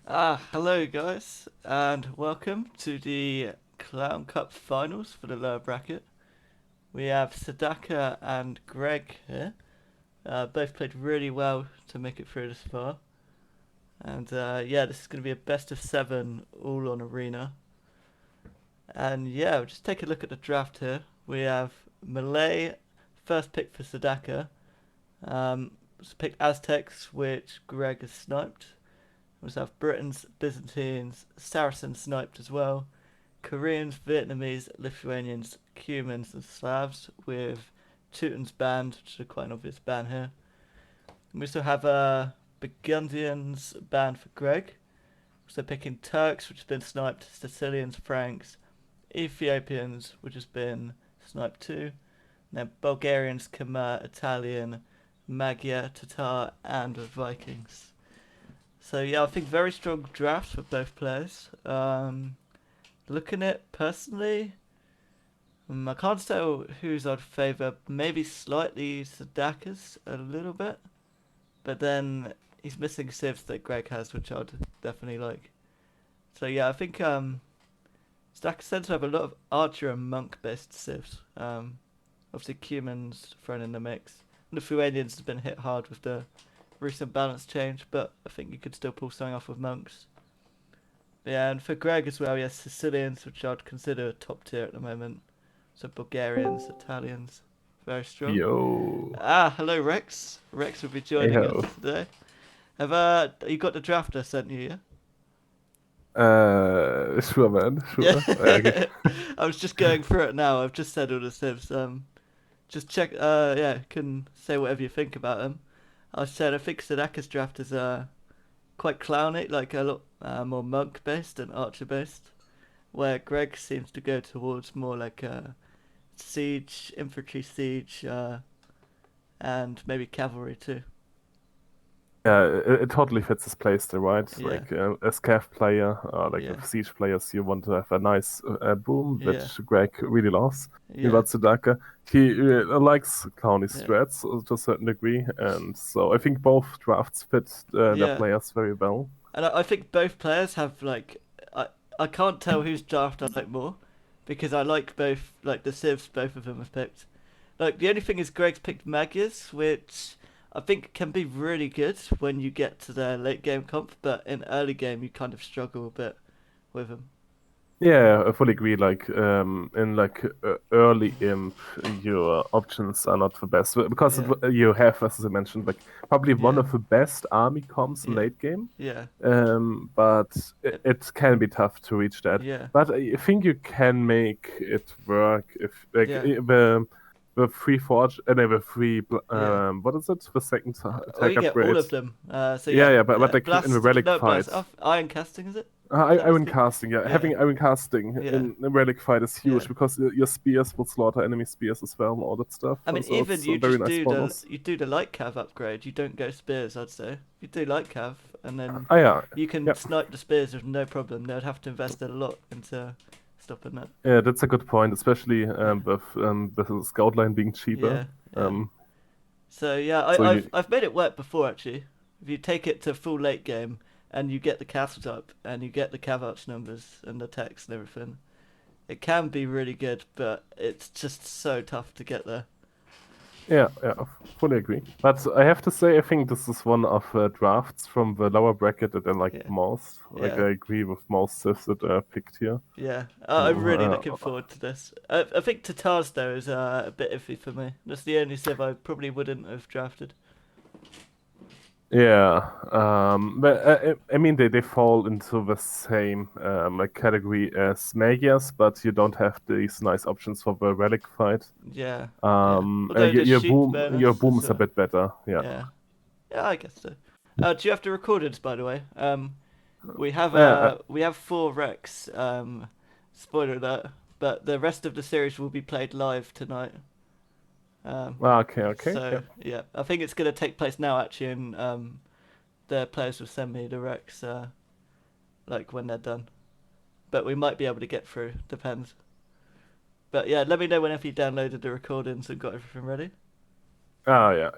Hello guys, and welcome to the Clown Cup finals for the lower bracket. We have Tzedakah and Greg here. Both played really well to make it through this far. And yeah, this is going to be a best of 7 all on arena. And yeah, we'll just take a look at the draft here. We have Malay, first pick for Tzedakah. Picked Aztecs, which Greg has sniped. We also have Britons, Byzantines, Saracens sniped as well. Koreans, Vietnamese, Lithuanians, Cumans, and Slavs with Teutons banned, which is quite an obvious ban here. We also have Burgundians banned for Greg. Also picking Turks, which has been sniped, Sicilians, Franks, Ethiopians, which has been sniped too. And then Bulgarians, Khmer, Italian, Magyar, Tatar, and Vikings. So yeah, I think very strong draft for both players. Looking at it personally, I can't tell whose I'd favour. Maybe slightly Tzedakah's a little bit, but then he's missing civs that Greg has, which I'd definitely like. So yeah, I think Tzedakah tends to have a lot of archer and monk based civs. Obviously Cumans thrown in the mix. Lithuanians has been hit hard with the recent balance change, but I think you could still pull something off with monks. Yeah, and for Greg as well, yes, Sicilians, which I'd consider top tier at the moment. So Bulgarians, Italians, very strong. Yo. Hello Rex. Rex will be Hey joining us ho. today. Have you got the draft I sent you? Yeah. Sure, man. Yeah. Sure. Okay. I was just going through it now. I've just said all the civs. Just check. Yeah, can say whatever you think about them. I said I think Sadaka's draft is quite clowny, like a lot more monk based and archer based, where Greg seems to go towards more like siege, infantry siege, and maybe cavalry too. Yeah, it totally fits his playstyle, right? Yeah, Like a scav player, like yeah, with siege players, you want to have a nice boom, which yeah, Greg really loves. yeah, About Tzedakah, he likes clowny yeah, strats to a certain degree, and so I think both drafts fit their yeah. players very well. And I think both players have like I can't tell whose draft I like more, because I like both like the civs both of them have picked. Like the only thing is Greg's picked Magius, which I think can be really good when you get to their late game comp, but in early game you kind of struggle a bit with them. Yeah, I fully agree. Like in like early imp, your options are not the best because Yeah, you have, as I mentioned, like probably one yeah, of the best army comps in yeah, late game. yeah, But it, it can be tough to reach that. yeah, But I think you can make it work if like yeah, the free forge and the free yeah. what is it? The second Well, attack you get all upgrade. of them. So Yeah, yeah, yeah, but like in the blast, relic no fight. blast, iron casting is it? Is that Iron what's good? casting, yeah. Yeah, Having iron casting yeah, in a relic fight is yeah. huge because your spears will slaughter enemy spears as well and all that stuff. I mean, And so even it's you a very just nice do bonus. the light cav upgrade. You don't go spears. I'd say you do light cav, and then Ah, yeah, you can yeah, snipe the spears with no problem. They'd have to invest a lot into stopping that. yeah. That's a good point, especially Yeah, with the scout line being cheaper. yeah, yeah. Um, So yeah, so you, I've made it work before actually. If you take it to full late game and you get the castles up and you get the cav arch numbers and the text and everything, it can be really good, but it's just so tough to get there. yeah, yeah, fully agree. But I have to say, I think this is one of drafts from the lower bracket that I like Yeah, most. Like yeah. I agree with most civs that are picked here. Yeah, I'm So, really looking forward to this. I think Tatars though is a bit iffy for me. That's the only civ I probably wouldn't have drafted. yeah, but I mean they fall into the same like category as Magias, but you don't have these nice options for the relic fight. Yeah, yeah. Although the Your shoot your bonus boom is is a bit better. Yeah. yeah, yeah, I guess so. Do you have the recordings by the way? Uh, We have 4 Rex. Spoiler alert. But the rest of the series will be played live tonight. okay, okay. So Yeah. yeah, I think it's gonna take place now actually, and the players will send me the Rex like when they're done. But we might be able to get through. Depends. But yeah, let me know whenever you downloaded the recordings and got everything ready. Oh yeah.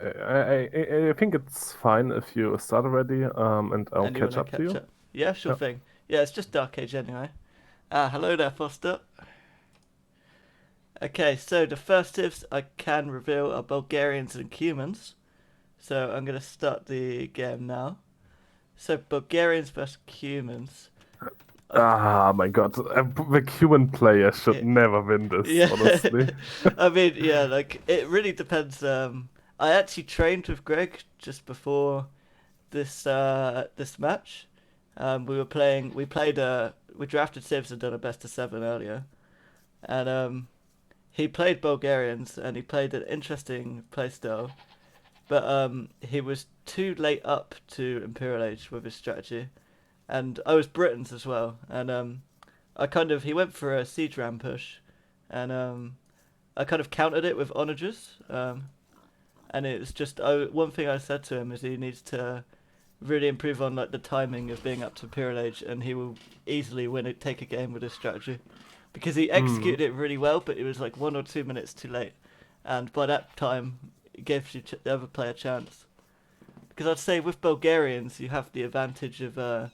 I think it's fine if you start already. And I'll And you catch wanna up to catch you. up? Yeah, sure Yeah. thing. Yeah, it's just Dark Age anyway. Hello there, Foster. Okay, so the first tips I can reveal are Bulgarians and Cumans. So I'm gonna start the game now. So Bulgarians versus Cumans. Ah, my God. The human player should Yeah, never win this, yeah. honestly. I mean, yeah, like it really depends. I actually trained with Greg just before this match. We were playing. We drafted Civs and done a best of seven earlier, and he played Bulgarians and he played an interesting playstyle, but he was too late up to Imperial Age with his strategy, and I was Britons as well, and he went for a siege ram push, and I kind of countered it with onagers, and it's just one thing I said to him is he needs to really improve on like the timing of being up to Imperial Age, and he will easily take a game with this strategy, because he Hmm. executed it really well, but it was like 1 or 2 minutes too late, and by that time it gives the other player a chance. Because I'd say with Bulgarians you have the advantage of the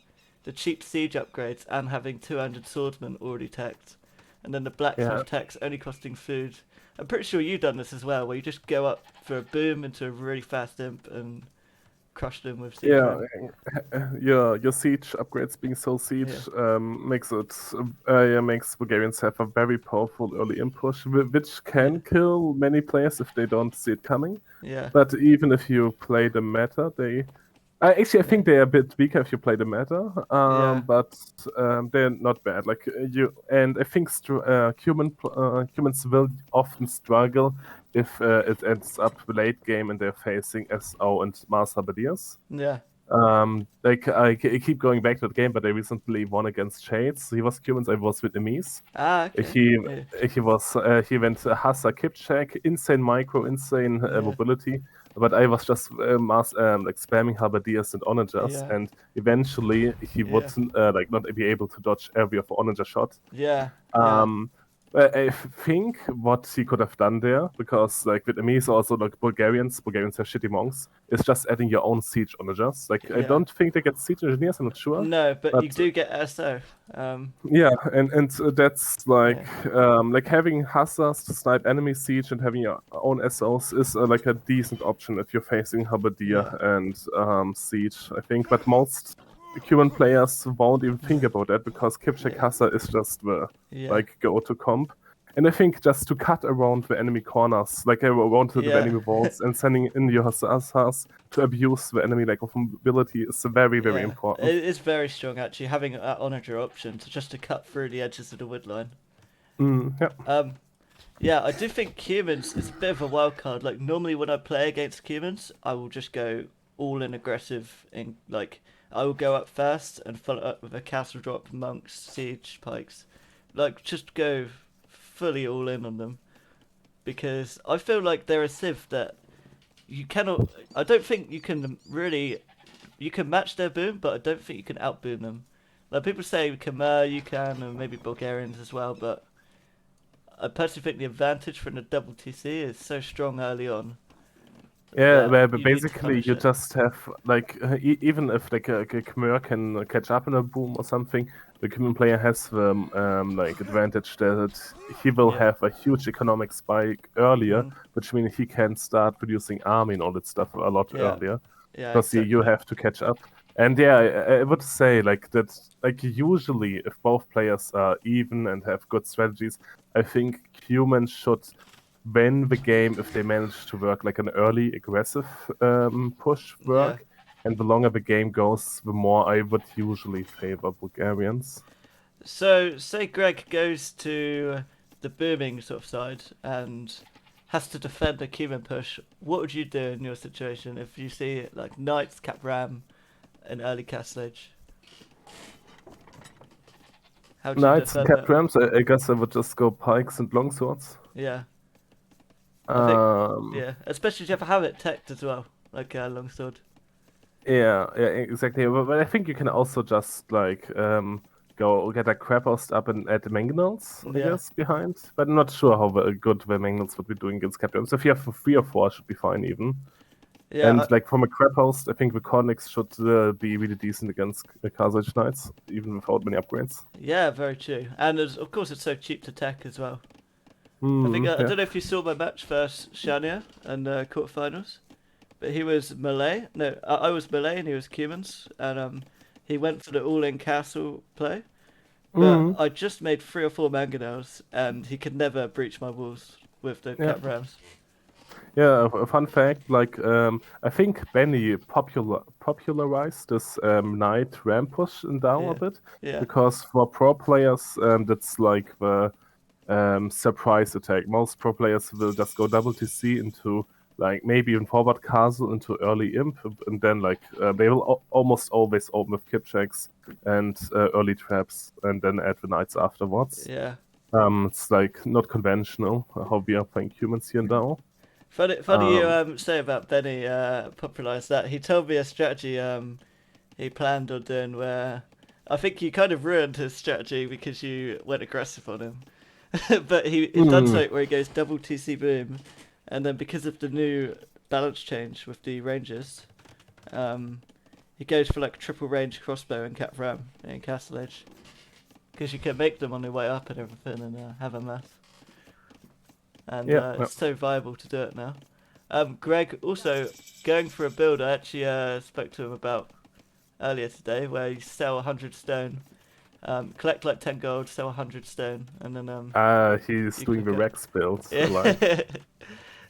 cheap siege upgrades and having 200 swordsmen already teched, and then the Yeah. blacksmith techs only costing food. I'm pretty sure you've done this as well, where you just go up for a boom into a really fast imp and crush them with siege Yeah, ram. your siege upgrades being so siege Yeah, makes Bulgarians have a very powerful early in push, which yeah, can kill many players if they don't see it coming. yeah, But even if you play the meta, I yeah, think they're a bit weaker if you play the meta, yeah, but they're not bad. Like and I think humans will often struggle if it ends up late game and they're facing SO and Mars Halberdiers. yeah. I keep going back to the game, but I recently won against Shades. He was Cumans, I was Vietnamese. Ah, okay. He Yeah, he went Hassa Kip check, insane micro, insane yeah, mobility. But I was just like spamming halberdiers and onagers, yeah, and eventually he would yeah, like not be able to dodge every of the onager shot. yeah, yeah, Um, I think what he could have done there, because like Vietnamese also like Bulgarians have shitty monks, is just adding your own siege onagers. Like I yeah. don't think they get siege engineers, I'm not sure, No, but you but do get SO. yeah, and that's Yeah, like having hussars to snipe enemy siege and having your own SOs is like a decent option if you're facing halberdier yeah, and siege, I think. But most Cuban players won't even think yeah, about that because Kipchak yeah, Hussar is just the yeah, like go-to comp. And I think just to cut around the enemy corners, like around the yeah. enemy walls, and sending in your hussars to abuse the enemy lack of mobility is very, very Yeah, important. it is very strong actually having that onager option to cut through the edges of the wood line. Yeah. Um, yeah, I do think Cumans is a bit of a wild card. Like normally when I play against Cumans, I will just go all in aggressive. In like I will go up first and follow up with a castle drop, monks, siege, pikes. Like just go fully all in on them, because I feel like they're a civ that you cannot. I don't think you can really. You can match their boom, but I don't think you can outboom them. Like people say, Khmer you can, and maybe Bulgarians as well, but I personally think the advantage from the double TC is so strong early on Yeah, that but you need to basically punish you it. just have like even if like a Khmer can catch up in a boom or something, the Khmer player has the like advantage that he will Yeah. have a huge economic spike earlier, Mm. which means he can start producing army and all that stuff a lot Yeah. earlier Yeah. because you Exactly. have to catch up. And yeah, I would say like that like usually if both players are even and have good strategies, I think humans should win the game if they manage to work like an early aggressive push Yeah. work. And the longer the game goes, the more I would usually favor Bulgarians. So say Greg goes to the booming sort of side and has to defend a Cuban push. What would you do in your situation if you see like Knights, Cap Ram, in early Castle Age? How would you Knights and defend Cap it? Rams, I guess I would just go pikes and longswords. Yeah. I think, Um, yeah, especially if you have it teched as well, like longsword. yeah, exactly. But I think you can also just like go get a Krapost up and add the Mangonels, I Yeah, guess, behind. But I'm not sure how good the Mangonels would be doing against Cap Rams. If you have 3 or 4, should be fine even. Yeah, And like from a crap host, I think the Cornix should be really decent against Castle Age Knights, even without many upgrades. yeah, very true. And of course, it's so cheap to tech as well. I think I Yeah. don't know if you saw my match versus Shania in the quarterfinals, but he was Malay. No, I was Malay and he was Cumans, and he went for the all-in castle play. But Mm, I just made 3 or 4 mangonels, and he could never breach my walls with the yeah. cap rams. Yeah, a fun fact, like I think Benny popularized this knight ram push in DAO a Yeah, bit, yeah, because for pro players that's like the surprise attack. Most pro players will just go double TC into like maybe even forward castle into early imp, and then like they will almost always open with kip checks and early traps, and then add the knights afterwards. yeah. It's like not conventional how we are playing humans here in DAO. Funny you say about Benny popularized that. He told me a strategy he planned on doing where I think you kind of ruined his strategy because you went aggressive on him. But he's done Mm, something where he goes double TC boom, and then because of the new balance change with the ranges, um, he goes for like triple range crossbow and cap ram in Castle Edge because you can make them on their way up and everything and have a mass. And yeah, yeah. it's so viable to do it now. Greg also going for a build I actually spoke to him about earlier today, where you sell 100 stone, collect like 10 gold, sell 100 stone, and then He's you doing the click up. Rex build. I like. Yeah.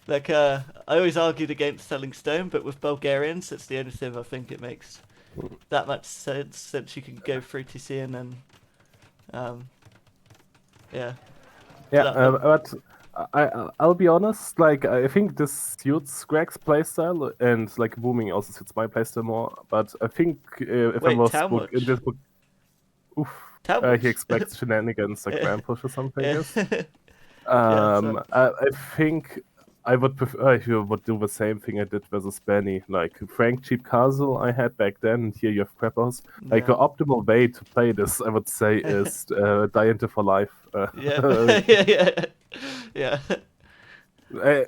Like I always argued against selling stone, but with Bulgarians, it's the only thing I think it makes that much sense, since you can go through TC and then yeah. Yeah, But, uh, but I'll be honest. Like I think this suits Greg's playstyle, and like booming also suits my playstyle more. But I think if I Wait, was Town book in Watch. this book, oof, Town he Watch. expects shenanigans like Yeah. Ram Push or something. Yeah. Yes. Yeah. So. I think I would prefer if you would do the same thing I did versus Benny. Like Frank Cheap Castle I had back then, and here you have Crappers. Like Yeah. the optimal way to play this, I would say, is die into for life. Yeah. Yeah. Yeah. Yeah. Uh,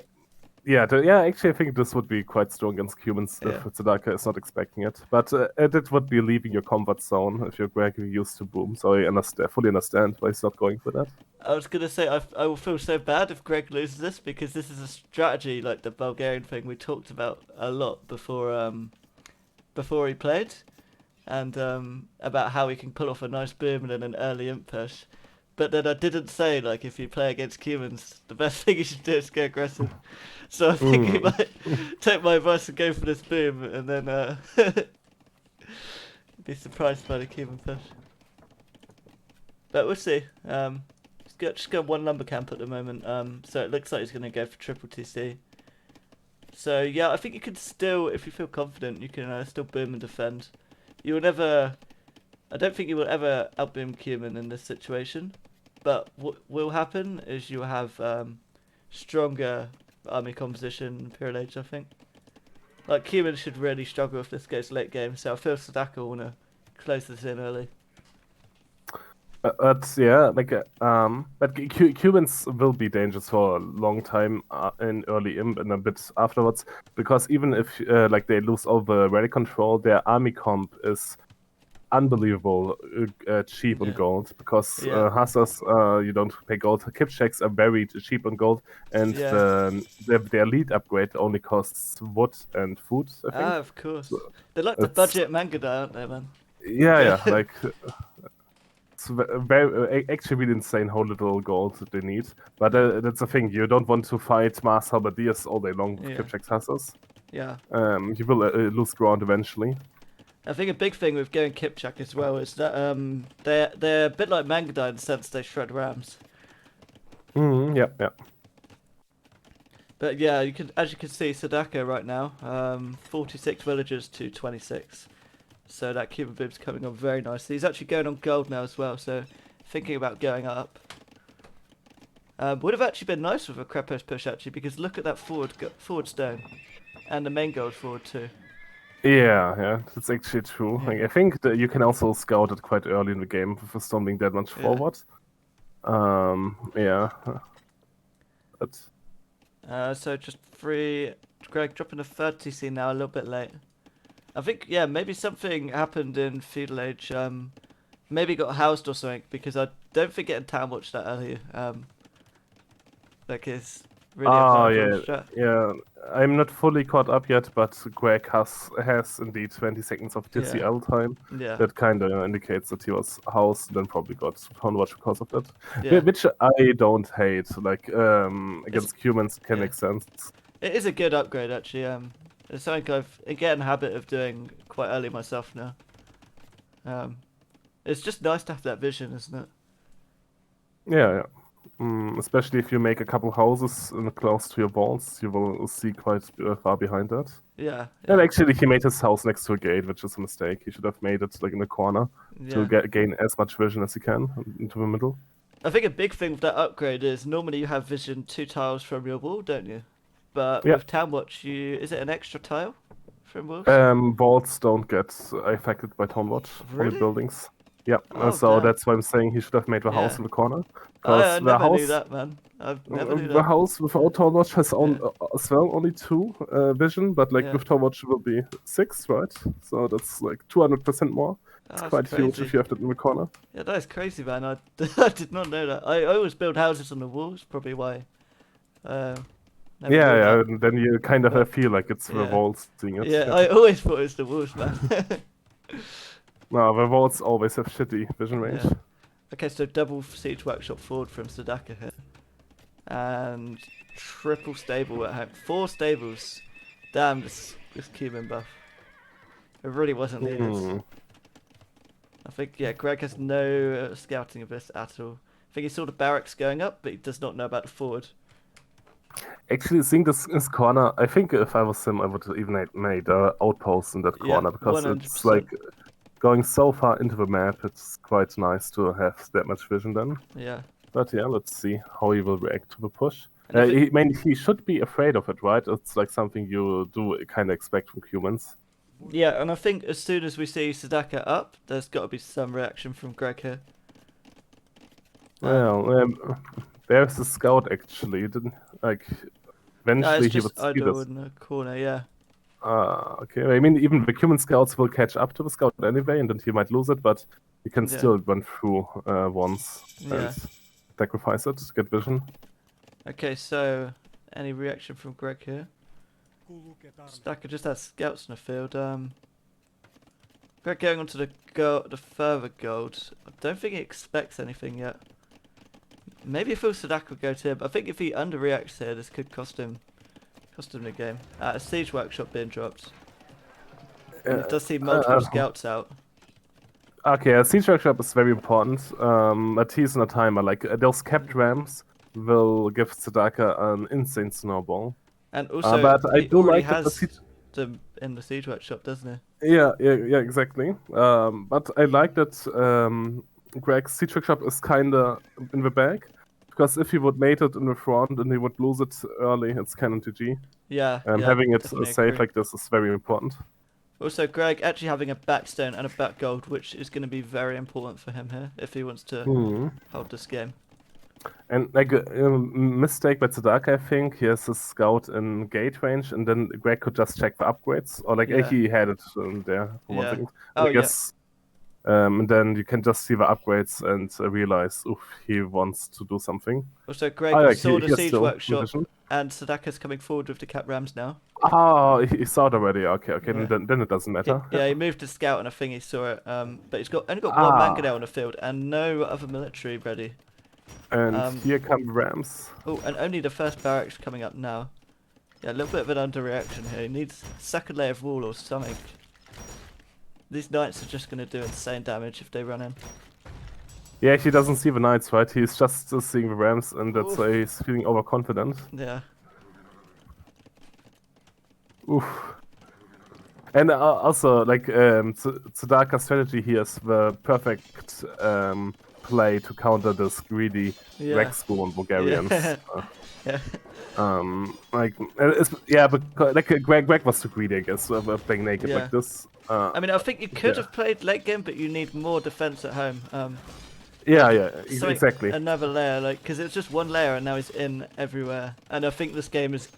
yeah. Actually, I think this would be quite strong against humans if Yeah. Tzedakah is not expecting it. But it would be leaving your comfort zone if you're gradually used to boom. So I fully understand why he's not going for that. I was gonna say I will feel so bad if Greg loses this, because this is a strategy like the Bulgarian thing we talked about a lot before he played, and about how he can pull off a nice boom and then an early imp push. But then I didn't say like if you play against Cumans, the best thing you should do is go aggressive. So I think he Mm. might take my advice and go for this boom, and then be surprised by the Cuman push. But we'll see. Just got one lumber camp at the moment. So it looks like he's gonna go for triple TC. So yeah, I think you can still, if you feel confident, you can still boom and defend. You will never. I don't think you will ever outboom Cuman in this situation. But what will happen is you will have stronger army composition in Imperial Age, I think. Like Cuman should really struggle if this goes late game. So I feel Tzedakah will wanna close this in early. But yeah, but Cubans will be dangerous for a long time in early imp and a bit afterwards, because even if like they lose all the rally control, their army comp is unbelievable cheap on Yeah. gold, because Yeah. Hussars you don't pay gold. Kip checks are very cheap on gold, and Yeah. their lead upgrade only costs wood and food, I think. Ah, of course. So They're like the it's budget manga, aren't they, man? yeah, like it's very actually really insane how little gold they need. But that's the thing. You don't want to fight Mass Halberdiers all day long with Yeah. Kipchak's Hussars. Yeah. You will lose ground eventually. I think a big thing with going Kipchak as well is that they're a bit like Mangadai in the sense they shred rams. Yeah, yeah. But yeah, you can, as you can see, Tzedakah right now, 46 villagers to 26. So that Cuban boom's coming on very nicely. He's actually going on gold now as well, so thinking about going up. Would have actually been nice with a Krepos push actually, because look at that forward stone, and the main gold forward too. Yeah, that's actually true. Yeah. Like, I think that you can also scout it quite early in the game for storm being that much Yeah. forward. Yeah. But So just 3 Greg dropping a third TC now, a little bit late. I think, yeah, maybe something happened in Feudal Age. Maybe got housed or something, because I don't think getting Town Watch that early, like, is really a Oh viable yeah, strat. yeah. I'm not fully caught up yet, but Greg has indeed 20 seconds of TCL time. Yeah, That kind of indicates that he was housed, and then probably got Town Watch because of that. yeah. Which I don't hate. Like against humans can yeah. make sense. It is a good upgrade, actually. It's something I've get in habit of doing quite early myself now. It's just nice to have that vision, isn't it? Yeah, yeah. Especially if you make a couple houses close to your walls, you will see quite far behind that. Yeah. And Yeah. actually, he made his house next to a gate, which is a mistake. He should have made it like in the corner to gain as much vision as he can into the middle. I think a big thing with that upgrade is normally you have vision 2 tiles from your wall, don't you? But Yeah. with Town Watch, is it an extra tile from walls? Vaults don't get affected by Town Watch. Really? Only buildings. Yeah, Oh, so damn. that's why I'm saying he should have made the house in the corner. I Because the never knew house, that, man. I've never knew the that. house without Town Watch has as well only 2 vision, but like with Town Watch will be 6, right? So that's like 200% more. It's That's quite huge crazy. if you have that in the corner. Yeah, that is crazy, man. I did not know that. I always build houses on the walls, probably why. Never knew that. And then you kind of feel like it's the walls seeing it. Yeah, I always thought it was the walls, man. No, the walls always have shitty vision range. Yeah. Okay, so double Siege Workshop forward from Tzedakah here. And triple stable at home. 4 stables. Damn, this Cuban buff. It really wasn't needed. I think, yeah, Greg has no scouting of this at all. I think he saw the barracks going up, but he does not know about the forward. Actually, seeing this corner, I think if I was him, I would even have made an outpost in that corner, because 100%. it's like going so far into the map, it's quite nice to have that much vision then. Yeah. But yeah, let's see how he will react to the push. He should be afraid of it, right? It's like something you do kind of expect from humans. Yeah, and I think as soon as we see Tzedakah up, there's got to be some reaction from Greg here. Well, there's a scout actually. Didn't like. Eventually, it's he just would see idle this. in the corner, yeah. Okay. I mean, even the human scouts will catch up to the scout anyway, and then he might lose it, but you can still run through once and sacrifice it to get vision. Okay, so any reaction from Greg here? Tzedakah just has scouts in the field. Greg going on to the further gold. I don't think he expects anything yet. Maybe if Tzedakah would go to him. I think if he underreacts here, this could cost him the game. A Siege Workshop being dropped. And it does see multiple scouts out. Okay, a Siege Workshop is very important. But he's on a timer. Like those capped rams will give Tzedakah an insane snowball. And also, but I do like has them in the Siege Workshop, doesn't he? Yeah, exactly. But I like that Greg's Siege Workshop is kinda in the bag, because if he would mate it in the front and he would lose it early, it's canon GG. Yeah. Having it safe like this is very important. Also, Greg actually having a backstone and a back gold, which is going to be very important for him here if he wants to hold this game. And like a mistake by Tzedakah, I think he has a scout in gate range, and then Greg could just check the upgrades, or like he had it there for one thing. I guess. And then you can just see the upgrades and realize, oof, he wants to do something. Also, Greg saw the Siege Workshop, and Tzedakah's coming forward with the cap rams now. Oh, he saw it already. Okay, then it doesn't matter. He moved to scout, and I think he saw it. But he's only got one Mangonel on the field, and no other military ready. And here come Rams. Oh, and only the first barracks coming up now. Yeah, a little bit of an underreaction here. He needs a second layer of wall or something. These knights are just going to do insane damage if they run in. Yeah, he doesn't see the knights, right? He's just seeing the Rams, and that's why he's feeling overconfident. Yeah. Oof. And also, like, Tzedakah's strategy here is the perfect play to counter this greedy Rex Spawn Bulgarians. But Greg was too greedy, I guess, playing naked like this. I mean, I think you could have played late game, but you need more defense at home. Exactly. Another layer, like, because it's just one layer, and now he's in everywhere. And I think this game is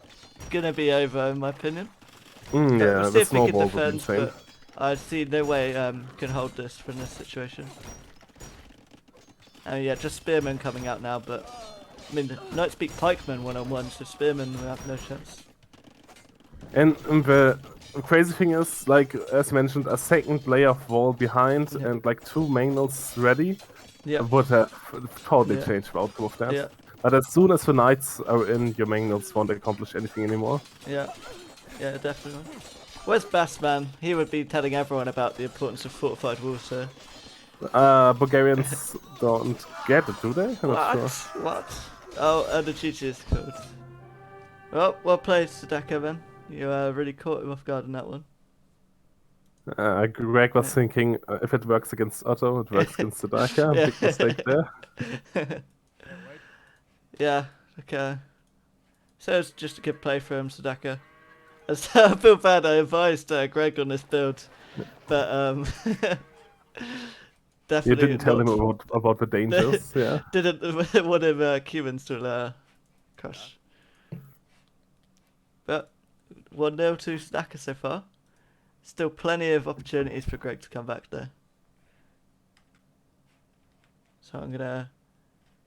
gonna be over in my opinion. Yeah, We'll see the if we can snowball would be defend, insane. but I see no way can hold this from this situation. Yeah, just Spearman coming out now, but I mean, Knights beat Pikemen 1-on-1, so Spearman will have no chance. And the crazy thing is, like as mentioned, a second layer of wall behind Yeah. and like 2 manuals ready Yeah. would have totally Yeah. changed the outcome of that. Yeah. But as soon as the knights are in, your manuals won't accomplish anything anymore. Yeah. Yeah, definitely. Where's Bassman? He would be telling everyone about the importance of fortified walls, so. Bulgarians don't get it, do they? I'm not sure. What? Oh, and the cheat is called. Well played, Tzedakah, then. You really caught him off guard in that one. Greg was thinking if it works against Otto, it works against Tzedakah. Yeah. Big mistake there. Yeah, okay. So it's just a good play for him, Tzedakah. I feel bad, I advised Greg on this build, but definitely You didn't tell him not. about the dangers, yeah. Didn't want him Cubans to crush. But 1-0 to Tzedakah so far. Still plenty of opportunities for Greg to come back there. So I'm gonna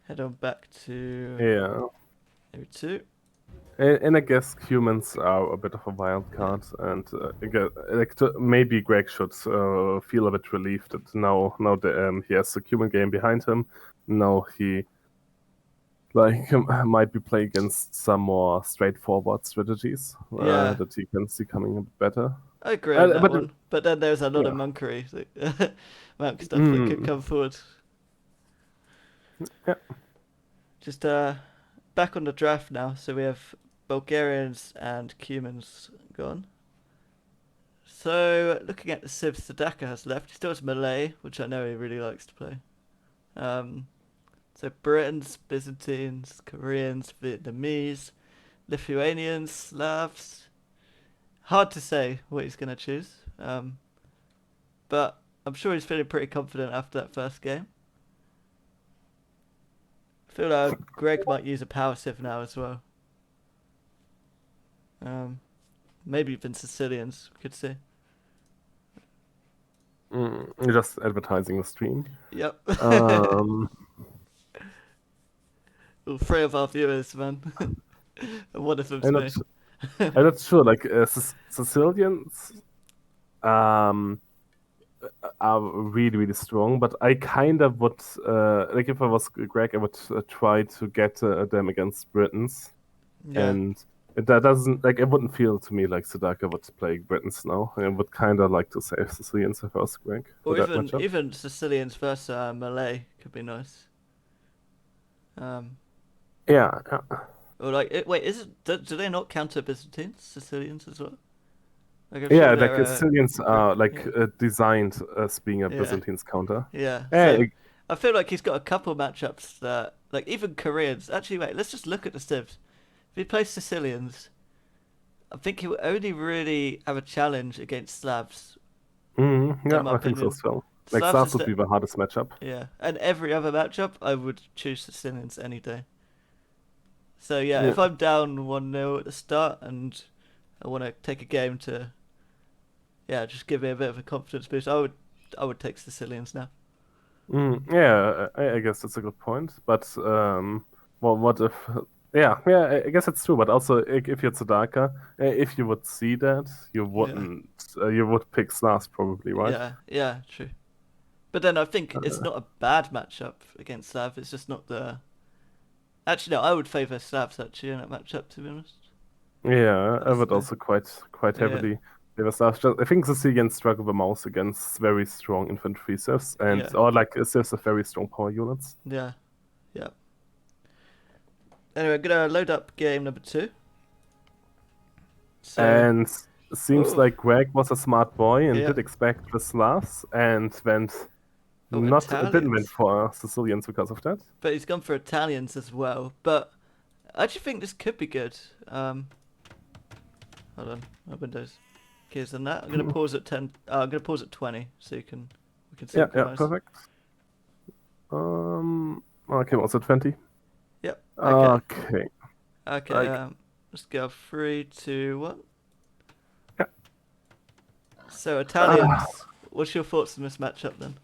head on back to maybe 2. And I guess humans are a bit of a wild card, and maybe Greg should feel a bit relieved that now he has the human game behind him. Now he might be playing against some more straightforward strategies that he can see coming a bit better. I agree on that one, but then there's a lot of monkery, monk stuff that could come forward. Yeah. Just back on the draft now, so we have Bulgarians and Cumans gone. So looking at the civs Tzedakah has left, he still has Malay, which I know he really likes to play. So Britons, Byzantines, Koreans, Vietnamese, Lithuanians, Slavs. Hard to say what he's going to choose, but I'm sure he's feeling pretty confident after that first game. I feel like Greg might use a power civ now as well. Maybe even Sicilians, we could see. Just advertising the stream. Yep. Well, 3 of our viewers, man. One of them's me. I'm not sure. Like Sicilians are really, really strong, but I kind of would like if I was Greg, I would try to get them against Britons, and that doesn't like it wouldn't feel to me like Tzedakah would play Britons now. I would kind of like to save Sicilians first, Greg. Or even Sicilians versus Malay could be nice. Yeah. Or like, wait, do they not counter Byzantines, Sicilians as well? Like, Sicilians are designed as being a Byzantines counter. Yeah. Hey, So I feel like he's got a couple matchups that, like, even Koreans. Actually, wait, let's just look at the civs. If he plays Sicilians, I think he will only really have a challenge against Slavs. I think so as well. Like Slavs would be the hardest matchup. Yeah, and every other matchup, I would choose Sicilians any day. So if I'm down 1-0 at the start and I want to take a game to, just give me a bit of a confidence boost, I would take Sicilians now. I guess that's a good point. But what if? I guess it's true. But also, if you're Tzedakah, if you would see that, you wouldn't. You would pick Slavs probably, right? Yeah, true. But then I think it's not a bad matchup against Slav. It's just not the. Actually, no, I would favour Slavs actually in that matchup, to be honest. Yeah, I would also quite heavily favour Slavs. I think Sicilians struggle the most against very strong infantry civs or civs of very strong power units. Yeah. Anyway, I'm gonna load up game number 2. And seems like Greg was a smart boy and did expect the Slavs and didn't went for Sicilians because of that. But he's gone for Italians as well. But I actually think this could be good. Hold on, my Windows keys on that. I'm gonna pause at 10. I'm gonna pause at 20 so we can see. Yeah, perfect. Okay, what's at 20? Yep. Okay. Okay. Let's go 3, 2, 1. Yeah. So Italians, what's your thoughts on this matchup then?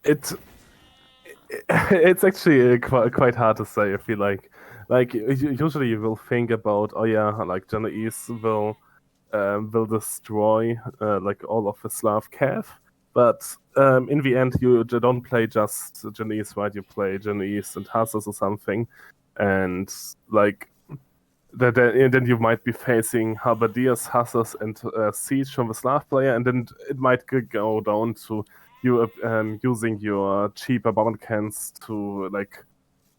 It's actually quite hard to say. I feel like usually you will think about, oh yeah, like Genoese will destroy like all of the Slav cav, but in the end you don't play just Genoese, right? You play Genoese and Hussars or something, and like then you might be facing Halberdiers, Hussars, and Siege from the Slav player, and then it might go down to you using your cheaper bomb cans to like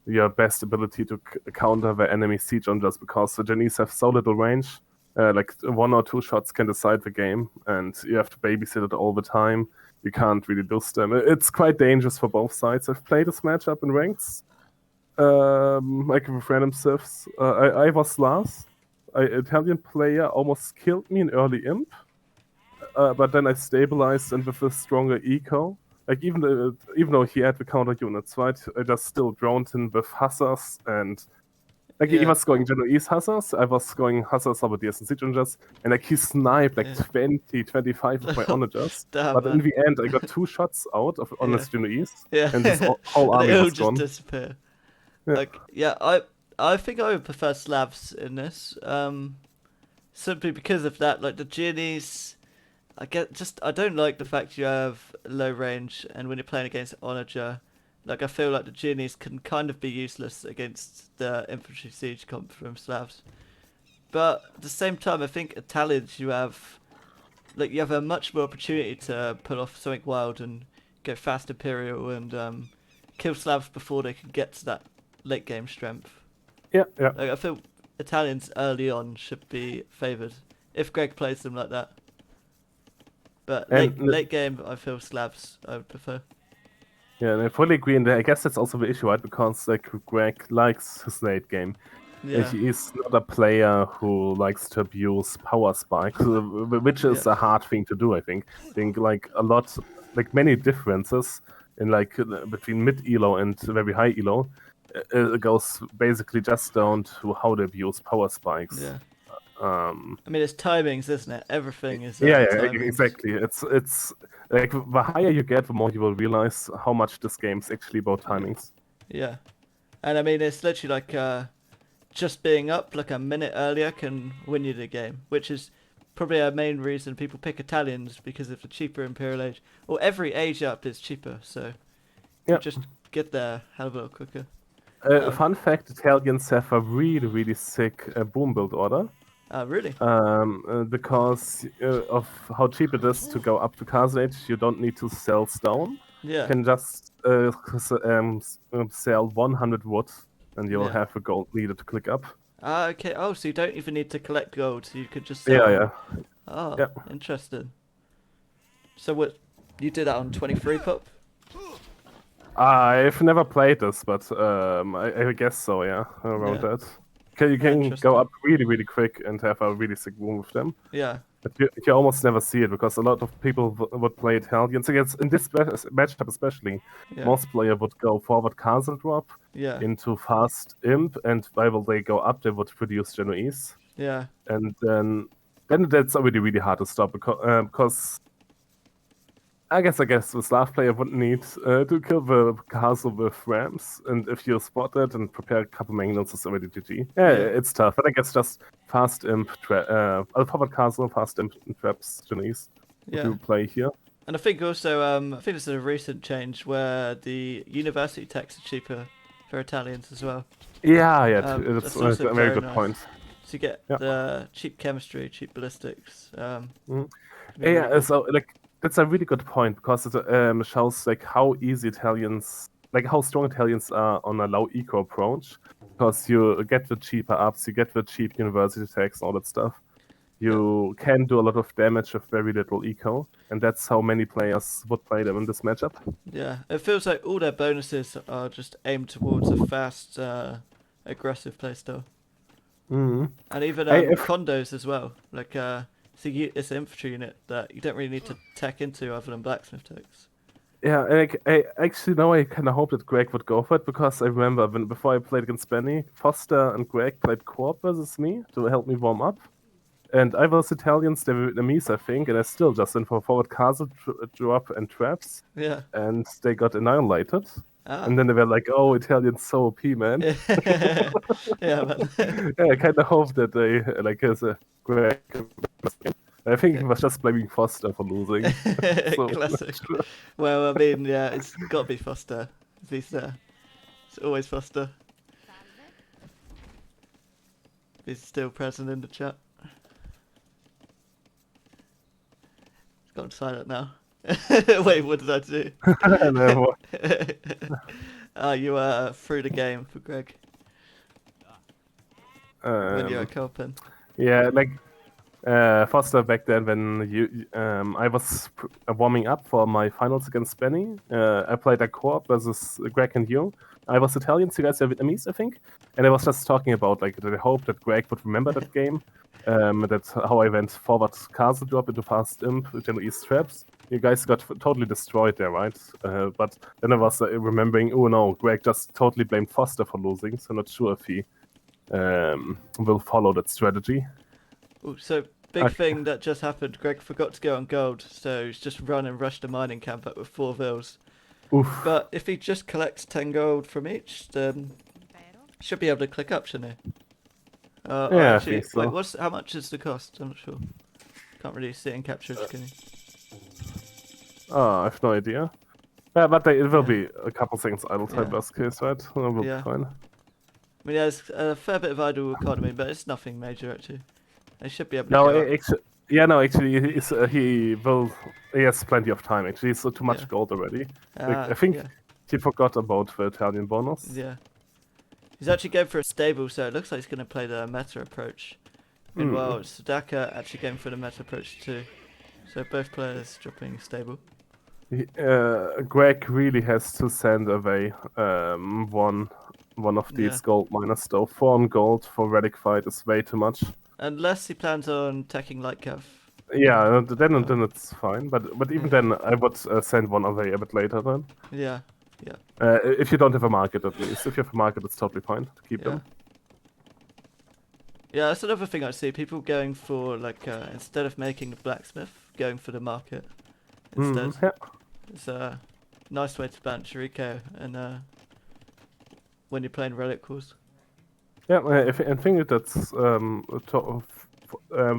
your best ability to counter the enemy siege on, just because the Genoese have so little range. Like 1 or 2 shots can decide the game, and you have to babysit it all the time. You can't really lose them. It's quite dangerous for both sides. I've played this matchup in ranks, like with random civs. I was last. Italian player almost killed me in early imp, but then I stabilized, and with a stronger eco, like even though he had the counter units, right, I just still drowned him with Hussars, and like he Yeah. was going Genoese Hussars, I was going Hussars, Halberdiers, and Siege Onagers, and like he sniped like Yeah. 20, 25 of my Onagers. Damn, But in man. the end, I got 2 shots out of honest Genoese, Yeah. and his whole And army it all was just gone. disappear. Yeah. Like, yeah, I think I would prefer Slavs in this. Simply because of that. Like the Genies, I don't like the fact you have low range, and when you're playing against Onager, like I feel like the Genies can kind of be useless against the infantry siege comp from Slavs. But at the same time, I think Italians you have a much more opportunity to pull off something wild and go fast Imperial and kill Slavs before they can get to that late game strength. Yeah, yeah. Like I feel Italians early on should be favoured if Greg plays them like that. But late game, I feel Slavs I would prefer. Yeah, and I fully agree, and I guess that's also the issue, right? Because like Greg likes his late game. Yeah. He is not a player who likes to abuse power spikes, which is Yeah. a hard thing to do. I think like a lot, like many differences in like between mid elo and very high elo. It goes basically just down to how they abuse power spikes. Yeah. Um, I mean, it's timings, isn't it? Everything is yeah, timings. exactly. It's like the higher you get, the more you will realize how much this game's actually about timings. Yeah. And I mean, it's literally like just being up like a minute earlier can win you the game, which is probably a main reason people pick Italians because of the cheaper Imperial Age. Or every age up is cheaper, so you just get there a hell of a lot quicker. Fun fact: Italians have a really sick boom build order. Really? Because of how cheap it is to go up to Castle Age, you don't need to sell stone. Yeah. You can just sell 100 wood, and you'll have the gold needed to click up. Ah, okay. Oh, so you don't even need to collect gold. So you could just sell. Yeah. Oh, yeah. Interesting. So what? You did that on 23 pop? I've never played this, but I guess so. Yeah, around that. You can go up really quick and have a really sick boom with them. Yeah. But you almost never see it because a lot of people would play Italians against in this matchup especially. Yeah. Most player would go forward castle drop into fast imp, and while they go up, they would produce Genoese. Yeah. And then that's already really hard to stop because I guess the Slav player would need to kill the castle with rams, and if you spot it and prepare a couple magnets, it's already GG. Yeah, it's tough. But I guess just fast imp, forward castle, fast imp and traps Genoese to play here. And I think also, I think there's a recent change where the university techs are cheaper for Italians as well. Yeah, it's a very good point. So you get the cheap chemistry, cheap ballistics. So like. That's a really good point because it shows like how easy Italians, like how strong Italians are on a low eco approach. Because you get the cheaper ups, you get the cheap university tags, all that stuff. You can do a lot of damage with very little eco, and that's how many players would play them in this matchup. Yeah, it feels like all their bonuses are just aimed towards a fast, aggressive playstyle. Mm-hmm. And even condos as well, like. It's an infantry unit that you don't really need to tech into other than blacksmith techs. Yeah, like I actually now I kind of hope that Greg would go for it because I remember before I played against Benny, Foster and Greg played co-op versus me to help me warm up. And I was Italians, they were Vietnamese, I think, and I still just went for forward castle drop and traps, Yeah. and they got annihilated. Ah. And then they were like, "Oh, Italians so OP, man." Yeah, man. Yeah, I kind of hope that they like as a Greg. I think he Okay. was just blaming Foster for losing. So Classic. Well, I mean, yeah, it's got to be Foster. If he's there, it's always Foster. He's still present in the chat. It's gone silent now. Wait, what did I do? No, You were through the game for Greg when you were coping. yeah, like Foster back then when I was warming up for my finals against Benny. I played a co-op versus Greg and you. I was Italian, so you guys are Vietnamese, I think. And I was just talking about like that I hope that Greg would remember that game. That's how I went forward castle drop into fast imp, Genoese traps. You guys got totally destroyed there, right? But then I was remembering, oh no, Greg just totally blamed Foster for losing, so I'm not sure if he will follow that strategy. Ooh, so big thing that just happened. Greg forgot to go on gold, so he's just run and rushed a mining camp up with 4 vills. Oof. But if he just collects 10 gold from each, then he should be able to click up, shouldn't he? Yeah, actually, I think so. wait, how much is the cost? I'm not sure. Can't really see it in captured, can you? Oh, I have no idea. Yeah, but it will Yeah. be a couple seconds idle time, Yeah. worst case, right? It will Yeah. be fine. I mean, there's a fair bit of idle economy, but it's nothing major actually. They should be able to No, go up. actually, actually, he has plenty of time. Actually, he's too much Yeah. gold already. I think he forgot about the Italian bonus. Yeah. He's actually going for a stable, so it looks like he's going to play the meta approach. Meanwhile, Tzedakah actually going for the meta approach too. So both players dropping stable. Greg really has to send away one of these gold miners though. 4 on gold for relic fight is way too much. Unless he plans on taking light cav. Yeah, then it's fine. But even then, I would send one away a bit later then. Yeah. If you don't have a market, at least. If you have a market, it's totally fine to keep them. Yeah, that's another thing I see. People going for, like, instead of making the blacksmith, going for the market instead. Yeah. It's a nice way to ban Chirico and when you're playing relic wars. Yeah, I think that's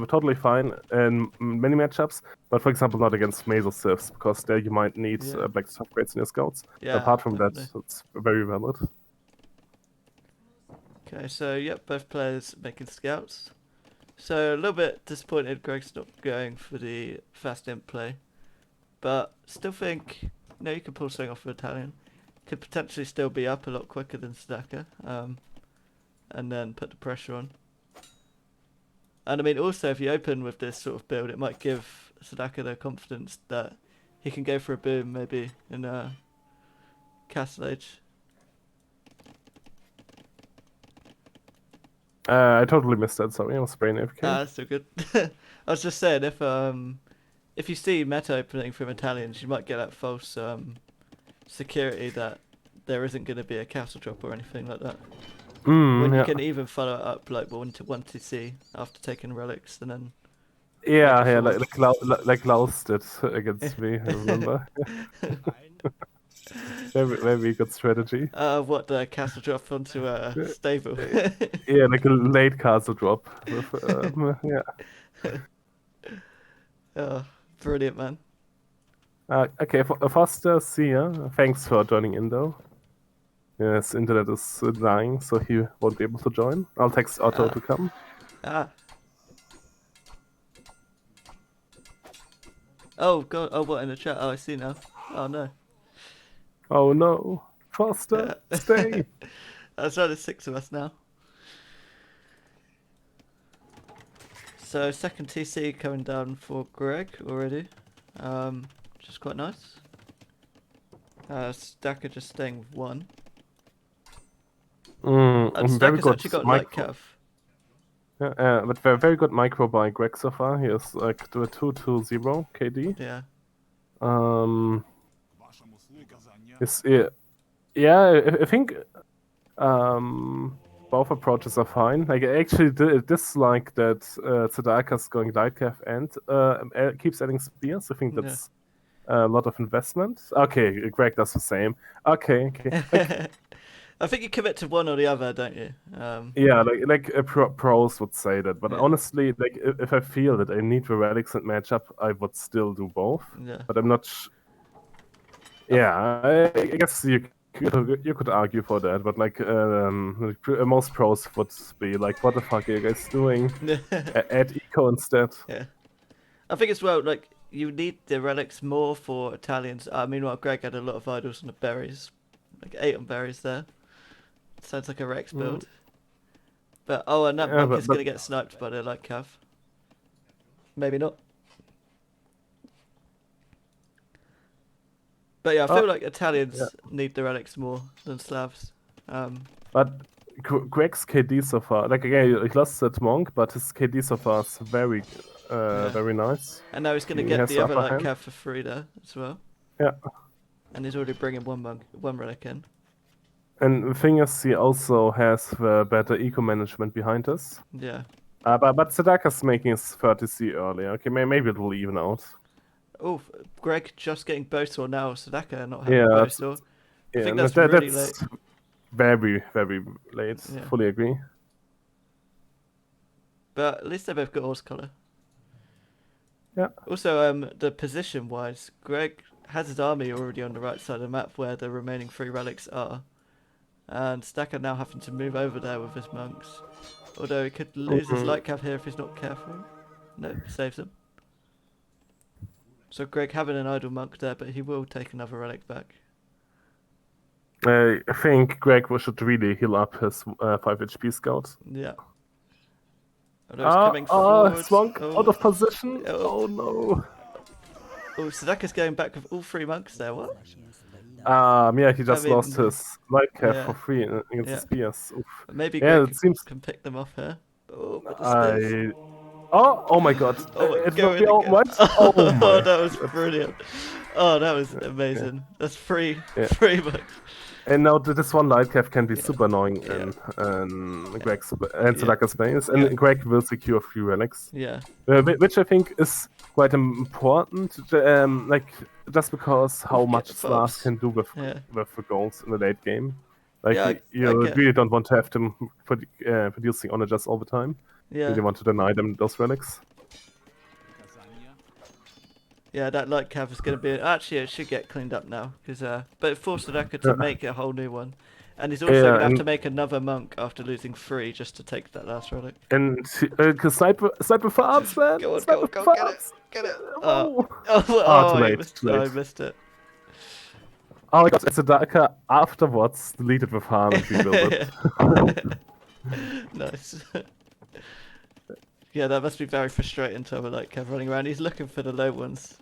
totally fine in many matchups, but for example, not against Mazel Siths, because there you might need blacksmith upgrades in your scouts. Yeah, apart from definitely. that, it's very valid. Okay, so yep, both players making scouts. So a little bit disappointed Greg's not going for the fast imp play, but still think you can pull something off for Italian. Could potentially still be up a lot quicker than Tzedakah, and then put the pressure on. And I mean, also if you open with this sort of build, it might give Tzedakah the confidence that he can go for a boom maybe in Castle Age. I totally missed that. Sorry, I was brain AFK. That's so good. I was just saying, if you see meta opening from Italians, you might get that false security that there isn't going to be a castle drop or anything like that. When you can even follow it up like 1 TC after taking relics and then. Yeah, like Klaus did against me. I remember. Very good strategy. What, the castle drop onto a stable? Yeah, like a late castle drop. With, yeah. Oh, brilliant, man. Okay, Foster, see ya. Thanks for joining in, though. Yes, internet is dying, so he won't be able to join. I'll text Otto to come. Oh, God. Oh, what, in the chat? Oh, I see now. Oh, no. Oh, no. Foster, stay. That's right, there's 6 of us now. So, second TC coming down for Greg already. Which is quite nice. Tzedakah just staying with 1. Very good actually got light cav. Yeah, but very good micro by Greg so far. He has like 2-2-0 KD. Yeah. It's, yeah, I think both approaches are fine. Like, I actually dislike that Tzedakah's going Lightcap and keeps adding spears. I think Yeah. that's a lot of investment. Okay, Greg does the same. Okay. Like, I think you commit to one or the other, don't you? yeah, like pros would say that, but Yeah. honestly, like if I feel that I need the relics and matchup, I would still do both. Yeah. But I'm not. Yeah, I guess you could argue for that, but like most pros would be like, what the fuck are you guys doing? Add eco instead. Yeah. I think as well, like, you need the relics more for Italians. Meanwhile, Greg had a lot of idols on the berries. Like 8 on berries there. Sounds like a Rex build. But, and that Yeah, monk is but going to get sniped by the light cav. Maybe not. But yeah, I feel like Italians need the relics more than Slavs. But Greg's KD so far, like again, he lost that monk, but his KD so far is very, very nice. And now he's going to He get has the other upper light hand. cav for free there as well. Yeah. And he's already bringing one relic in. And the thing is, he also has the better eco management behind us. Yeah. But Tzedakah's making his 30C earlier. Okay, maybe it'll even out. Oh, Greg just getting Bosor now. Tzedakah not having Yeah, Bosor. I think that's that's really late. very, very late. Yeah. Fully agree. But at least they both got horse collar. Yeah. Also, the position-wise, Greg has his army already on the right side of the map where the remaining 3 relics are. And Tzedakah now having to move over there with his monks. Although he could lose his light cav here if he's not careful. No, saves him. So Greg having an idle monk there, but he will take another relic back. I think Greg should really heal up his 5 HP scout. Yeah. Although he's coming forward. Monk out of position. Oh no. Oh, Tzedakah's going back with all 3 monks there. What? Yeah, he just lost his light cap for free against the spears. Oof. Maybe Greg can pick them off here. Oh, oh my god. It will be all right. Oh, that was brilliant. Oh, that was amazing. That's free monks. And now this one light cap can be super annoying in Greg's and Tzedakah's space, and Greg will secure 3 relics. Yeah. Which I think is quite important, like just because how much Slavs can do with the goals in the late game. Like you really don't want to have them producing onagers all the time. Yeah. You want to deny them those relics. Yeah, that light cav is going to be... Actually, it should get cleaned up now. But it forced Tzedakah to make a whole new one. And he's also going to have to make another monk after losing 3 just to take that last relic. And sniper farms, man! Go on, get it! Too late. I missed it. Oh my god, Tzedakah afterwards deleted the farm and rebuilt it. Nice. Yeah, that must be very frustrating to have a light cav running around. He's looking for the low ones.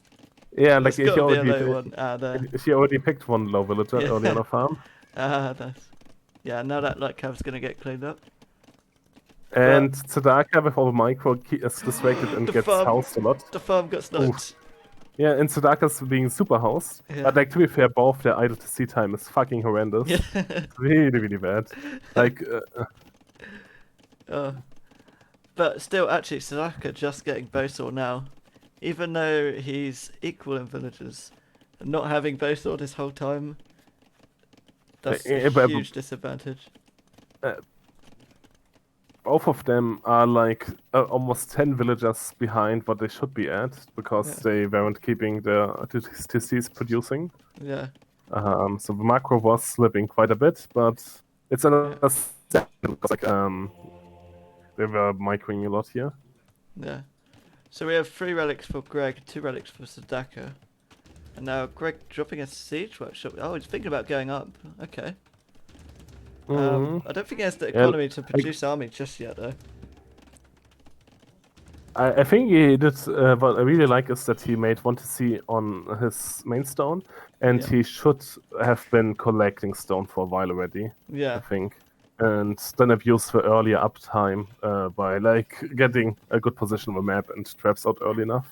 Yeah, like he already picked one low villager early on the farm. Nice. Yeah, now that light cav's gonna get cleaned up. And Tzedakah with all the micro is distracted and gets housed a lot. The farm got sniped. Yeah, and Tzedakah's being super housed. Yeah. But like to be fair, both their idle to see time is fucking horrendous. Yeah. It's really, really bad. Like But still, actually, Tzedakah just getting Bosor now. Even though he's equal in villagers, and not having Bosor this whole time, that's a huge disadvantage. Both of them are like almost 10 villagers behind what they should be at, because they weren't keeping the TCs producing. Yeah. So the macro was slipping quite a bit, but it's another step, because like they were microing a lot here. Yeah. So we have 3 relics for Greg, 2 relics for Tzedakah. And now Greg dropping a siege workshop. Oh, he's thinking about going up. Okay. I don't think he has the economy to produce army just yet, though. I think he did. What I really like is that he made 1 TC on his main stone, and he should have been collecting stone for a while already. Yeah. I think. And then abuse the earlier uptime by like getting a good position on the map and traps out early enough.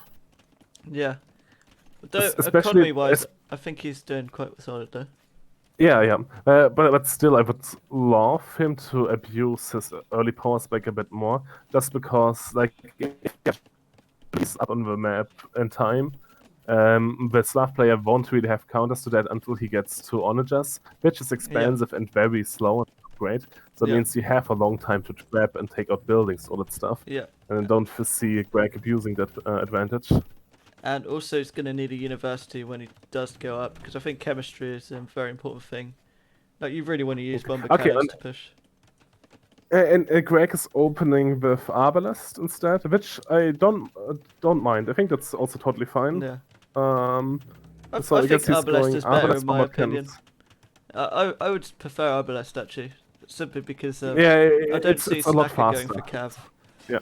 Yeah. Though economy-wise, I think he's doing quite solid though. Yeah, yeah. But still, I would love him to abuse his early power spike a bit more, just because, like, if he's up on the map in time, the Slav player won't really have counters to that until he gets to Onagers, which is Yeah, expensive and very slow and not great. So it yeah, means you have a long time to trap and take out buildings, all that stuff. yeah. And I don't foresee Greg abusing that advantage. And also, he's going to need a university when he does go up, because I think chemistry is a very important thing. Like, you really want to use bomber Okay, cannons to push. and Greg is opening with Arbalest instead, which I don't mind. I think that's also totally fine. Yeah. So I I guess think he's Arbalest going is better Arbalest in my bomber opinion. cannons. I would prefer Arbalest actually, simply because Yeah, I don't see it's a lot Tzedakah going faster. for Cav. Yeah.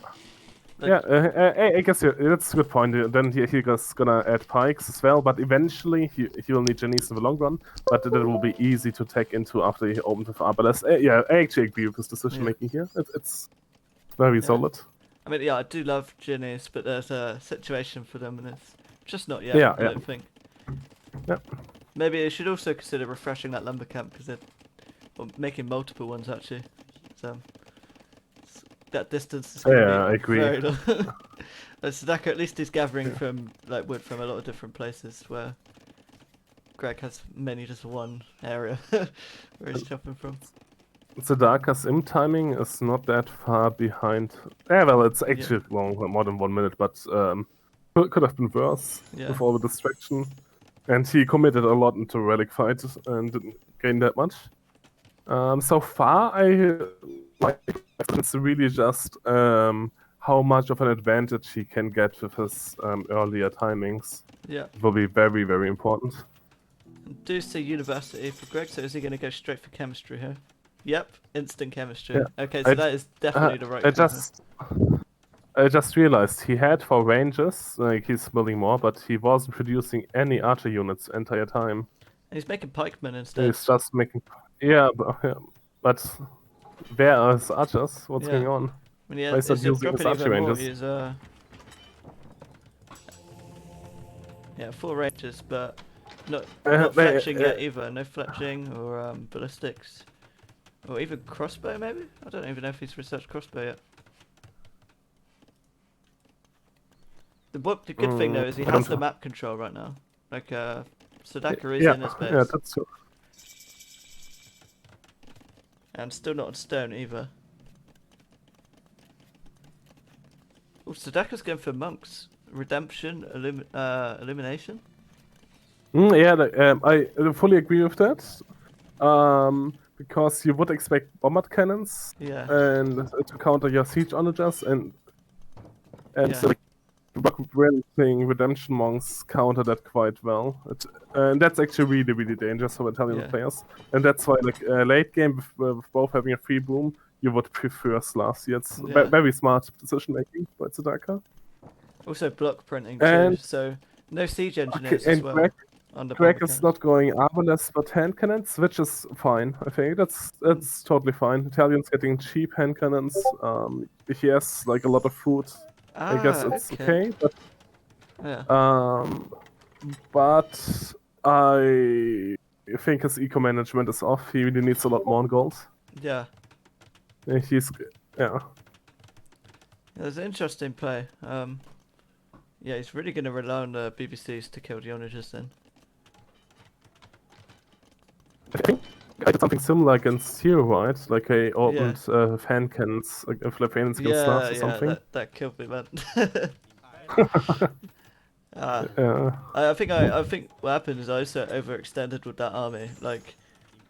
Like, Yeah, I guess that's a good point. Then he's gonna add pikes as well, but eventually he will need Janice in the long run. But that will be easy to tech into after he opens with Arbalest. Yeah, I actually agree with his decision making here. It's very yeah. solid. I mean, yeah, I do love Janice, but there's a situation for them, and it's just not yet. Yeah, I yeah. don't think. Yeah. Maybe I should also consider refreshing that lumber camp because they're making multiple ones actually. So that distance is going to be I agree. very long. Tzedakah at least is gathering from like wood from a lot of different places where Greg has mainly just one area where he's chopping from. Tzedakah's im timing is not that far behind. Yeah, well, it's actually long, more than 1 minute, but could have been worse with all the distraction. And he committed a lot into Relic Fight and didn't gain that much. So far, I like it's really just how much of an advantage he can get with his earlier timings. Yeah. It will be very, very important. Do see university for Greg, so is he going to go straight for chemistry here? Yep, instant chemistry. Yeah. Okay, so that is definitely the right call. I just realized he had 4 ranges, like he's building more, but he wasn't producing any archer units the entire time. And he's making pikemen instead. He's just making... Yeah, but where are his archers? What's going on? I mean, yeah, Why is is not it using his dropping archer even more? ranges? He's, yeah, 4 ranges, but not fletching yet either. No fletching or ballistics. Or even crossbow, maybe? I don't even know if he's researched crossbow yet. The good thing, though, is he has the map control right now. Like, Tzedakah is in his base. Yeah, that's true. And still not on stone, either. Oh, Tzedakah's going for monks. Redemption, elimination? Yeah, I fully agree with that. Because you would expect bombard cannons and to counter your siege onagers, and so like renting redemption monks counter that quite well. And that's actually really, really dangerous for Italian players. And that's why, like, late game with both having a free boom, you would prefer Slavs. It's very smart decision making by Tzedakah. Also block printing too, so no siege engineers as well. Greg is not going armorless but hand cannons, which is fine. I think that's totally fine. Italian's getting cheap hand cannons. He has like a lot of food. I guess it's okay. But but I think his eco management is off. He really needs a lot more gold. Yeah. He's It's an interesting play. Yeah, he's really going to rely on the BBCs to kill the onagers then. I think I did something similar against Hero, right? Like I opened fan cans, like Flavians against Slavs or something. Yeah, that killed me, man. I think what happened is I also overextended with that army. Like,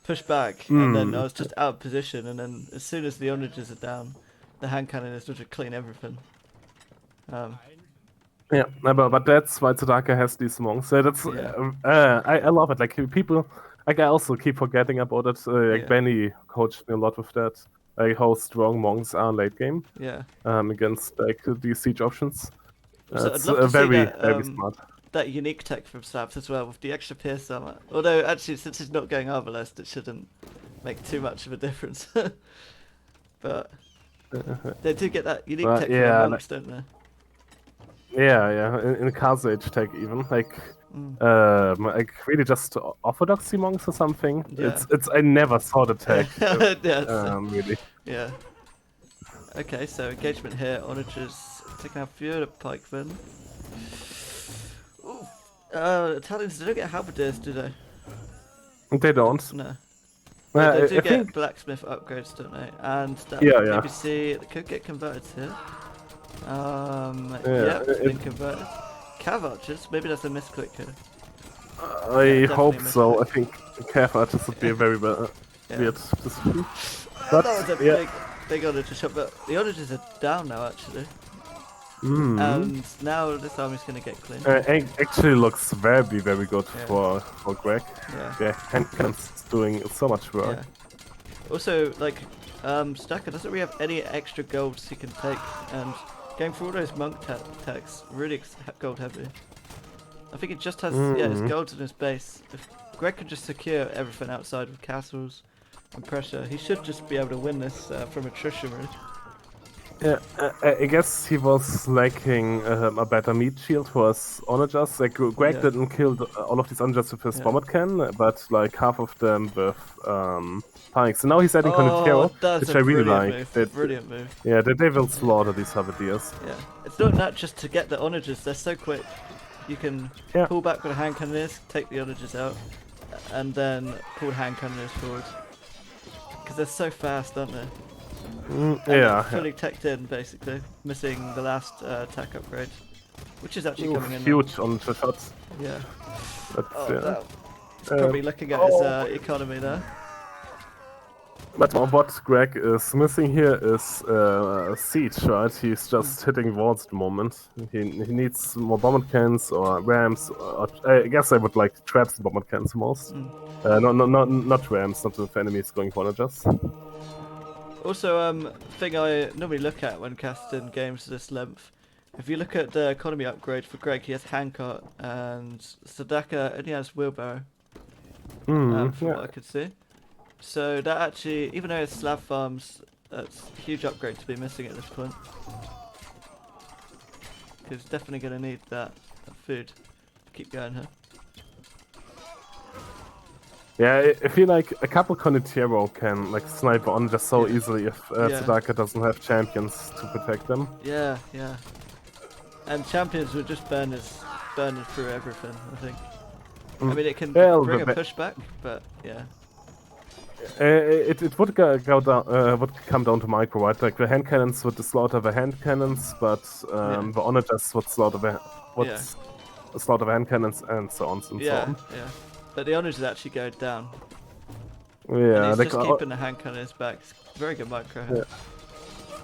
pushed back, and then I was just out of position, and then as soon as the onagers are down, the hand cannons will just clean everything. Yeah, but that's why Tzedakah has these monks. So that's I love it. Like people, like I also keep forgetting about it. Like Benny coached me a lot with that. Like how strong monks are late game. Yeah. Against like these siege options. So it's I'd love to see very smart. That unique tech from Slavs as well with the extra pierce armor. Although actually, since he's not going Arbalest, it shouldn't make too much of a difference. But they do get that unique tech from the monks, don't they? Yeah, in Khazar tech even. Like Like really just orthodoxy monks or something. Yeah. It's I never saw the tag. Yes. Really. Yeah. Okay, so engagement here. Onagers taking out few of the pikemen. Ooh. Italians, they don't get halberdiers, do they? They don't. No. They do I get think. blacksmith upgrades, don't they? And that Yeah, yeah. BBC, they could get converted here. Yeah, Yep, been converted. Cav archers, maybe that's a misclick here. I hope definitely so. I missed think calf archers would be a very weird decision. But that was a yeah. big onager shot, but the onagers are down now actually. Mm. And now this army's gonna get clean. Actually looks very good Yeah. for Greg. Yeah. Hankins doing so much work. Yeah. Also, like, Tzedakah doesn't really have any extra golds he can take, and going for all those monk techs, really gold heavy. I think he just has, his golds in his base. If Greg could just secure everything outside with castles and pressure, he should just be able to win this from attrition, really. Yeah, I guess he was lacking a better meat shield for his onagers. Like Greg didn't kill all of these onagers with his bombard cannon, but like half of them with pikes. So now he's adding condottiero, that's which a I really brilliant like. Brilliant move. Yeah, they will slaughter these halberdiers. Yeah, it's doing that just to get the onagers. They're so quick. You can pull back with a hand cannoneers, take the onagers out, and then pull the hand cannoneers forward. Because they're so fast, aren't they? Fully teched in, basically, missing the last attack upgrade, which is actually coming in. Huge on the shots. Yeah. But, He's probably looking at his economy there. But what Greg is missing here is siege, right? He's just hitting walls at the moment. He needs more bombard cannons or rams. I guess I would like traps and bombard cannons most. Not rams, not if enemies going for just. Also, thing I normally look at when casting games this length, if you look at the economy upgrade for Greg, he has handcart, and Tzedakah only has wheelbarrow. From what I could see. So that actually, even though it's slab farms, that's a huge upgrade to be missing at this point. Because definitely going to need that food to keep going here. Yeah, I feel like a couple condottiero can like snipe on just so easily if Tzedakah doesn't have champions to protect them. Yeah. And champions would just burn through everything, I think. I mean, it can bring a pushback, but yeah. It would go down, would come down to micro, right? Like the hand cannons would slaughter the hand cannons, but the onagers would slaughter the hand cannons and so on and so on. Yeah. But the onagers actually go down. Yeah, and he's just keeping the hand cannons back. It's very good micro here.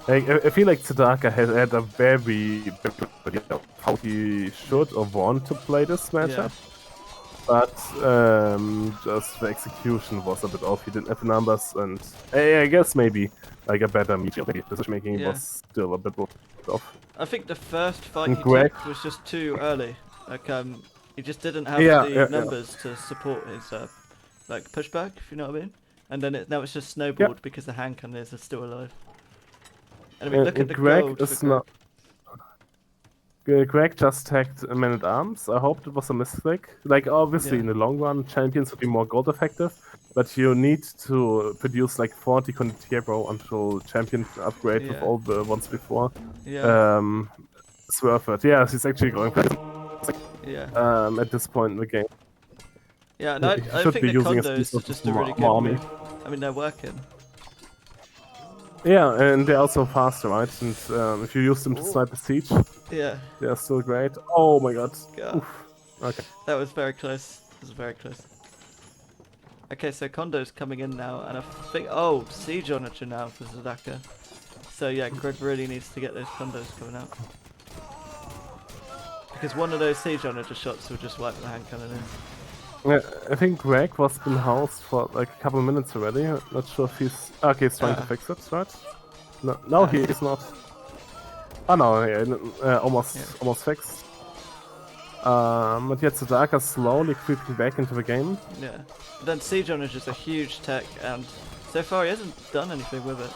I feel like Tzedakah has had a very how he should or want to play this matchup. But just the execution was a bit off. He didn't have the numbers, and I guess maybe like a better medium decision making was still a bit off. I think the first fight he took was just too early. Like he just didn't have the numbers to support his like pushback, if you know what I mean. And then now it's just snowballed because the hand cannons are still alive. And I mean, look at the gold. Is not. Greg just tagged Man-at-Arms. I hoped it was a mistake. Like, obviously, in the long run, champions would be more gold effective, but you need to produce like 40 condottiero until champion upgrade with all the ones before. It's worth it. Yeah, he's actually going for it. At this point in the game. Yeah, and I think the condos are just a really good move. I mean, they're working. Yeah, and they're also faster, right? And if you use them to snipe a siege, they're still great. Oh my god. Oof. Okay. That was very close. Okay, so Kondo's coming in now, and I think siege onager now for Tzedakah. So yeah, Greg really needs to get those Kondos coming out. Because one of those siege onager shots will just wipe the hand cannon in. Yeah, I think Greg was been housed for like a couple of minutes already. Not sure if he's he's trying to fix it, right? No, he is not. Oh no, almost fixed. But yet Tzedakah slowly creeping back into the game. Yeah, but then siege onager is a huge tech, and so far he hasn't done anything with it.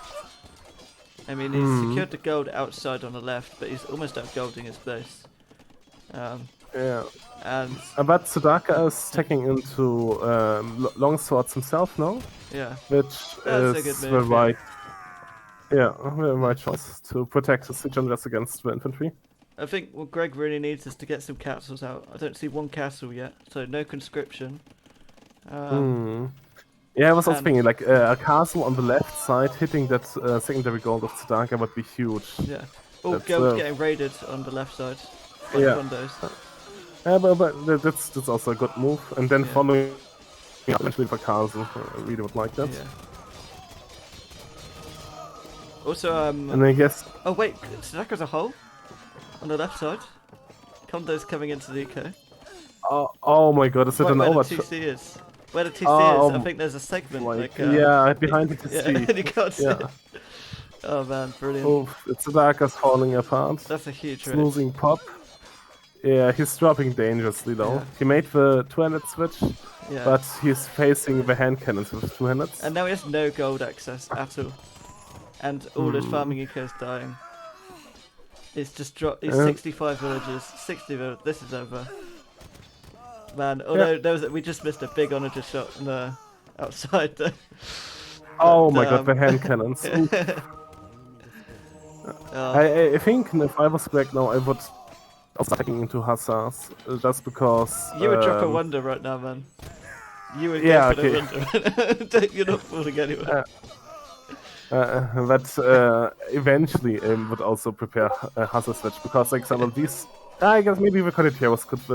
I mean, he's secured the gold outside on the left, but he's almost out golding his base. Yeah. And But Tzedakah is taking into long swords himself now, yeah, which that's a good is the move. Yeah. right, yeah, the right choice to protect his generals against the infantry. I think what Greg really needs is to get some castles out. I don't see one castle yet, so no conscription. Yeah, I was also And thinking like a castle on the left side hitting that secondary gold of Tzedakah would be huge. yeah, all That's gold's getting raided on the left side by the yeah. condos. Yeah, but that's also a good move. And then Yeah, following eventually for castle, I really would like that. yeah. Also, And I guess oh wait, Tzedakah's a hole on the left side. Condos coming into the eco. oh my god, is it Right an where the overshot? TC is. Where the TC is, I Oh think there's a segment like like yeah, behind the yeah, TC. and you can't see Yeah. it. Oh man, brilliant. Oh, Tzedakah's falling apart. That's a huge He's raid. losing pop. Yeah, he's dropping dangerously though. Yeah. He made the two-handed switch, Yeah. but he's facing the hand cannons with two-handeds. And now he has no gold access at all. And all his farming eco is dying. It's just dropped. He's 65 villages. 60 villages. This is over. Man, although we just missed a big onager shot in the outside though. Oh my god, the hand cannons. Oh, I think if I was Greg now, I would start taking into hussars just because. you would drop a wonder right now, man. You would Yeah, go for the wonder. You're not fooling anyone. But eventually would also prepare a hussar switch because, like, some of these. I guess maybe the condottieri could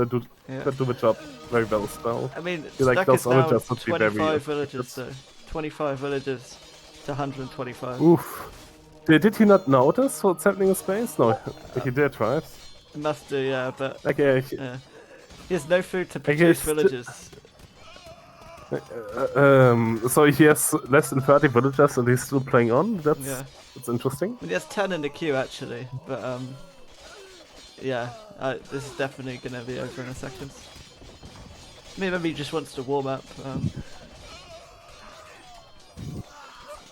do the job very well as well. I mean, like those Tzedakah's now onagers would be very 25 villages though. 25 villages to 125. Oof. Did he not notice what's happening in space? No, he did, right? It must do, yeah, but Okay. yeah. He has no food to produce villages. So he has less than 30 villagers and he's still playing on? That's interesting. I mean, he has 10 in the queue actually, but yeah, this is definitely going to be over in a second. Maybe he just wants to warm up.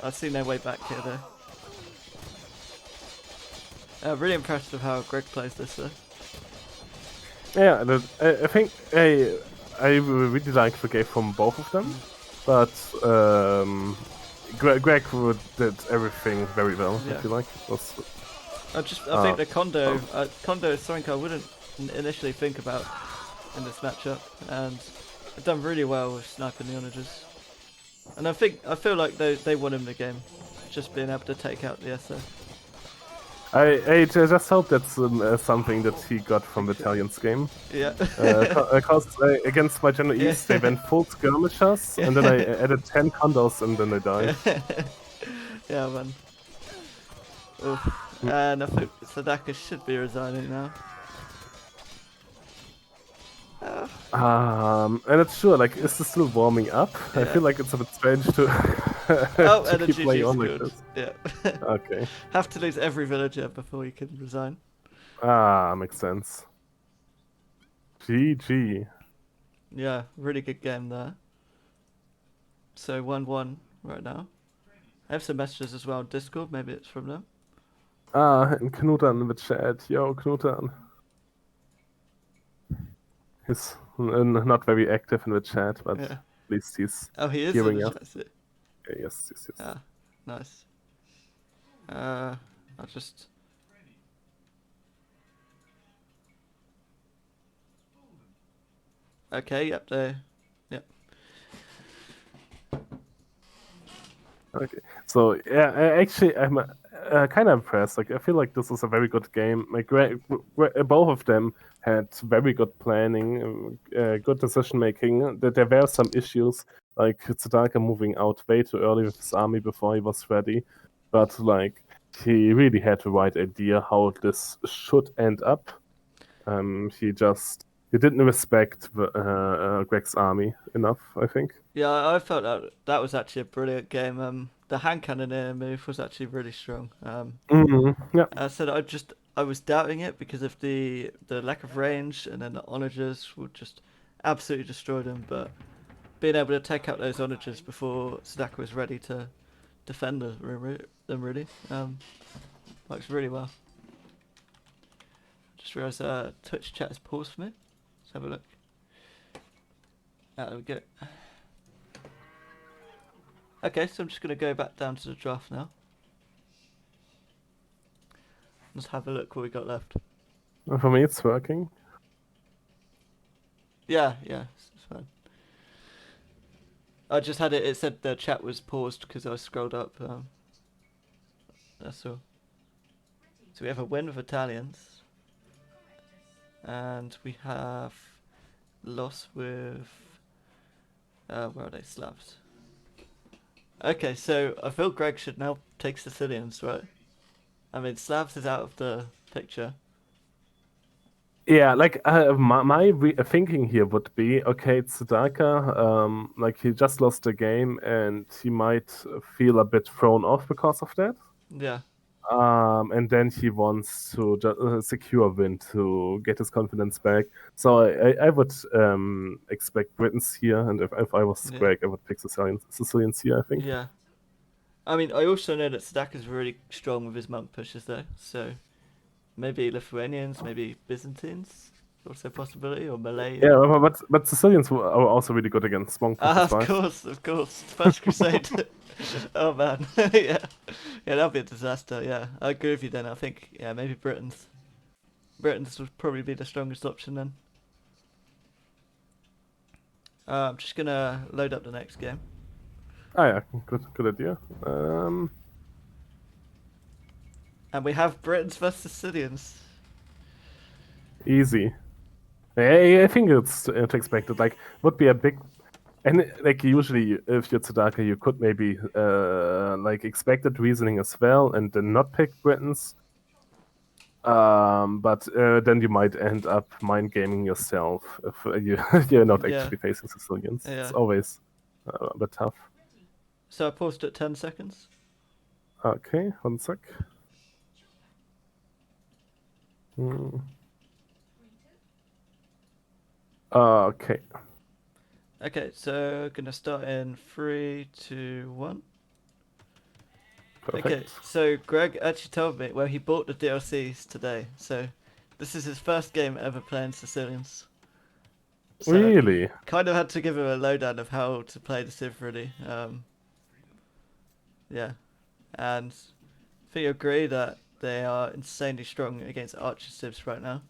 I see no way back here though. Really impressed with how Greg plays this though. Yeah, I think I really like the game from both of them, but Greg did everything very well. I feel like I think the condo is something I wouldn't initially think about in this matchup, and I've done really well with sniping the onagers. And I feel like they won him the game, just being able to take out the SO. I just hope that's something that he got from the Italians game. Yeah. Because against my General East, they went full skirmishers, and then I added 10 condos, and then they died. Yeah, man. Oof. And I think Tzedakah should be resigning now. And it's sure, like, is this still warming up? Yeah. I feel like it's a bit strange to, to keep playing on like this. Yeah. Okay. Have to lose every villager before you can resign. Makes sense. GG. Yeah, really good game there. So 1-1 right now. I have some messages as well on Discord, maybe it's from them. And Knutan in the chat. Yo, Knutan. He's not very active in the chat, but at least he's he is hearing in the us. chat. Yeah, yes. Ah, nice. I'll just... Okay, yep, there. Yep. Okay, so yeah, I'm kind of impressed. Like, I feel like this is a very good game. Like, both of them had very good planning, good decision making. That there were some issues, like Tzedakah moving out way too early with his army before he was ready, but like he really had the right idea how this should end up. He didn't respect Greg's army enough, I think. Yeah, I felt that was actually a brilliant game. The hand cannoneer move was actually really strong. Yeah. I said I was doubting it because of the lack of range, and then the onagers would just absolutely destroy them. But being able to take out those onagers before Tzedakah was ready to defend them really works really well. Just realised Twitch chat is paused for me. have a look. There we go. Okay, so I'm just going to go back down to the draft now. Let's have a look what we got left. For me, it's working. Yeah, it's fine. I just had it. It said the chat was paused because I scrolled up. That's all. So we have a win with Italians, and we have loss with where are they? Slavs. Okay, so I feel Greg should now take Sicilians, right? I mean, Slavs is out of the picture. Yeah, like my thinking here would be, okay, Tzedakah, like he just lost a game and he might feel a bit thrown off because of that. Yeah. And then he wants to secure a win to get his confidence back. So I would expect Britons here, and if I was Greg, I would pick Sicilians here, I think. Yeah. I mean, I also know that Tzedakah is really strong with his monk pushes, though. So maybe Lithuanians, maybe Byzantines, also a possibility, or Malay. Yeah, but Sicilians are also really good against monk pushes, right? Of course. First Crusade. Oh man, yeah, that'd be a disaster. Yeah, I agree with you. Then I think maybe Britons would probably be the strongest option then. I'm just gonna load up the next game. Oh yeah, good idea. And we have Britons versus Sicilians. Easy. I think it's expected. Like, would be a big. And like usually, if you're Tzedakah, you could maybe like expected reasoning as well, and then not pick Britons. But then you might end up mind gaming yourself if you're not actually facing Sicilians. Yeah. It's always a bit tough. So I paused at 10 seconds. Okay, 1 sec. Okay. Okay, so gonna start in 3, 2, 1. Perfect. Okay, so Greg actually told me, well, he bought the DLCs today, so this is his first game ever playing Sicilians. So really? Kind of had to give him a lowdown of how to play the Civ, really. Yeah, and I think you agree that they are insanely strong against Archer Civs right now,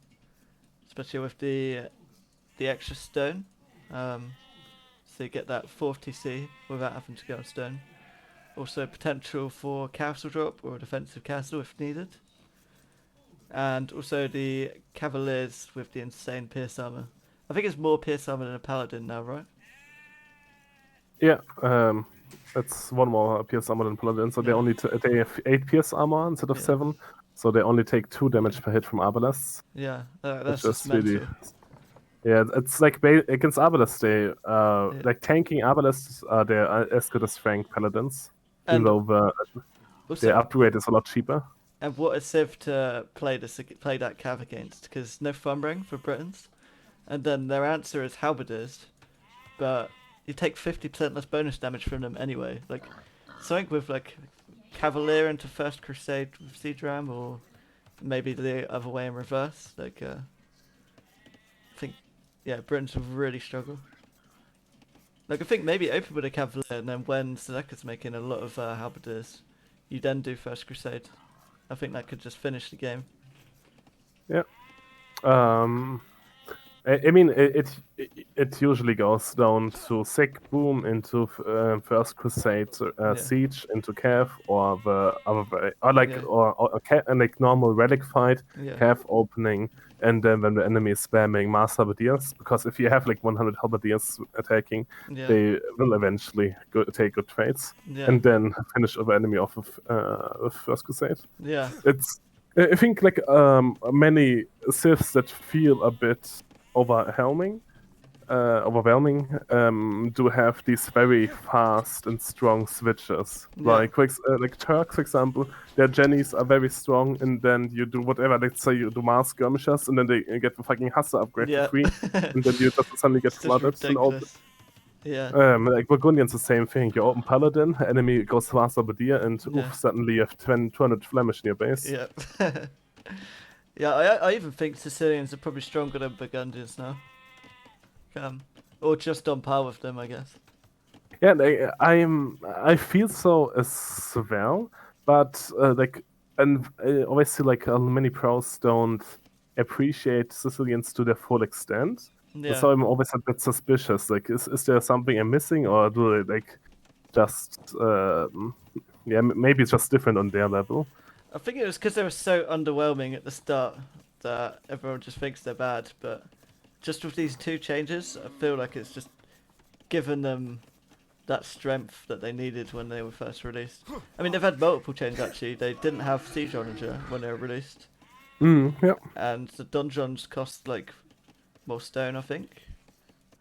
especially with the extra stone. So you get that 4th TC without having to go on stone. Also potential for castle drop or a defensive castle if needed. And also the Cavaliers with the insane pierce armor. I think it's more pierce armor than a paladin now, right? Yeah, that's one more pierce armor than paladin. So they only they have 8 pierce armor instead of 7. So they only take 2 damage per hit from arbalests. Yeah, that's just mental. Yeah, it's like against arbalests, they like tanking arbalests. They're as good as ranked paladins, even though the upgrade is a lot cheaper. And what a civ to play that cav against, because no thumbring for Britons, and then their answer is halberdiers, but you take 50% less bonus damage from them anyway. Like something with like Cavalier into First Crusade with Siege Ram, or maybe the other way in reverse. Like I think Britons will really struggle. Like I think maybe open with a Cavalier, and then when Tzedakah's making a lot of halberdiers, you then do First Crusade. I think that could just finish the game. Yeah. I mean, it usually goes down to Sick Boom into First Crusade Siege into Cav, or the other way, or like like normal relic fight, Cav opening, and then when the enemy is spamming mass halberdiers, because if you have like 100 halberdiers attacking, they will eventually take good trades, and then finish the enemy off with First Crusade. Yeah, I think like many civs that feel a bit overwhelming, do have these very fast and strong switches. Like Turks, for example, their Jennies are very strong, and then you do whatever. Let's say you do mass skirmishers, and then they get the fucking Hussar upgrade for free, and then you just suddenly get flooded. Like Burgundians, the same thing. You open Paladin, enemy goes faster Badir, and suddenly you have 200 Flemish in your base. Yeah. I even think Sicilians are probably stronger than Burgundians now. or just on par with them, I guess. Yeah, I feel so as well, but and I always see like many pros don't appreciate Sicilians to their full extent. Yeah. So I'm always a bit suspicious. Like, is there something I'm missing, or do they like just maybe it's just different on their level. I think it was because they were so underwhelming at the start that everyone just thinks they're bad. But just with these two changes, I feel like it's just given them that strength that they needed when they were first released. I mean, they've had multiple changes actually. They didn't have Siege Onager when they were released, Yeah. and the dungeons cost like more stone, I think.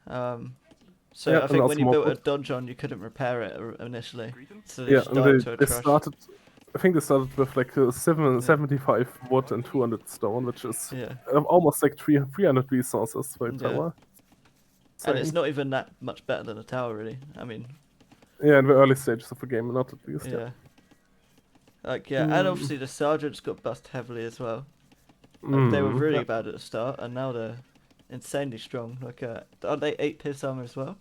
So Yeah, I and think also when you more built a food. dungeon, you couldn't repair it initially, so they Yeah, just and died to a they trash. started. I think they started with like Yeah. 75 wood and 200 stone, which is Yeah, almost like 300 resources for a yeah, tower. and it's Same. not even that much better than a tower, really. I mean, Yeah, in the early stages of the game, not at least. Yeah. yeah, like yeah, and Mm, obviously the sergeants got buffed heavily as well. They were really yeah. bad at the start, and now they're insanely strong. Like, aren't they 8 pierce armor as well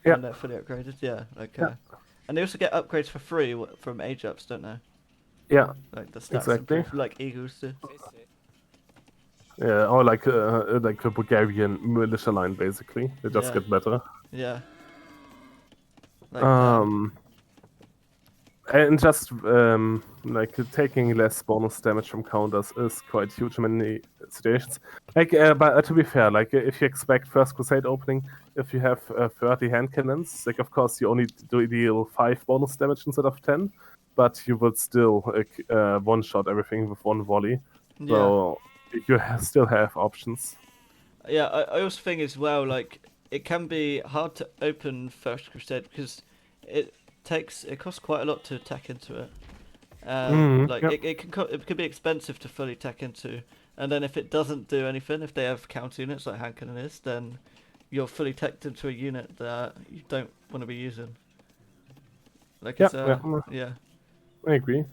Yeah. when they're fully upgraded? Yeah, like, Yeah. and they also get upgrades for free from age ups, don't they? Yeah. Like the stats Exactly. improve, like eagles do. Yeah, or like a Bulgarian militia line, basically. They just Yeah, get better. yeah, like And just like taking less bonus damage from counters is quite huge in many situations. Like, but to be fair, like if you expect First Crusade opening, if you have 30 hand cannons, like of course you only deal 5 bonus damage instead of 10, but you would still like one shot everything with one volley. yeah, So you still have options. yeah. I also think as well, like it can be hard to open First Crusade because it it costs quite a lot to attack into it. Like Yeah. it can be expensive to fully tech into, and then if it doesn't do anything, if they have counter units like hand cannon is, then you're fully teched into a unit that you don't want to be using. Like Yeah, it's yeah, I agree.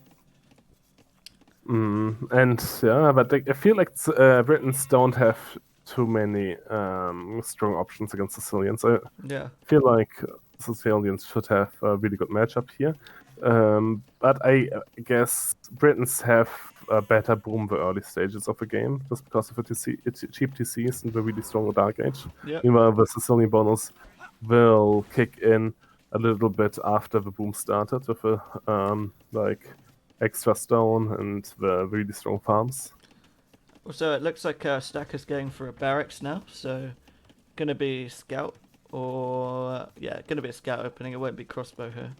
And yeah, but like, I feel like Britons don't have too many strong options against Sicilians. I yeah, feel like Sicilians should have a really good matchup here. But I guess Britons have a better boom the early stages of the game, just because of the cheap TCs and the really strong Dark Age. yeah, Meanwhile, the Sicilian bonus will kick in a little bit after the boom started with a like extra stone and the really strong farms. So it looks like Stacker's going for a barracks now, so gonna be scout or yeah, gonna be a scout opening. It won't be crossbow here.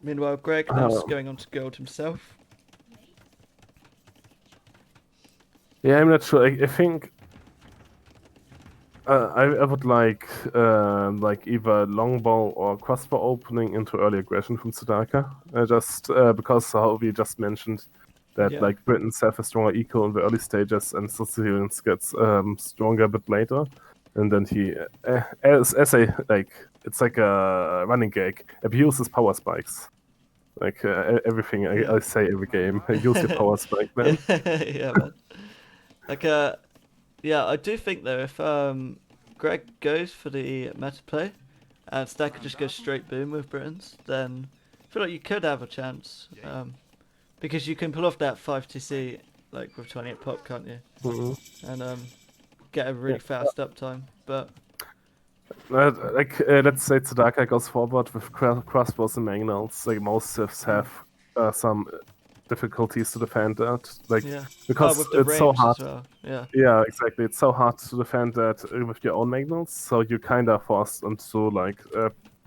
Meanwhile, Greg is going on to gold himself. Yeah, I'm not sure. I think I would like either longbow or crossbow opening into early aggression from Tzedakah. Just because how we just mentioned that Yeah. like Britons have a stronger eco in the early stages and Sicilians gets stronger a bit later. And then he, as a like, it's like a running gag. Abuses power spikes. Like everything I say every game. Use your power spike, man. Yeah, man. Like yeah, I do think though if Greg goes for the meta play and Stacker just goes straight boom with Britons, then I feel like you could have a chance. Because you can pull off that 5TC like with 28 pop, can't you? Mm-hmm. And get a really fast uptime. But let's say Tzedakah goes forward with crossbows and mangonels. Like most civs have some difficulties to defend that. Like because with the it's so range hard. as well. Yeah. Yeah, exactly. It's so hard to defend that with your own mangonels, so you kind of forced into like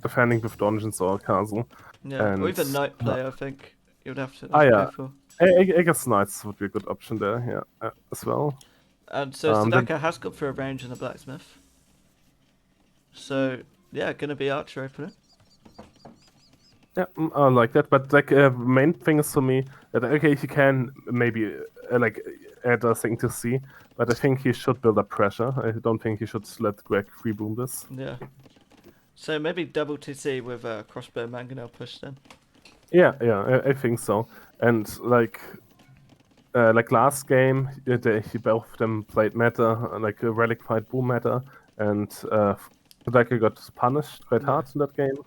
defending with dungeons or castle. Yeah. And Or even night play, I think you would have to yeah, go for. I guess knights would be a good option there. Yeah, as well. And so Tzedakah has got for a range in the blacksmith. So yeah, gonna be archer opener. Yeah, I like that, but like main thing is for me that okay, he can maybe like add a thing to see, but I think he should build up pressure. I don't think he should let Greg free boom this. Yeah. So maybe double TC with a crossbow mangonel push then. Yeah, I think so. And like like last game, both of them played meta, like a relic fight boom meta, and Tzedakah got punished quite hard in that game.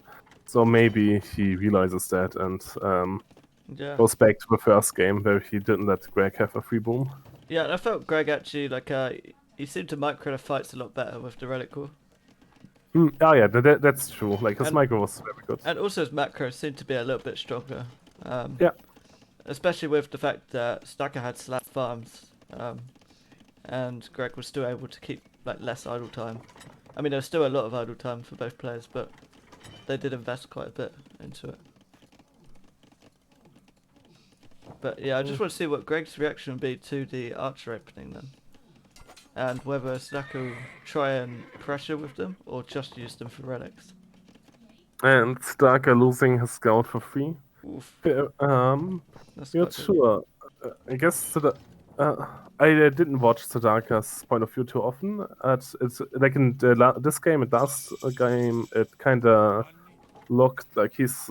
So maybe he realizes that and goes back to the first game where he didn't let Greg have a free boom. Yeah, and I felt Greg actually like he seemed to micro the fights a lot better with the relic core. Oh yeah, that's true. Like his micro was very good. And also his macro seemed to be a little bit stronger. Yeah. Especially with the fact that Tzedakah had slap farms, and Greg was still able to keep like less idle time. I mean, there was still a lot of idle time for both players, but they did invest quite a bit into it. But yeah, I just want to see what Greg's reaction would be to the archer opening then. And whether Tzedakah will try and pressure with them, or just use them for relics. And Tzedakah losing his scout for free. Oof. Not sure. I guess I didn't watch Tzedakah's point of view too often. It's like in this game, it does a game. It kind of looked like he's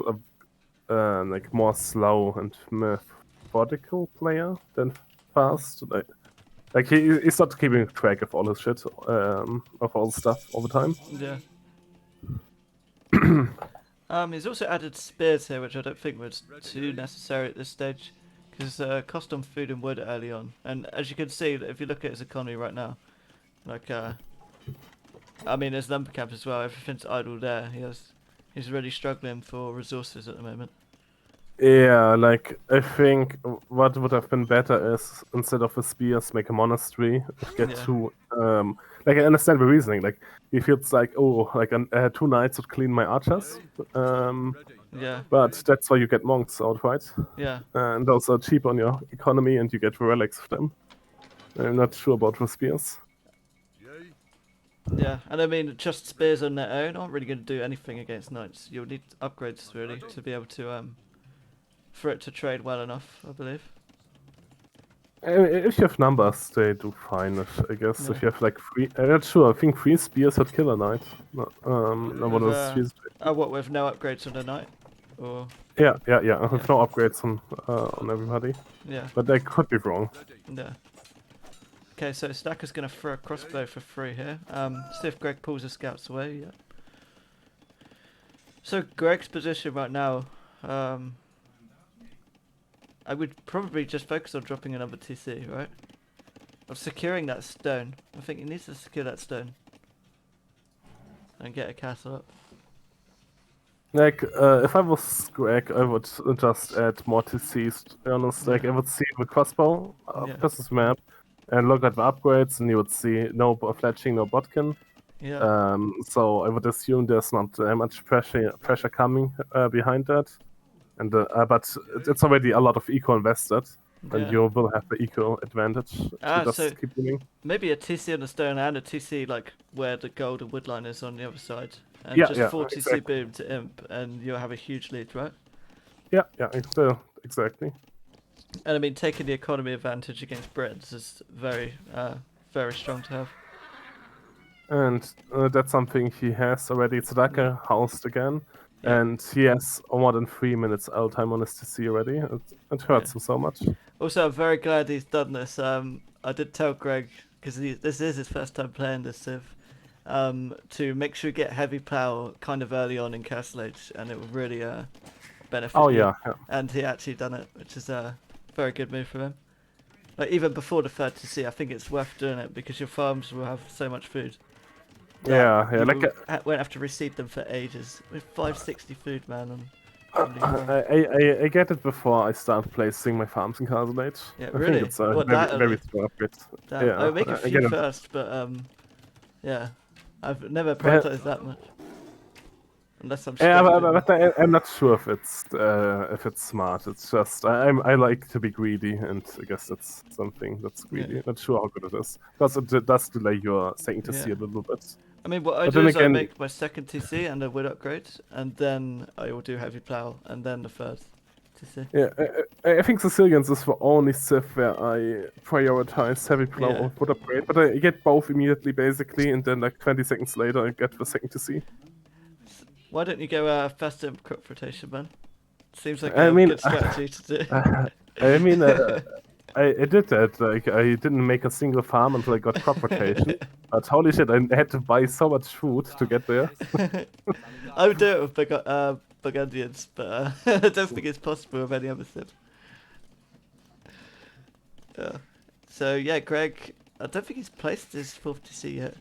like more slow and methodical player than fast. Like he's not keeping track of all his shit, of all the stuff all the time. Yeah. He's also added spears here, which I don't think was too necessary at this stage, because cost on food and wood early on. And as you can see, if you look at his economy right now, like I mean, his lumber camp as well. Everything's idle there. He's really struggling for resources at the moment. Yeah, like I think what would have been better is instead of a spears, make a monastery. Get two. Like I understand the reasoning. Like he feels like like 2 knights would clean my archers. Yeah. But that's why you get monks outright. Yeah. And those are cheap on your economy, and you get relics of them. I'm not sure about the spears. Yeah, and I mean, just spears on their own aren't really going to do anything against knights. You'll need upgrades really to be able to for it to trade well enough, I believe. If you have numbers, they do fine. I guess if you have like 3, I'm not sure. I think 3 spears would kill a knight. What with no upgrades on the knight, or? Yeah. With no upgrades on everybody. Yeah. But I could be wrong. Yeah. Okay, so Tzedakah's gonna throw a crossbow for free here. See if Greg pulls the scouts away. Yeah. So Greg's position right now, I would probably just focus on dropping another TC, right? Of securing that stone. I think he needs to secure that stone and get a castle up. Like, if I was Greg, I would just add more TCs, to be honest. Like, I would see the crossbow, this map, and look at the upgrades, and you would see no fletching, no botkin. Yeah. So I would assume there's not much pressure coming behind that. And but it's already a lot of eco invested, and you will have the eco advantage to just keep winning. Maybe a TC on the stone and a TC like where the gold and woodline is on the other side. And just 4 TC boom to imp, and you'll have a huge lead, right? Yeah, exactly. And I mean, taking the economy advantage against Brits is very, very strong to have. And that's something he has already. Tzedakah housed again. And he has more than 3 minutes out time on his TC already. It hurts him so much. Also, I'm very glad he's done this. I did tell Greg, because this is his first time playing this Civ, to make sure you get heavy plow kind of early on in Castle Age, and it will really benefit you. Yeah. And he actually done it, which is a very good move for him. Like even before the third TC, I think it's worth doing it because your farms will have so much food. Yeah. Like won't have to reseed them for ages. With 560 food, man. I get it before I start placing my farms in Castle Age. Yeah, really? I think it's very strong upgrade. Yeah, I'll make a few first, but yeah, I've never prioritized that much. Unless I'm but I'm not sure if it's smart. It's just I like to be greedy, and I guess that's something that's greedy. Yeah. Not sure how good it is because it does delay your second TC a little bit. I mean, what I do is I make my second TC and a wood upgrade, and then I will do heavy plow, and then the third TC. Yeah, I think Sicilians is the only Civ where I prioritize heavy plow or wood upgrade, but I get both immediately basically, and then like 20 seconds later I get the second TC. Why don't you go fast imp crop rotation, man? Seems like a good strategy to do. I mean, I did that. Like I didn't make a single farm until I got crop rotation. But holy shit, I had to buy so much food to get there. I would do it with Burgundians, but I don't think it's possible with any other sim. So yeah, Greg, I don't think he's placed his 4th TC yet.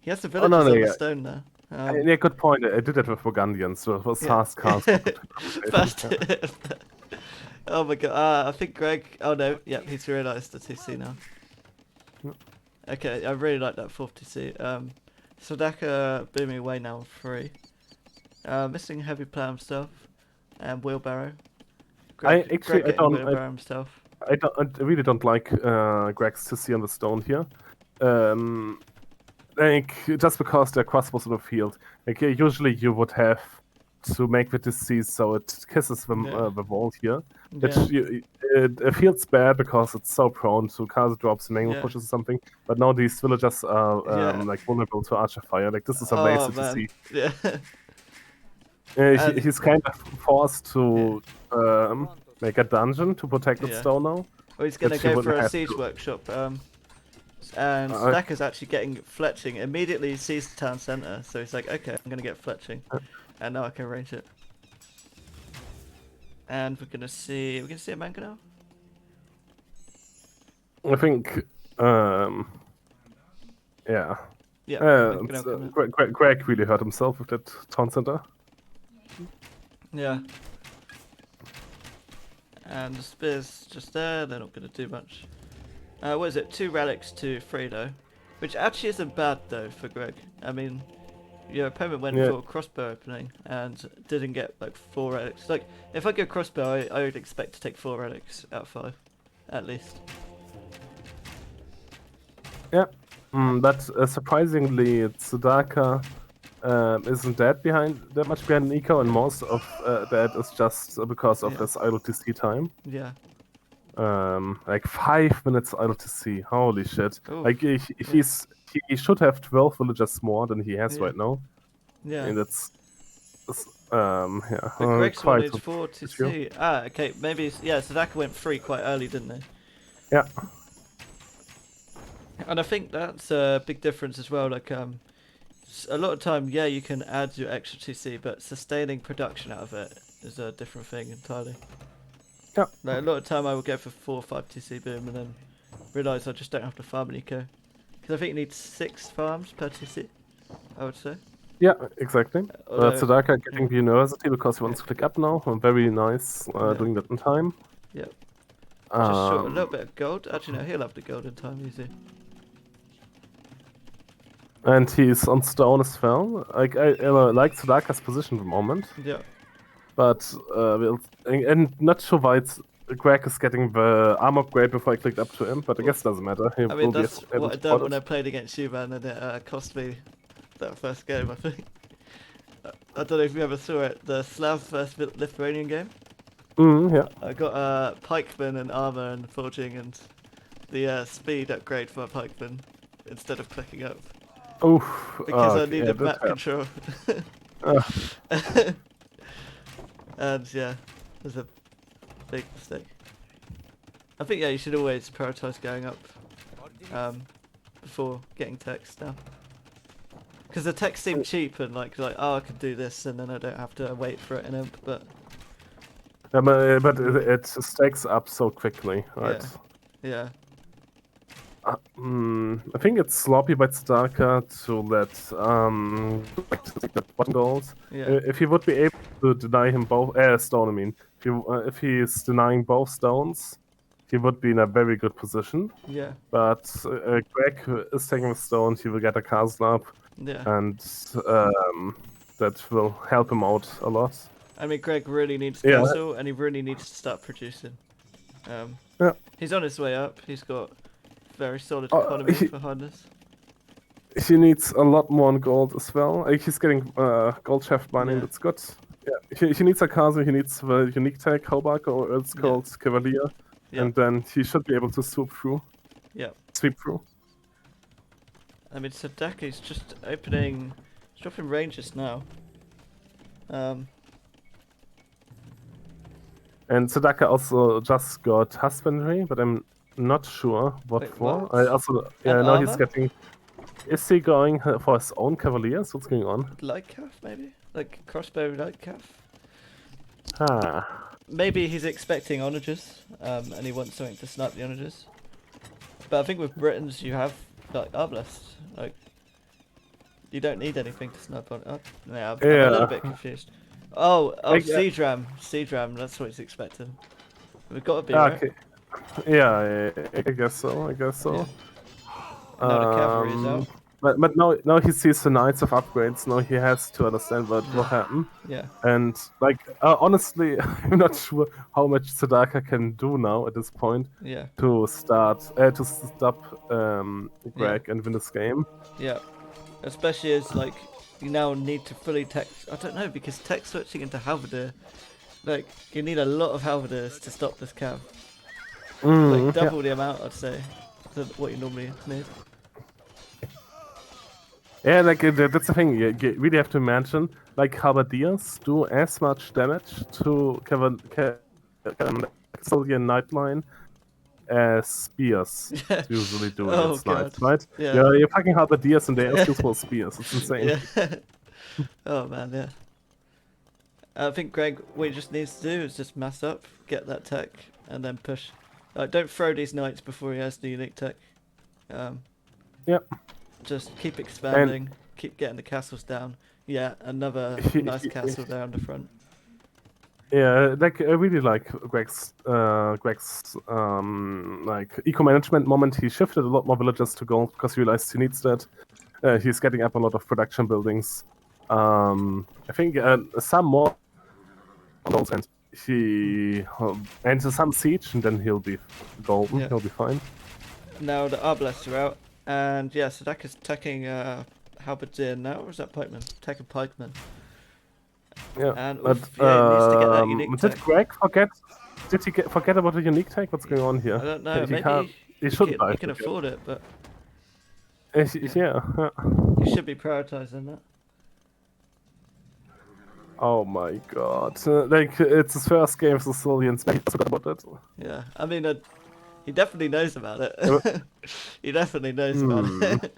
He has the villagers no, on the yeah. stone now. Yeah, good point. I did it with Burgundians, so it was fast cars. Fast. Oh my god, I think Greg... Oh no, yep, he's realised the TC now. Okay, I really like that 4th TC. Tzedakah booming away now on 3. Missing heavy plow himself. And wheelbarrow. Greg getting wheelbarrow himself. I really don't like Greg's TC on the stone here. Like, just because they're crossbows in the field. Like, usually you would have to make the TC so it kisses the wall here. Which it feels bad because it's so prone to castle drops and mango pushes or something. But now these villagers are like vulnerable to archer fire. Like, this is a waste TC. Yeah. He's kind of forced to make a dungeon to protect the stone now. Well, he's gonna go for a siege workshop. And Tzedakah's actually getting fletching. Immediately he sees the town centre, so he's like, okay, I'm gonna get fletching. And now I can arrange it. And we're gonna see a manga now? I think yeah. Greg really hurt himself with that town center. Yeah. And the spear's just there, they're not gonna do much. What is it? 2 relics to Fredo, which actually isn't bad though for Greg. I mean, your opponent went for a crossbow opening and didn't get like 4 relics. Like, if I go crossbow, I would expect to take 4 relics out of 5, at least. Yeah. But surprisingly, Tzedakah isn't that much behind Nico, and most of that is just because of his idle TC time. Yeah. Like 5 minutes idle TC. Holy shit! Ooh. Like he should have 12 villagers more than he has right now. Yeah. And that's But Greg's wanted 4 TC. Ah, okay. Maybe Tzedakah went 3 quite early, didn't they? Yeah. And I think that's a big difference as well. Like, a lot of time, you can add your extra TC, but sustaining production out of it is a different thing entirely. Yeah. Like, a lot of time I would go for 4 or 5 TC boom and then realise I just don't have to farm an eco. Because I think you need 6 farms per TC, I would say. Yeah, exactly. Tzedakah getting the university because he wants to click up now. Very nice doing that in time. Yeah. Just short a little bit of gold. Actually, no, he'll have the gold in time, easy. And he's on stone as well. Like, I like Tzedakah's position at the moment. Yeah. But, and not sure why Greg is getting the armor upgrade before I clicked up to him, but I guess it doesn't matter. I mean, that's what I done when I played against you, man, and it cost me that first game, I think. I don't know if you ever saw it, the Slav vs Lithuanian game. Yeah. I got pikeman and armor and forging and the speed upgrade for my pikeman instead of clicking up. Oof. Because I needed map control. And yeah, it was a big mistake. I think you should always prioritize going up before getting text now. Because the text seemed cheap and like oh, I could do this and then I don't have to wait for it in imp, but it stacks up so quickly, right? Yeah. I think it's sloppy by Tzedakah to let the bottom goals. Yeah. If he would be able to deny him both stone, I mean, if he is denying both stones, he would be in a very good position. Yeah. But Greg is taking the stone, he will get a castle up. Yeah. And that will help him out a lot. I mean, Greg really needs castle and he really needs to start producing. He's on his way up. He's got very solid economy behind us. He needs a lot more on gold as well. He's getting gold shaft mining, that's good. Yeah, he needs a castle, he needs the unique tag, Hobak, or it's called Cavalier. And then he should be able to swoop through. Yeah. Sweep through. I mean, Tzedakah is just opening, dropping ranges now. And Tzedakah also just got husbandry, but I'm not sure what Wait, for. what? I also, yeah, And now he's armor? getting. Is he going for his own cavaliers? What's going on? Light calf, maybe? Like crossbow light calf? Ah, Maybe he's expecting onagers, and he wants something to snipe the onagers. But I think with Britons you have like arbalest. Like you don't need anything to snipe on. Oh, yeah, I'm a little bit confused. Oh, siege ram, that's what he's expecting. We've got to be right. okay. Yeah, I guess so. I guess so. Yeah. Now the cavalry is out. But now he sees the knights of upgrades. Now he has to understand what will happen. Yeah. And like honestly, I'm not sure how much Tzedakah can do now at this point. Yeah. To stop Greg and win this game. Yeah. Especially as like you now need to fully tech. I don't know because tech switching into halberdier, like you need a lot of halberdiers to stop this cav. Like double the amount, I'd say, than what you normally need. Yeah, like that's the thing. You really have to imagine, like halberdiers do as much damage to Castilian Nightline as spears usually do against knights, right? Yeah. You're fucking halberdiers and they are useful spears. It's insane. Yeah. Oh man, yeah. I think Greg, what he just needs to do is just mass up, get that tech, and then push. Don't throw these knights before he has the unique tech. Yep. Just keep expanding, keep getting the castles down. Yeah, another nice castle there on the front. Yeah, like I really like Greg's like eco-management moment. He shifted a lot more villagers to gold because he realized he needs that. He's getting up a lot of production buildings. I think some more and he enters some siege and then he'll be golden. Yeah. He'll be fine. Now the arbalests are out, and yeah, Tzedakah's attacking halberdier now, or is that pikeman? Attacking pikeman. Yeah, and he needs to get that unique did tech. Greg forget? Did he forget about the unique tech? What's going on here? I don't know. Maybe he can afford it, but yeah. He should be prioritizing that. Oh my god! Like it's his first game as a Sicilian. He forgot about it. Yeah, I mean, he definitely knows about it. He definitely knows about it.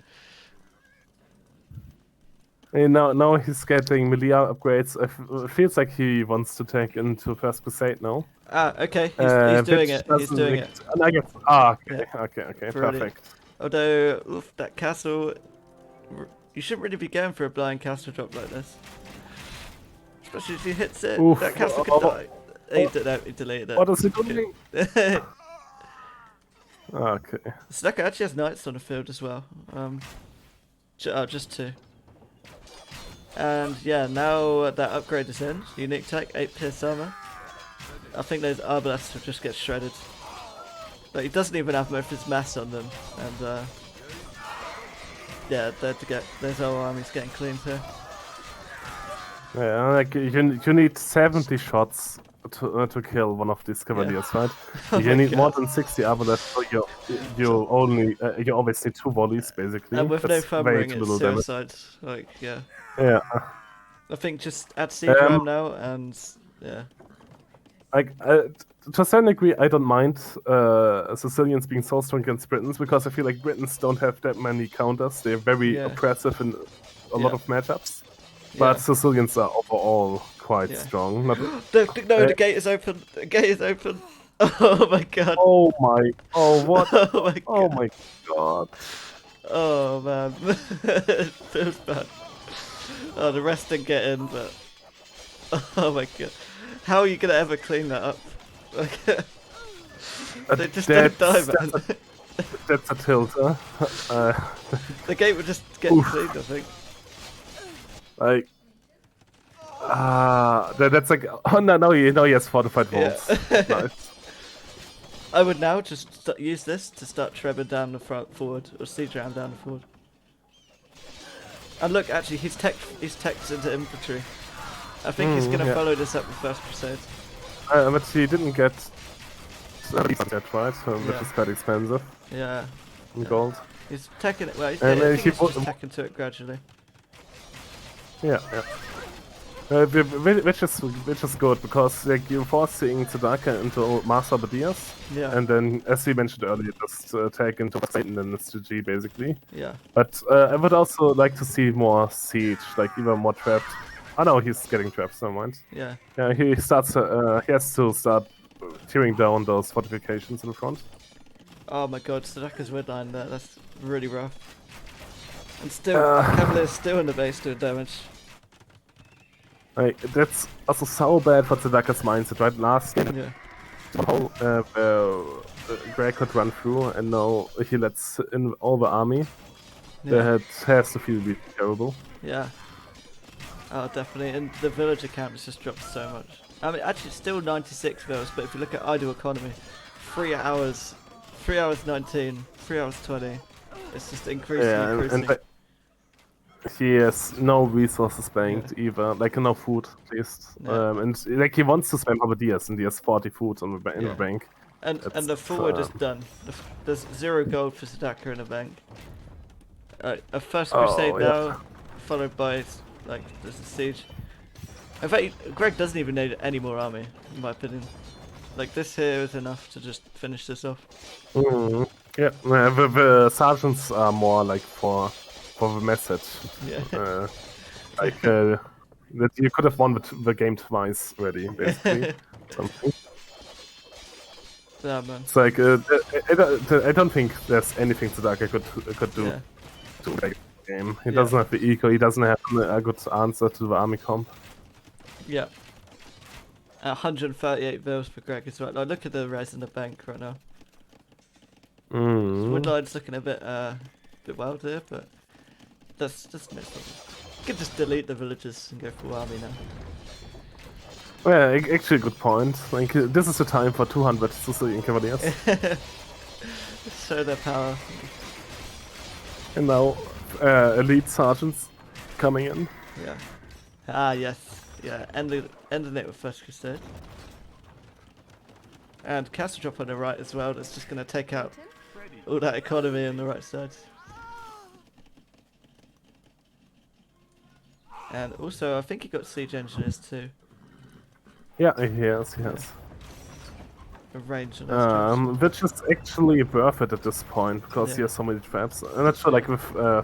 And now he's getting melee upgrades. It feels like he wants to take into First Crusade now. Ah, okay. He's doing it. He's doing it. And I guess. Ah, okay, Yeah. okay, Brilliant. perfect. Although, that castle, you shouldn't really be going for a blind castle drop like this. Especially if he hits it. Oof. That castle could die. He deleted it. What is he doing? Okay. Tzedakah actually has knights on the field as well. Just two. And yeah, now that upgrade is in, unique tech, 8 pierce armor. I think those arbalests will just get shredded. But he doesn't even have most of his mass on them, and yeah, there's our army's getting cleaned here. Yeah, like you need 70 shots to kill one of these cavaliers, right? Oh you need God. more than 60 arbalests, so you always need 2 volleys basically. And with That's no way thumbering, too it's little damage. suicide. Like, yeah. Yeah. I think just add siege ram now, and yeah. Like, to a certain degree, I don't mind Sicilians being so strong against Britons because I feel like Britons don't have that many counters. They're very oppressive in a lot of matchups. But Sicilians are overall quite strong. The gate is open. The gate is open. Oh my god. Oh my. Oh what? Oh my god. Oh my god. Oh man. It feels bad. Oh, the rest didn't get in, but. Oh my god. How are you gonna ever clean that up? They just don't die, man. That's a tilt, huh? The gate would just get cleaned, I think. Like, that's like, oh no, he has fortified walls. Nice. I would now just use this to start Trevor down the forward, or siege ram down the forward. And look, actually, he's teched into infantry. I think he's gonna follow this up with First Crusade. But he didn't get that right, which is quite expensive. Yeah. In gold. He's teching it well. He's just teching to it gradually. Yeah. Which is good because like you're forcing Tzedakah into Master Badias, Yeah. and then as we mentioned earlier, just take into Satan and it's GG basically. Yeah. But I would also like to see more siege, like even more trapped. Oh no, he's getting trapped. Never mind. Yeah. Yeah, he starts. He has to start tearing down those fortifications in the front. Oh my god, Tzedakah's red line there. That's really rough. And still, Cavalier's still in the base doing damage. Like that's also so bad for Tzedakah's mindset, right? Last game, Greg could run through, and now he lets in all the army. Yeah. That has to feel really terrible. Yeah. Oh, definitely. And the villager count has just dropped so much. I mean, actually, it's still 96 vills, but if you look at idle economy, 3 hours 19, 3 hours 20. It's just increasing, increasing. And he has no resources banked either, like no food at least. Yeah. And like he wants to spend Bombardiers, and he has 40 food on the in the bank. And the forward is done. There's 0 gold for Tzedakah in the bank. A first crusade now, followed by like there's a siege. In fact, Greg doesn't even need any more army, in my opinion. Like this here is enough to just finish this off. Yeah, the sergeants are more like for the message. Yeah. Like that you could have won the game twice already, basically. Something. Yeah, man. It's like I don't think there's anything Tzedakah could do to make the game. He doesn't have the eco. He doesn't have a good answer to the army comp. Yeah. 138 vills for Greg as well. Like, look at the res in the bank right now. Woodline's looking a bit wild here, but that's no problem. You can just delete the villages and go full army now. Well, actually, good point. Like this is the time for 200 Sicilian Cavaliers. Show their power. And now, elite sergeants coming in. Yeah. Ah, yes. Yeah, ending it with First Crusade. And Castle Drop on the right as well, that's just going to take out all that economy on the right side. And also, I think he got Siege Engineers too. Yeah, he has. A range on those traps. Which is actually worth it at this point because he has so many traps. I'm not sure, like with I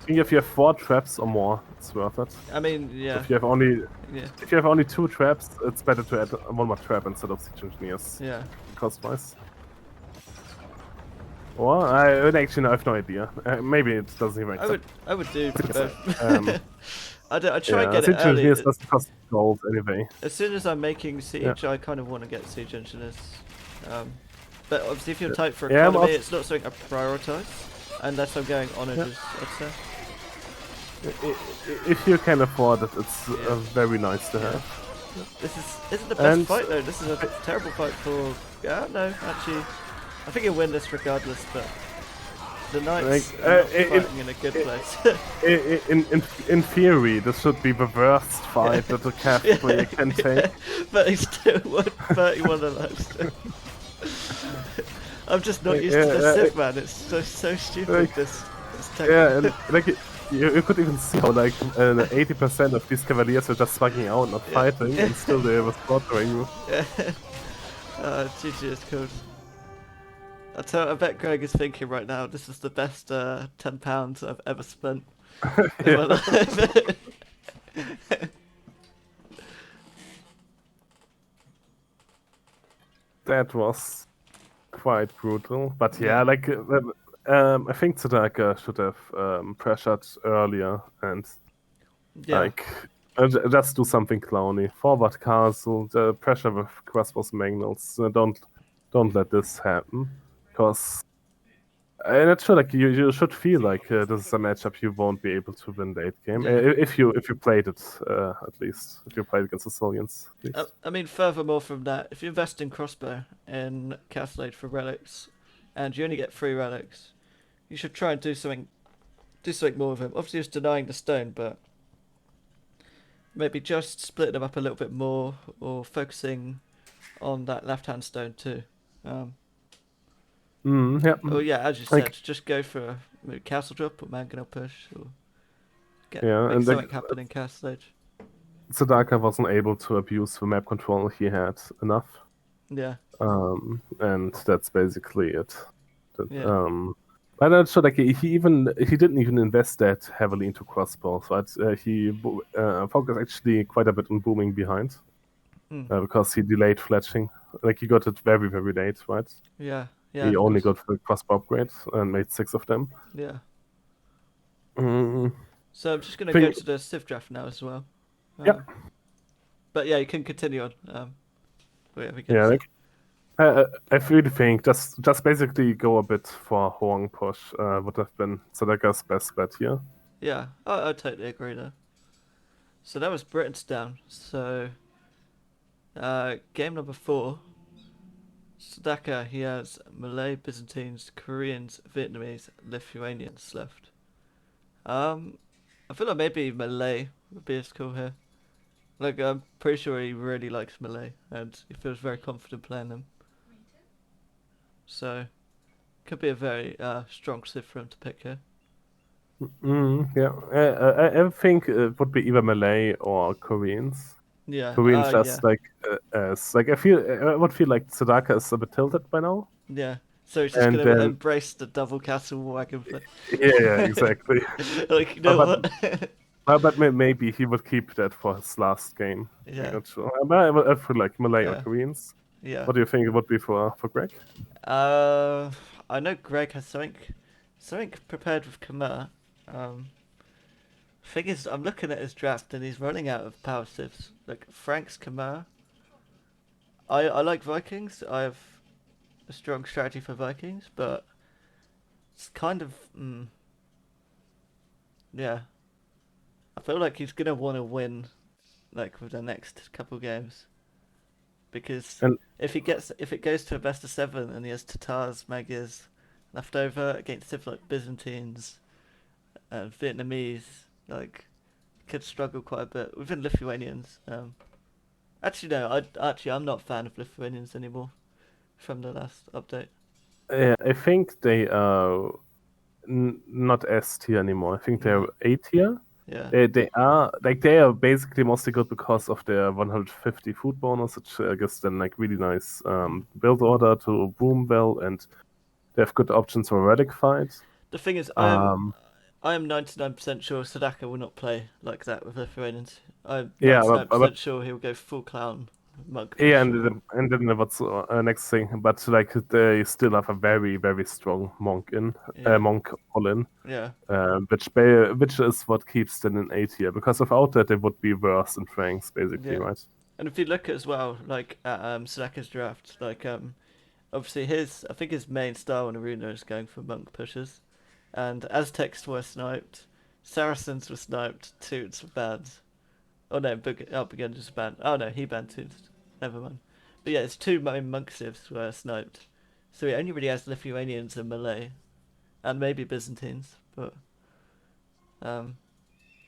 think if you have 4 traps or more, it's worth it. I mean, yeah. If you have only 2 traps, it's better to add 1 more trap instead of Siege Engineers. Yeah. Cost-wise. Or I have no idea. Maybe it doesn't even. I would do both. I try and get Siege it early. Engineers doesn't cost gold anyway. As soon as I'm making Siege, I kind of want to get Siege Engineers. But obviously if you're tight for economy, it's not something I prioritise. Unless I'm going on it, I'd say. If you can afford it, it's very nice to have. This isn't the best fight though, this is a terrible fight for... Yeah, no, actually... I think he'll win this regardless, but... The Knights are fighting in a good place. in theory, this should be the worst fight that a Cav player can take. But he's still won 31 alive. I'm just not used to the Civ, man. It's so stupid. Like, this and like you could even see how like 80% of these Cavaliers were just fucking out, not fighting, and still they were slaughtering you. Yeah. GG is cool. I bet Greg is thinking right now, this is the best £10 I've ever spent in my life. That was quite brutal, but yeah, like I think Tzedakah should have pressured earlier and like just do something clowny. Forward castle, the pressure with crossbows magnals. Don't let this happen. Because I'm not sure, like you should feel like this is a matchup you won't be able to win the 8th game if you played it at least if you played against the Sicilians. I mean, furthermore from that, if you invest in crossbow in Castle Age for relics, and you only get 3 relics, you should try and do something more with him. Obviously, it's denying the stone, but maybe just splitting them up a little bit more, or focusing on that left-hand stone too. Yeah. Well, yeah, as you said, just go for a castle drop or mangonel push, or make something happen in Castle Age. Tzedakah wasn't able to abuse the map control he had enough. Yeah. And that's basically it. Yeah. I'm not sure. Like he didn't even invest that heavily into crossbow. So he focused actually quite a bit on booming behind because he delayed fletching. Like he got it very very late, right? Yeah. Yeah. He Of only course. got the crossbow upgrade and made 6 of them. Yeah. Mm, So I'm just gonna go think to the Civ draft now as well. yeah, But yeah, you can continue on. Whatever you get to yeah. say. Like I really think just basically go a bit for Hoang push would have been Sadaka's best bet here. Yeah, I totally agree there. So that was Britain's down. So game number 4. Tzedakah, he has Malay, Byzantines, Koreans, Vietnamese, Lithuanians left. I feel like maybe Malay would be his call here. Like, I'm pretty sure he really likes Malay, and he feels very confident playing them. So, could be a very strong civ for him to pick here. Yeah, I think it would be either Malay or Koreans. Yeah, Koreans yeah, just like as like I would feel like Tzedakah is a bit tilted by now, yeah. So he's just and gonna then embrace the double castle wagon flip. yeah, exactly. Like, you But know but, what? maybe he would keep that for his last game. I'm Yeah, not sure. But I feel like Malay or yeah, Koreans. yeah. What do you think it would be for Greg? Uh, I know Greg has something prepared with Khmer. Um, thing is, I'm looking at his draft and he's running out of power civs. Like Frank's Khmer. I like Vikings. I have a strong strategy for Vikings, but it's kind of yeah. I feel like he's gonna want to win, like with the next couple games, because And if it goes to a best of 7 and he has Tatars, Magyars left over against stuff like Byzantines and Vietnamese, like could struggle quite a bit. Even Lithuanians. Actually no, I'm not a fan of Lithuanians anymore from the last update. I think they are not S tier anymore. I think they're No. A tier. Yeah. They are basically mostly good because of their 150 food bonus, which gives them like really nice Mm. build order to boom well, and they have good options for relic fight. The thing is, Um, I am 99% sure Tzedakah will not play like that with Lithuanians. I'm yeah, but 99% sure he will go full clown monk yeah, push. and then what's next thing? But like they still have a very very strong Yeah, monk all in, yeah, which is what keeps them in A tier. Because without that, they would be worse in ranks, basically, yeah. right? And if you look at as well, like at Tzedakah's draft, like obviously I think his main style in Arena is going for monk pushes, and Aztecs were sniped, Saracens were sniped, Toots were banned. Oh no, Beginner's banned. Oh no, he banned Toots. Never mind. But yeah, it's 2 main monk civs were sniped, so he only really has Lithuanians and Malay, and maybe Byzantines, but um,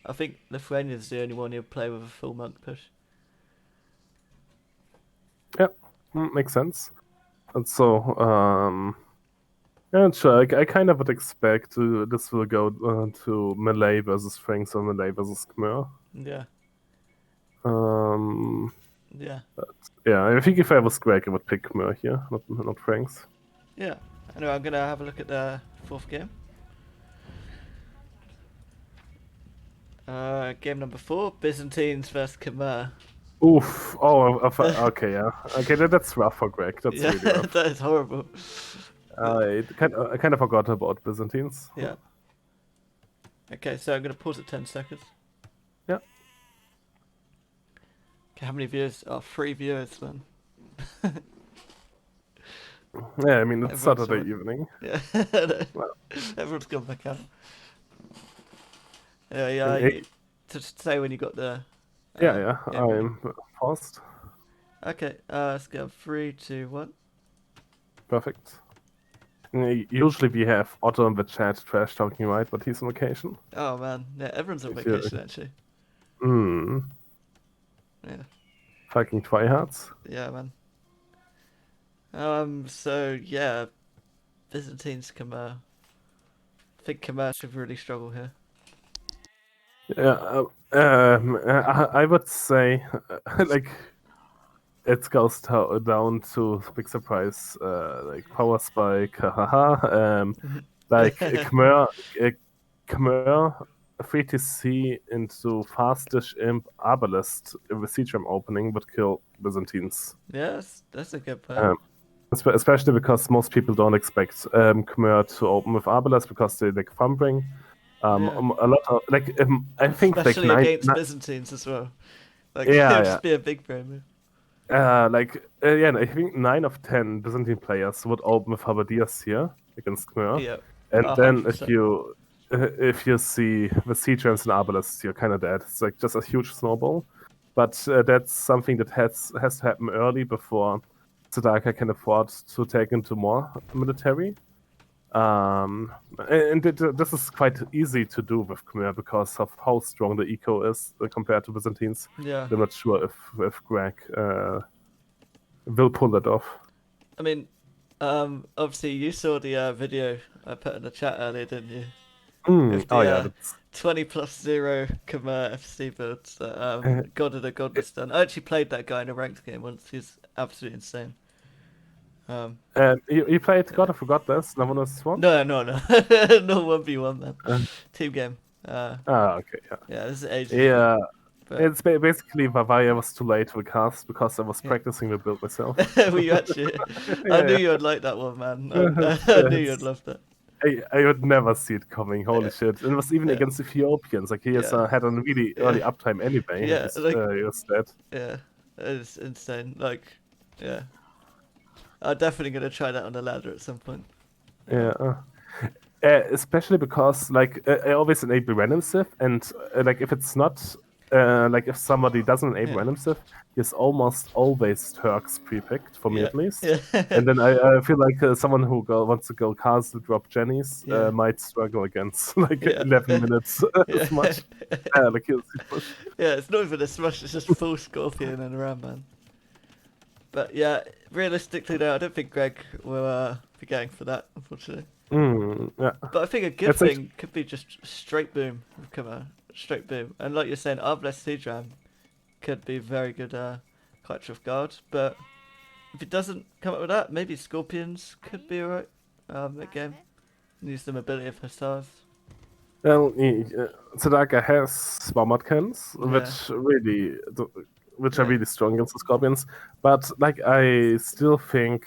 I think Lithuanians is the only one he'll play with a full monk push. Yeah, makes sense. And so, yeah, sure. I kind of would expect this will go to Melee versus Franks or Melee versus Khmer. Yeah, Um, yeah, yeah, I think if I was Greg, I would pick Khmer here, not Franks. yeah. Anyway, I'm gonna have a look at the 4th game. Game number 4, Byzantines versus Khmer. Oof. Oh, okay, yeah. Okay, that's rough for Greg. That's Yeah, really rough. that is horrible. I kind of forgot about Byzantines. Yeah. Okay, so I'm gonna pause at 10 seconds. Yeah. Okay, how many viewers? Oh, 3 viewers then. Yeah, I mean, it's Everyone's Saturday alright. evening. Yeah, Well, everyone's gone back out. Yeah, and just say when you got the yeah, game ready. I'm paused. Okay, let's go 3, 2, 1. Perfect. Usually we have Otto in the chat trash talking, right? But he's on vacation. Oh man, yeah, everyone's on If you, vacation actually. hmm, Yeah, fucking tryhards. yeah, man. So yeah, Byzantines Khmer. I think Khmer should really struggle here. Yeah, I would say like it goes down to big surprise, like power spike, haha. Like Khmer, uh, Khmer 3TC into fastish imp Arbalest with Seedram opening would kill Byzantines. Yes, that's a good point. Um, especially because most people don't expect Khmer to open with Arbalest because they like fumbling. Yeah, A lot of like I think like especially against Byzantines as well. Like it yeah, would yeah. just be a big brain move. Yeah, I think 9 of 10 Byzantine players would open with Halberdiers here against Khmer, Yeah, and then 100%. if you see the siege and Arbalists, you're kind of dead. It's like just a huge snowball, but that's something that has to happen early before Tzedakah can afford to take into more military. And this is quite easy to do with Khmer because of how strong the eco is compared to Byzantines. Yeah, I'm not sure if Greg will pull it off. I mean, obviously you saw the video I put in the chat earlier, didn't you? With Oh the yeah, that's 20 plus 0 Khmer FC builds that uh, God of the Godless done. I actually played that guy in a ranked game once. He's absolutely insane. Um, you played yeah. God of Godless, number one. No, no, no, no 1v1 man. Uh, Team game. okay, yeah, Yeah, this is ages ago. yeah. But It's basically why I was too late to cast because I was yeah, practicing the build myself. were you actually? I knew Yeah, you would like that one, man. yeah. I knew you'd love that. I would never see it coming. Holy Yeah, shit! And it was even yeah, against Ethiopians. Like he has yeah, had a really yeah, early uptime anyway. yeah. Like, He was dead. yeah, it's insane. Like, yeah, I'm definitely gonna try that on the ladder at some point. Yeah. Especially because like I always enable random civ, and like if it's not like if somebody doesn't enable Yeah, random civ, he's almost always Turks pre-picked for me yeah, at least. yeah, And then I feel like someone who wants to go castle drop Jennies yeah, might struggle against like yeah, 11 minutes as yeah. much. Like he'll push. Yeah, it's not even a smash, it's just full Scorpion and a Ram Man. But yeah, realistically though, I don't think Greg will be going for that, unfortunately. Yeah, But I think a good it's like thing could be just straight boom. Come on, straight boom. And like you're saying, Arbless Siege Ram could be very good catch off guard. But if it doesn't come up with that, maybe Scorpions could be alright that game. Use the mobility of Hussars. well, Tzedakah has Swarmot cans, Yeah, which are yeah, really strong against the Scorpions. But like I still think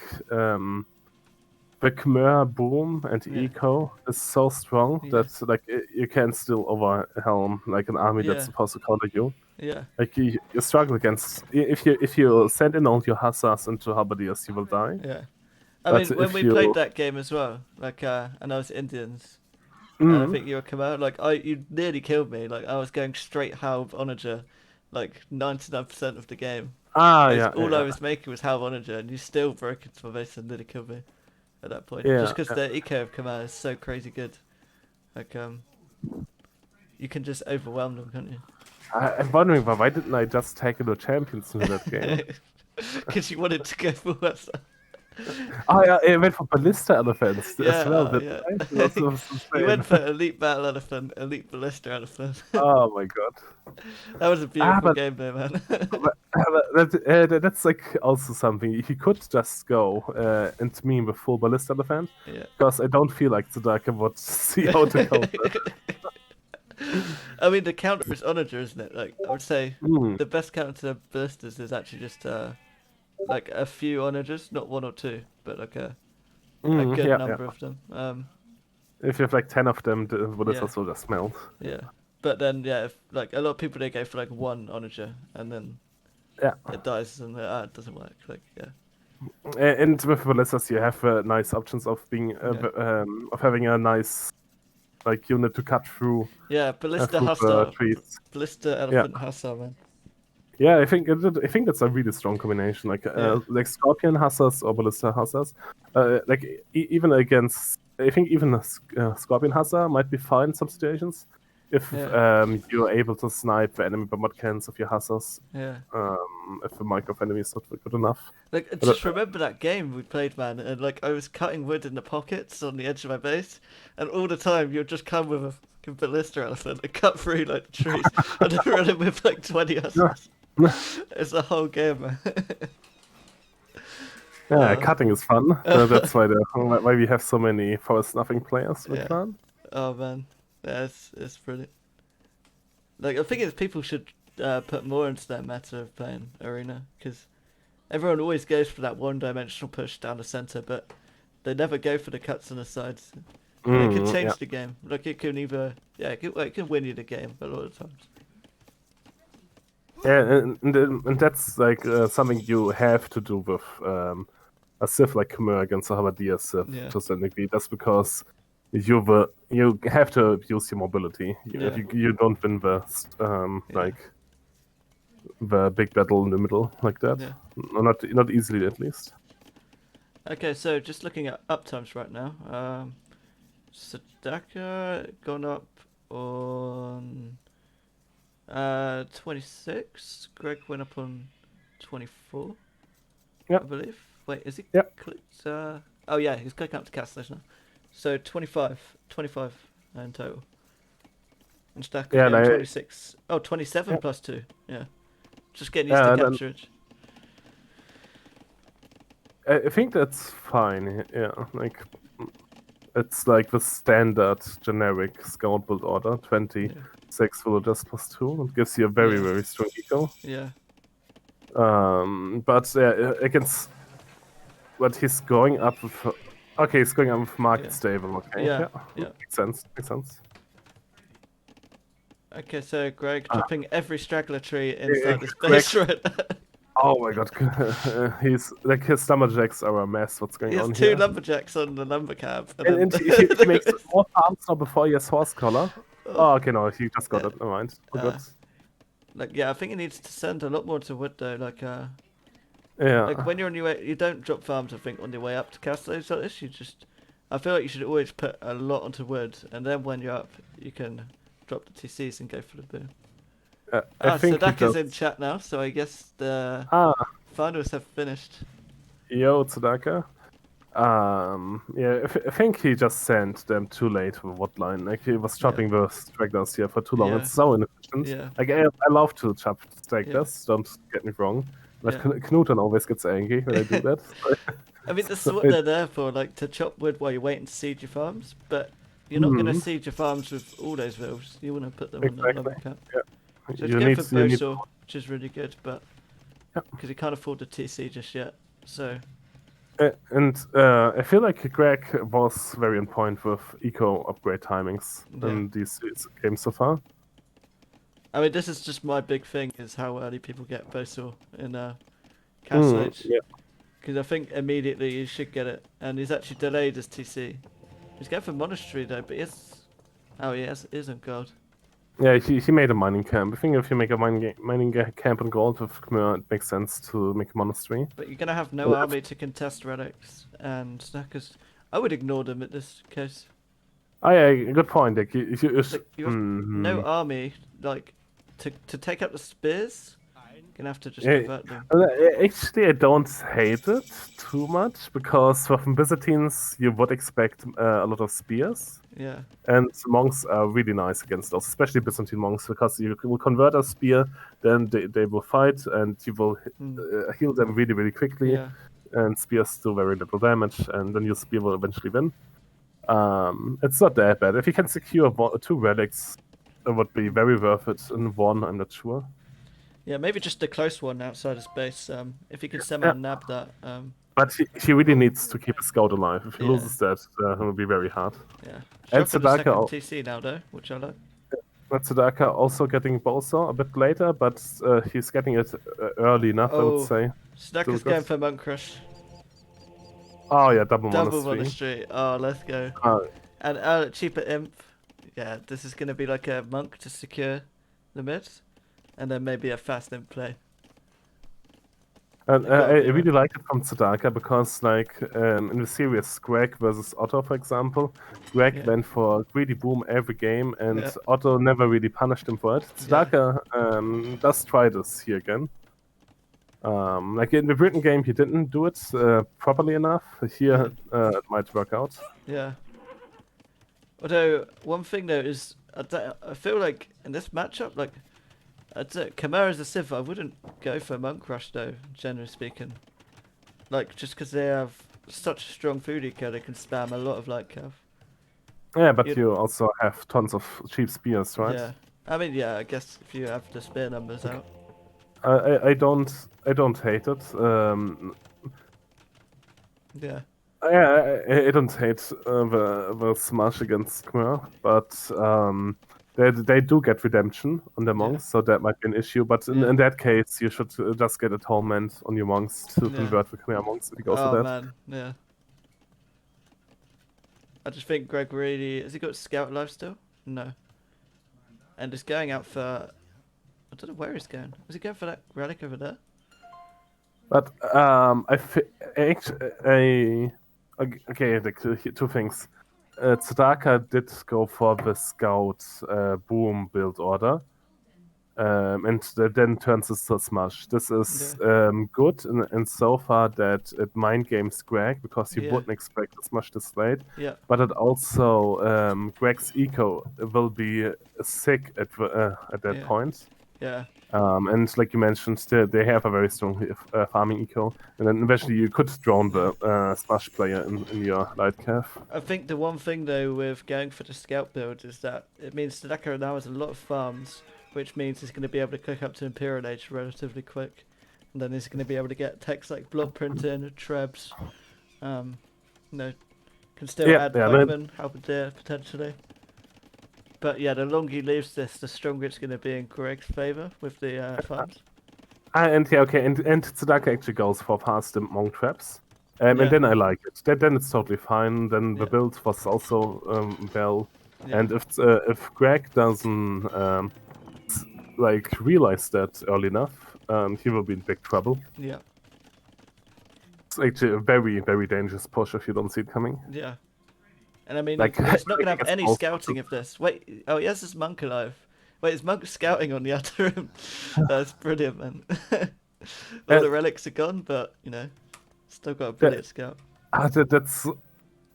the Khmer boom and yeah, eco is so strong yeah, that like you can still overwhelm like an army that's yeah, supposed to counter you. yeah. Like you struggle against if you send in all your hussars into halberdiers, you will die. Yeah. I But mean, when if we played you that game as well, like, and I was Indians, and I mm, think you were Khmer, like, you nearly killed me. Like, I was going straight halve onager, like 99% of the game. As yeah, all I was making was halve onager, and you still broke into my base and nearly killed me at that point. Just yeah, because yeah. the eco of Khmer is so crazy good. Like, you can just overwhelm them, can't I'm wondering why didn't I just take the champions in that game? you? Because you wanted to go for West. Oh yeah, I went for ballista elephants as Yeah, well, oh, didn't yeah. I? That was You insane. went for elite battle elephant, elite ballista elephant. Oh my god. That was a Ah, beautiful game though, man. that's like also something he could just go and meme with full ballista elephant Yeah. because I don't feel like Tzedakah would see how to counter. I mean, the counter is onager, isn't it? Like, I would say Mm, the best counter to ballistas is actually just like a few onagers, not one or two, but like a good yeah, yeah. number of them. If you have like 10 of them, the Yeah, ballistas will just melt. yeah. But then, yeah, if, like a lot of people they go for like one onager and then Yeah. it dies and it doesn't work. Like, yeah, And with ballistas, you have nice options of being yeah, of having a nice like unit to cut through yeah. Ballista through the hussar, trees. ballista Yeah. elephant hussar, man. Yeah, I think that's a really strong combination. Yeah, Like Scorpion Hussars or Ballista Hussars. Like even against, I think even a Scorpion Hussar might be fine in some situations if yeah, you're able to snipe the enemy bombard cans of your Hussars. yeah. If the mic of enemy is not good enough. Like, But, just remember that game we played, man, and like I was cutting wood in the pockets on the edge of my base, and all the time you'd just come with fucking ballista elephant and cut through like the trees and then run it with like 20 others. It's a whole game, man. Yeah, cutting is fun. That's why we have so many Forest Nothing players with clan. Oh man, yeah, it's brilliant. Like the thing is, people should put more into their meta of playing arena because everyone always goes for that one-dimensional push down the center, but they never go for the cuts on the sides. And it can change the game. Like it can either, it can win you the game a lot of times. Yeah, and that's like something you have to do with a Civ like Khmer against a Habadia Civ to a certain degree. That's because you have to use your mobility. If you don't win the like the big battle in the middle like that. Yeah. Not easily at least. Okay, so just looking at uptimes right now. Tzedakah gone up on 26. Greg went up on 24. I believe. Wait, is he clicked? Oh yeah, he's clicking up to Castles now. So 25 in total. And Tzedakah 26. Oh, 27 plus 2. Yeah. Just getting used to capture. I think that's fine. Yeah, like it's like the standard generic scout build order. 26 villagers plus 2. It gives you a very strong eco. Yeah. But against. But he's going up with. Okay, he's going up with market stable. Okay. Yeah. Makes sense. Okay, so Greg dropping every straggler tree inside this base right now. Oh my god, he's like his lumberjacks are a mess. What's going on here? He has 2 lumberjacks on the lumber cab. And he makes 4 farms now before he has horse collar. Oh, okay, no, he just got it. Never mind. Good. Like, I think he needs to send a lot more to wood though. Like, like when you're on your way, you don't drop farms. I think on your way up to castles like this, I feel like you should always put a lot onto wood, and then when you're up, you can drop the TCs and go for the boom. I think Tzedakah's in chat now, so I guess the finals have finished. Yo, Tzedakah. I think he just sent them too late with what line. Like he was chopping the stragglers here for too long. It's so inefficient. Yeah. Like I love to chop stragglers. Don't get me wrong. But Knuten always gets angry when I do that. I mean, that's what they're there for, like to chop wood while you're waiting to siege your farms. But you're not going to siege your farms with all those vills. You want to put them on the lumber cap. Yeah. So it's good for Bosaw, which is really good, but because he can't afford the TC just yet. So. And I feel like Greg was very on point with eco upgrade timings in these games so far. I mean, this is just my big thing, is how early people get Bosaw in Castle Age. Because I think immediately you should get it. And he's actually delayed his TC. He's going for Monastery though, but he is on gold. Yeah, he made a mining camp. I think if you make a mining camp in gold with Khmer, it makes sense to make a monastery. But you're going to have no army to contest relics, and because I would ignore them at this case. Oh yeah, good point. Like, you have no army, like, to take up the spears. You're going to have to just convert them. Actually, I don't hate it too much, because from Byzantines you would expect a lot of spears. Yeah. And monks are really nice against those, especially Byzantine monks, because you will convert a spear, then they will fight, and you will heal them really quickly. Yeah. And spears do very little damage, and then your spear will eventually win. It's not that bad. If you can secure 2 relics, it would be very worth it. In 1, I'm not sure. Yeah, maybe just a close one outside his base. If he can somehow nab that. But he really needs to keep his scout alive. If he loses that, it will be very hard. Yeah. And Tzedakah TC now though, which I like. Tzedakah also getting Bosaw a bit later, but he's getting it early enough, I would say. Tzedakah's going for Monk Crush. Oh yeah, double monastery. Oh, let's go. And cheaper imp. Yeah, this is going to be like a monk to secure the mid. And then maybe a fast imp play. And I really like it from Tzedakah because, like, in the series Greg versus Otto, for example, Greg went for greedy boom every game, and Otto never really punished him for it. Tzedakah does try this here again. Like in the Britain game, he didn't do it properly enough. Here, it might work out. Yeah. Although, one thing though is, I feel like in this matchup, like, Chimera's a Civ. I wouldn't go for Monk Rush though, generally speaking. Like, just because they have such a strong food eco, they can spam a lot of light cav. Yeah, but You'd- you also have tons of cheap spears, right? Yeah. I mean, yeah, I guess if you have the spear numbers out. I don't hate it. Yeah. I don't hate the smash against Khmer, but they do get redemption on their Yeah. monks, so that might be an issue. But Yeah. in that case, you should just get atonement on your monks to Yeah. convert the Khmer monks if he goes for Oh that. man, yeah. I just think Greg really has he got scout life still? No. And is going out for I don't know where he's going. Is he going for that relic over there? But okay, two things. Tzedakah did go for the scout boom build order. And then turns this to smash. This is good in so far that it mind games Greg because you wouldn't expect to smash this late. Yeah. But it also Greg's eco will be sick at that point. Yeah. And like you mentioned, they have a very strong farming eco, and then eventually you could drone the smash player in your light cav. I think the one thing though with going for the scout build is that it means Tzedakah now has a lot of farms, which means he's going to be able to click up to Imperial Age relatively quick, and then he's going to be able to get text like block printing, trebs, you know, can still add pikemen, help it there potentially. But yeah, the longer he leaves this, the stronger it's going to be in Greg's favour with the farms. And Tzedakah actually goes for fast monk traps. And then I like it. Then it's totally fine. Then the build was also well. Yeah. And if Greg doesn't realize that early enough, he will be in big trouble. Yeah. It's actually a very, very dangerous push if you don't see it coming. Yeah. And I mean, Like, he's not going to have any scouting of this. Wait, oh, he has his monk alive. Wait, is monk scouting on the other room? That's brilliant, man. All the relics are gone, but, you know, still got a brilliant scout. That's...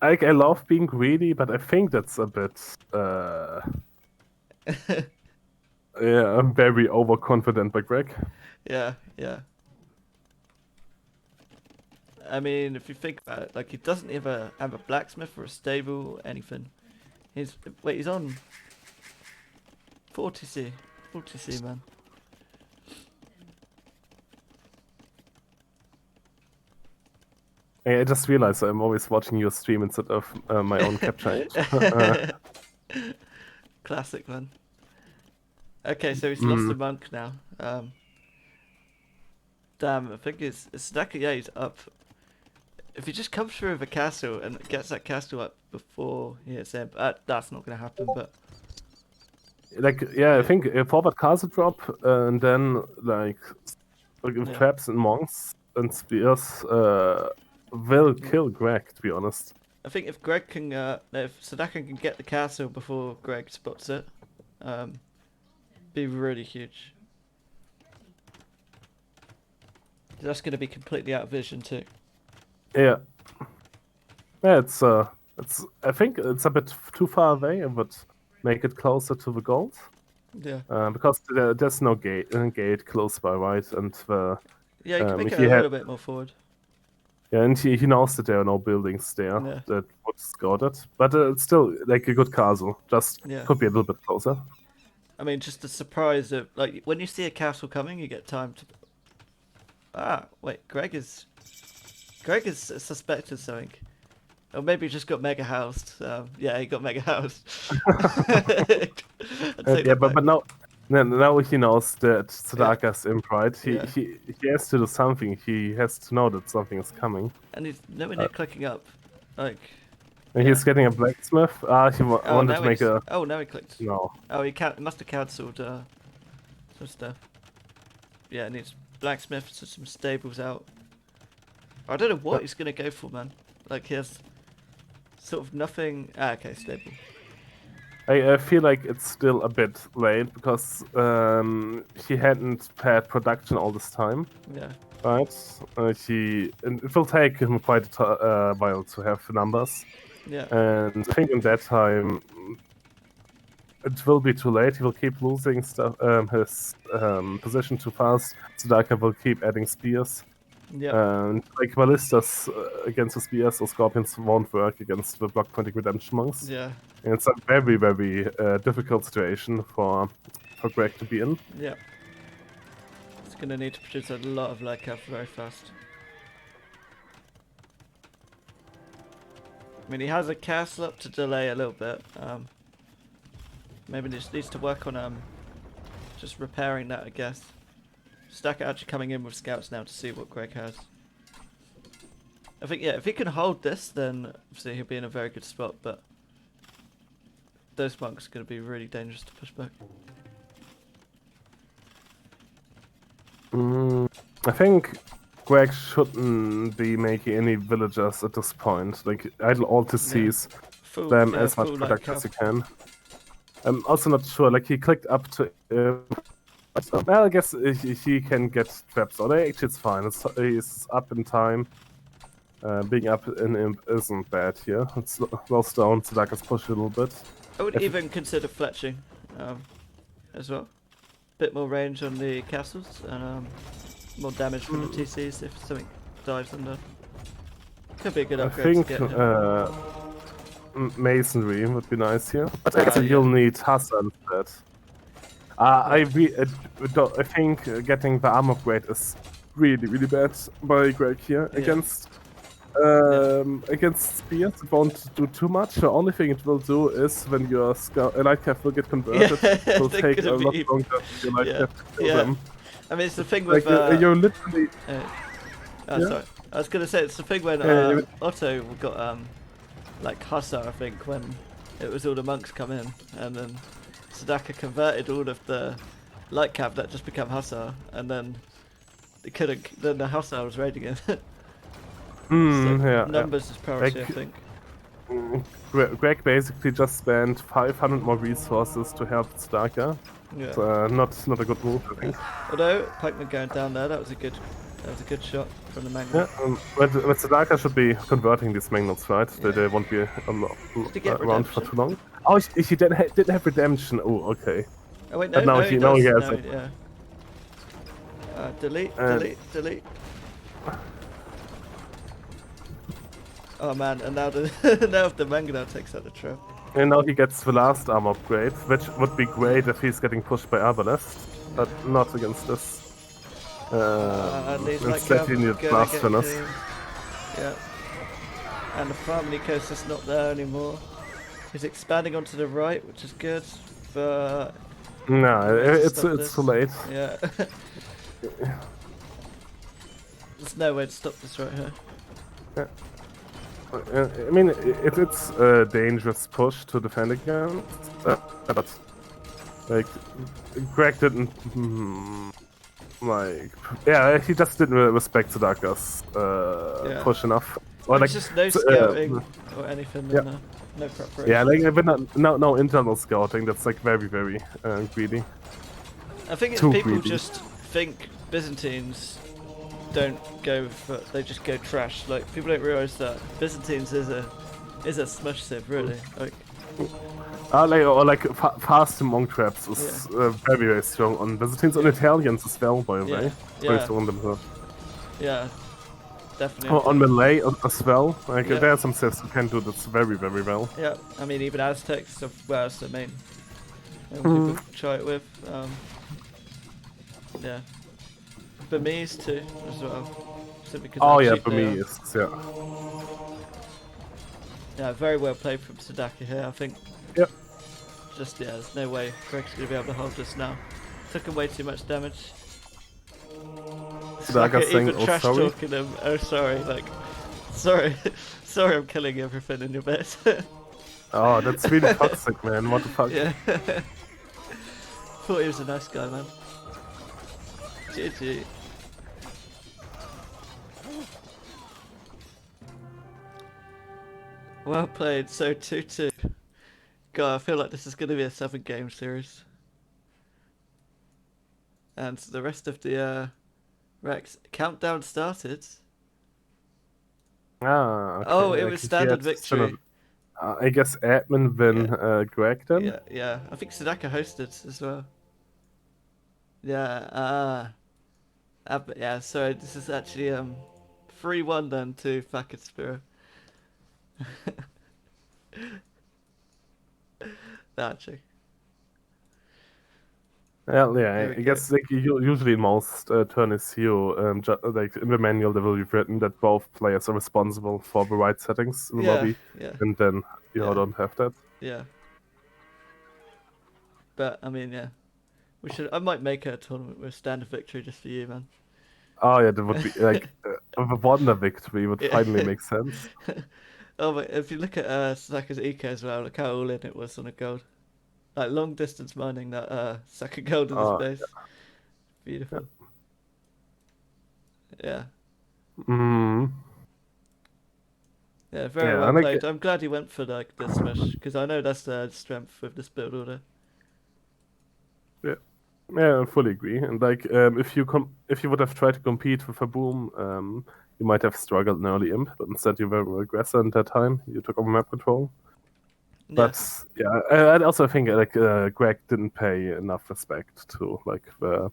Like, I love being greedy, but I think that's a bit... yeah, I'm very overconfident by Greg. Yeah, yeah. I mean, if you think about it, like, he doesn't even have a blacksmith or a stable or anything. He's on 40C. 40C, man. I just realized I'm always watching your stream instead of my own capture. Classic, man. Okay, so he's lost a monk now. Damn, I think it's Tzedakah, yeah, he's up. If he just comes through with a castle and gets that castle up before he hits him, that's not going to happen, but... Like, yeah, I think a forward castle drop, and then, like traps and monks and spears will kill Greg, to be honest. I think if Greg can, if Tzedakah can get the castle before Greg spots it, be really huge. That's going to be completely out of vision too. Yeah. Yeah, it's I think it's a bit too far away. I would make it closer to the gold. Yeah. Because there's no gate close by, right? And yeah, you can make it a little bit more forward. Yeah, and he knows that there are no buildings there that would scout it. But it's still like a good castle. Just could be a little bit closer. I mean, just the surprise of like when you see a castle coming, you get time to. Wait, Greg is suspected something. Or maybe he just got mega housed. Yeah, he got mega housed. Yeah, but now he knows that Tzedakah's imp, right? He has to do something. He has to know that something is coming. And he's nowhere near clicking up. Like. And he's getting a blacksmith. He wanted to make a. Oh, now he clicked. No. Oh, he must have cancelled some stuff. Yeah, it needs blacksmith, so some stables out. I don't know what he's gonna go for, man. Like he has sort of nothing. Okay, stable. I feel like it's still a bit late because he hadn't had production all this time. Yeah. Right. And it will take him quite a while to have numbers. Yeah. And I think in that time, it will be too late. He will keep losing stuff. His position too fast. Tzedakah will keep adding spears. Yeah. And like ballistas against the spears or scorpions won't work against the block pointing redemption monks. Yeah. And it's a very, very difficult situation for Greg to be in. Yeah. It's gonna need to produce a lot of light cav very fast. I mean, he has a castle up to delay a little bit. Maybe he just needs to work on just repairing that, I guess. Tzedakah actually coming in with scouts now to see what Greg has. I think, yeah, if he can hold this, then obviously he'll be in a very good spot, but those monks are going to be really dangerous to push back. I think Greg shouldn't be making any villagers at this point. Like, idle all to seize them as much product as he can. I'm also not sure, like, he clicked up to... well, I guess he can get traps. Or actually, it's fine. He's up in time. Being up in imp isn't bad here. It slows down Tzedakah's push a little bit. I would even consider fletching as well. Bit more range on the castles and more damage from the TCs if something dives under. Could be a good upgrade. I think masonry would be nice here. But actually, you'll need Hassa instead. I think getting the armor upgrade is really, really bad by Greg here against spears. It won't do too much. The only thing it will do is when your light cav will get converted, it will take a lot longer for your light cav to kill them. I mean, it's the thing with you're literally. Sorry, I was gonna say it's the thing when Otto got like Hussar, I think, when it was all the monks come in, and then Tzedakah converted all of the light cav that just became Hussar, and then they couldn't. Then the Hussar was raiding it. Numbers is priority, I think. Greg basically just spent 500 more resources to help Tzedakah. Yeah. Not a good move, I think. Although Pikeman going down there, that was a good shot from the magnet. Yeah, but Tzedakah should be converting these magnets, right? Yeah. They won't be around for too long. Oh, he didn't have redemption. Oh, okay. Oh wait, no, now he has it. Yeah. Delete. Oh man, and now now if the Mangonel takes out the trap. And now he gets the last armor upgrade, which would be great if he's getting pushed by Arbalest, but not against this. Instead he needs blasphemous. Yeah. And the Farming Coast is not there anymore. He's expanding onto the right, which is good, but... No, it's too late. Yeah. There's no way to stop this right here. Yeah. I mean, it's a dangerous push to defend against, but like Greg didn't he just didn't respect Tzedakah's push enough. Or like just no scouting or anything. Yeah. No preparation. Yeah, like no internal scouting. That's like very, very greedy. I think it's people just think Byzantines don't go for, they just go trash. Like people don't realise that Byzantines is a smush sieve, really. Like fast monk traps is very, very strong on Byzantines and Italians as well, by the way. Very strong on themselves. Yeah, definitely. On Malay as well. Like there are some sieves who can do this very, very well. Yeah, I mean even Aztecs, well, that's the main people try it with. Yeah. Burmese too, as well. Burmese, yeah. Yeah, very well played from Tzedakah here, I think. Yep. Just, there's no way Greg's going to be able to hold this now. Took him way too much damage. Tzedakah saying, even trash talking him, oh sorry, like, sorry I'm killing everything in your bed. Oh, that's really toxic, man, what the fuck. Yeah. Thought he was a nice guy, man. GG. Well played, so 2-2. God, I feel like this is going to be a 7-game series. And the rest of the Rex countdown started. Ah, okay. Oh, it was standard victory. I guess admin win Greg then. Yeah. I think Tzedakah hosted as well. Yeah. But yeah. So this is actually 3-1 then to Fac Et Spera. Actually, Yeah. there we I go. guess like usually in most tourneys here, like in the manual, there will be written that both players are responsible for the right settings in the Yeah. lobby, Yeah. and then you Yeah. don't have that. Yeah. But I mean, yeah. We should. I might make a tournament with standard victory just for you, man. Oh yeah, that would be like the Wonder victory would Yeah. finally make sense. Oh, but if you look at Saka's eco as well, look how all in it was on a gold. Like long distance mining that Saka gold in this Oh base. Beautiful. Yeah. mm, Yeah, very yeah, well and like played. I'm glad he went for like the smash because I know that's the strength with this build order. yeah, yeah, I fully agree. And like if you would have tried to compete with a boom, you might have struggled in early imp, but instead you were an aggressor in that time. You took over map control. Yeah. But yeah, I also think like Greg didn't pay enough respect to like the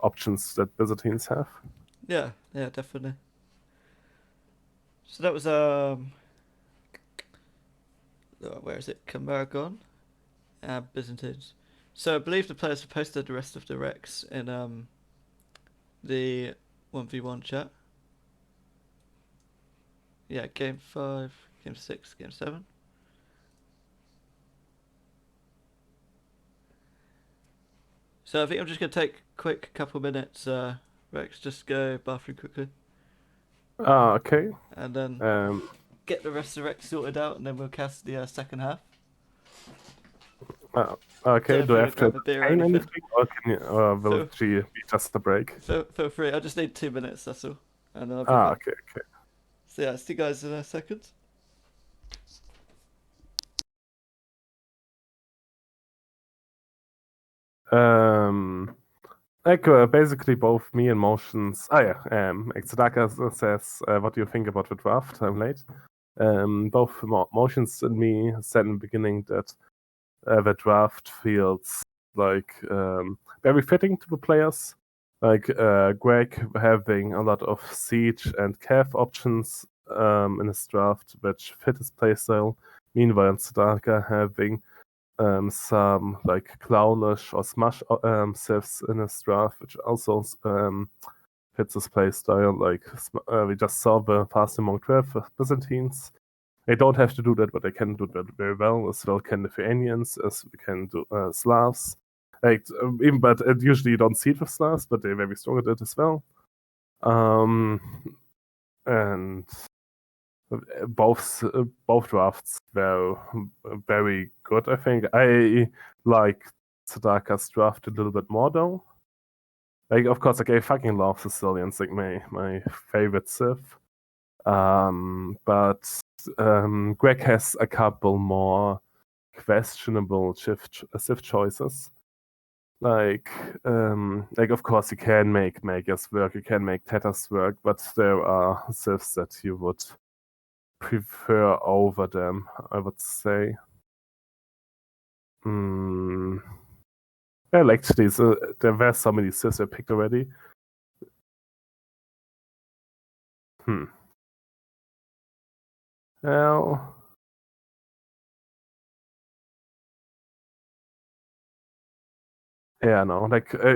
options that Byzantines have. Yeah. Yeah. Definitely. So that was where is it? Camargon and Byzantines. So I believe the players have posted the rest of the Rex in the 1v1 chat. Yeah, game 5, game 6, game 7. So I think I'm just going to take a quick couple minutes, Rex, just go bathroom quickly. Ah, okay. And then Um, get the rest of the Rex sorted out, and then we'll cast the second half. Don't okay. know if Do I you want to have to grab a beer or entertain anything. anything, or can you, or will Feel, G be just a break? feel free. I just need 2 minutes, that's all. And I'll be Ah, back. okay, okay. So yeah, see you guys in a second. Um, like basically both me and Motions. Oh yeah. Like Tzedakah says, "What do you think about the draft?" I'm late. Both Motions and me said in the beginning that the draft feels like very fitting to the players. Like Greg having a lot of siege and cav options in his draft, which fit his playstyle. Meanwhile, Tzedakah having some like clownish or smash sieves in his draft, which also fits his playstyle. Like we just saw the fast among 12 Byzantines. They don't have to do that, but they can do that very well. As well can Lithuanians, as we can do Slavs. Like but usually you don't see it with Slavs, but they're very strong at it as well. And both drafts were very good. I think I like Tzedakah's draft a little bit more though. Like of course, like I fucking love Sicilians, like my favorite Civ. But Greg has a couple more questionable Civ choices. Like of course you can make Magus work, you can make Tetras work, but there are Civs that you would prefer over them, I would say. Well, actually, so there were so many Civs I picked already. Well, yeah, no, like I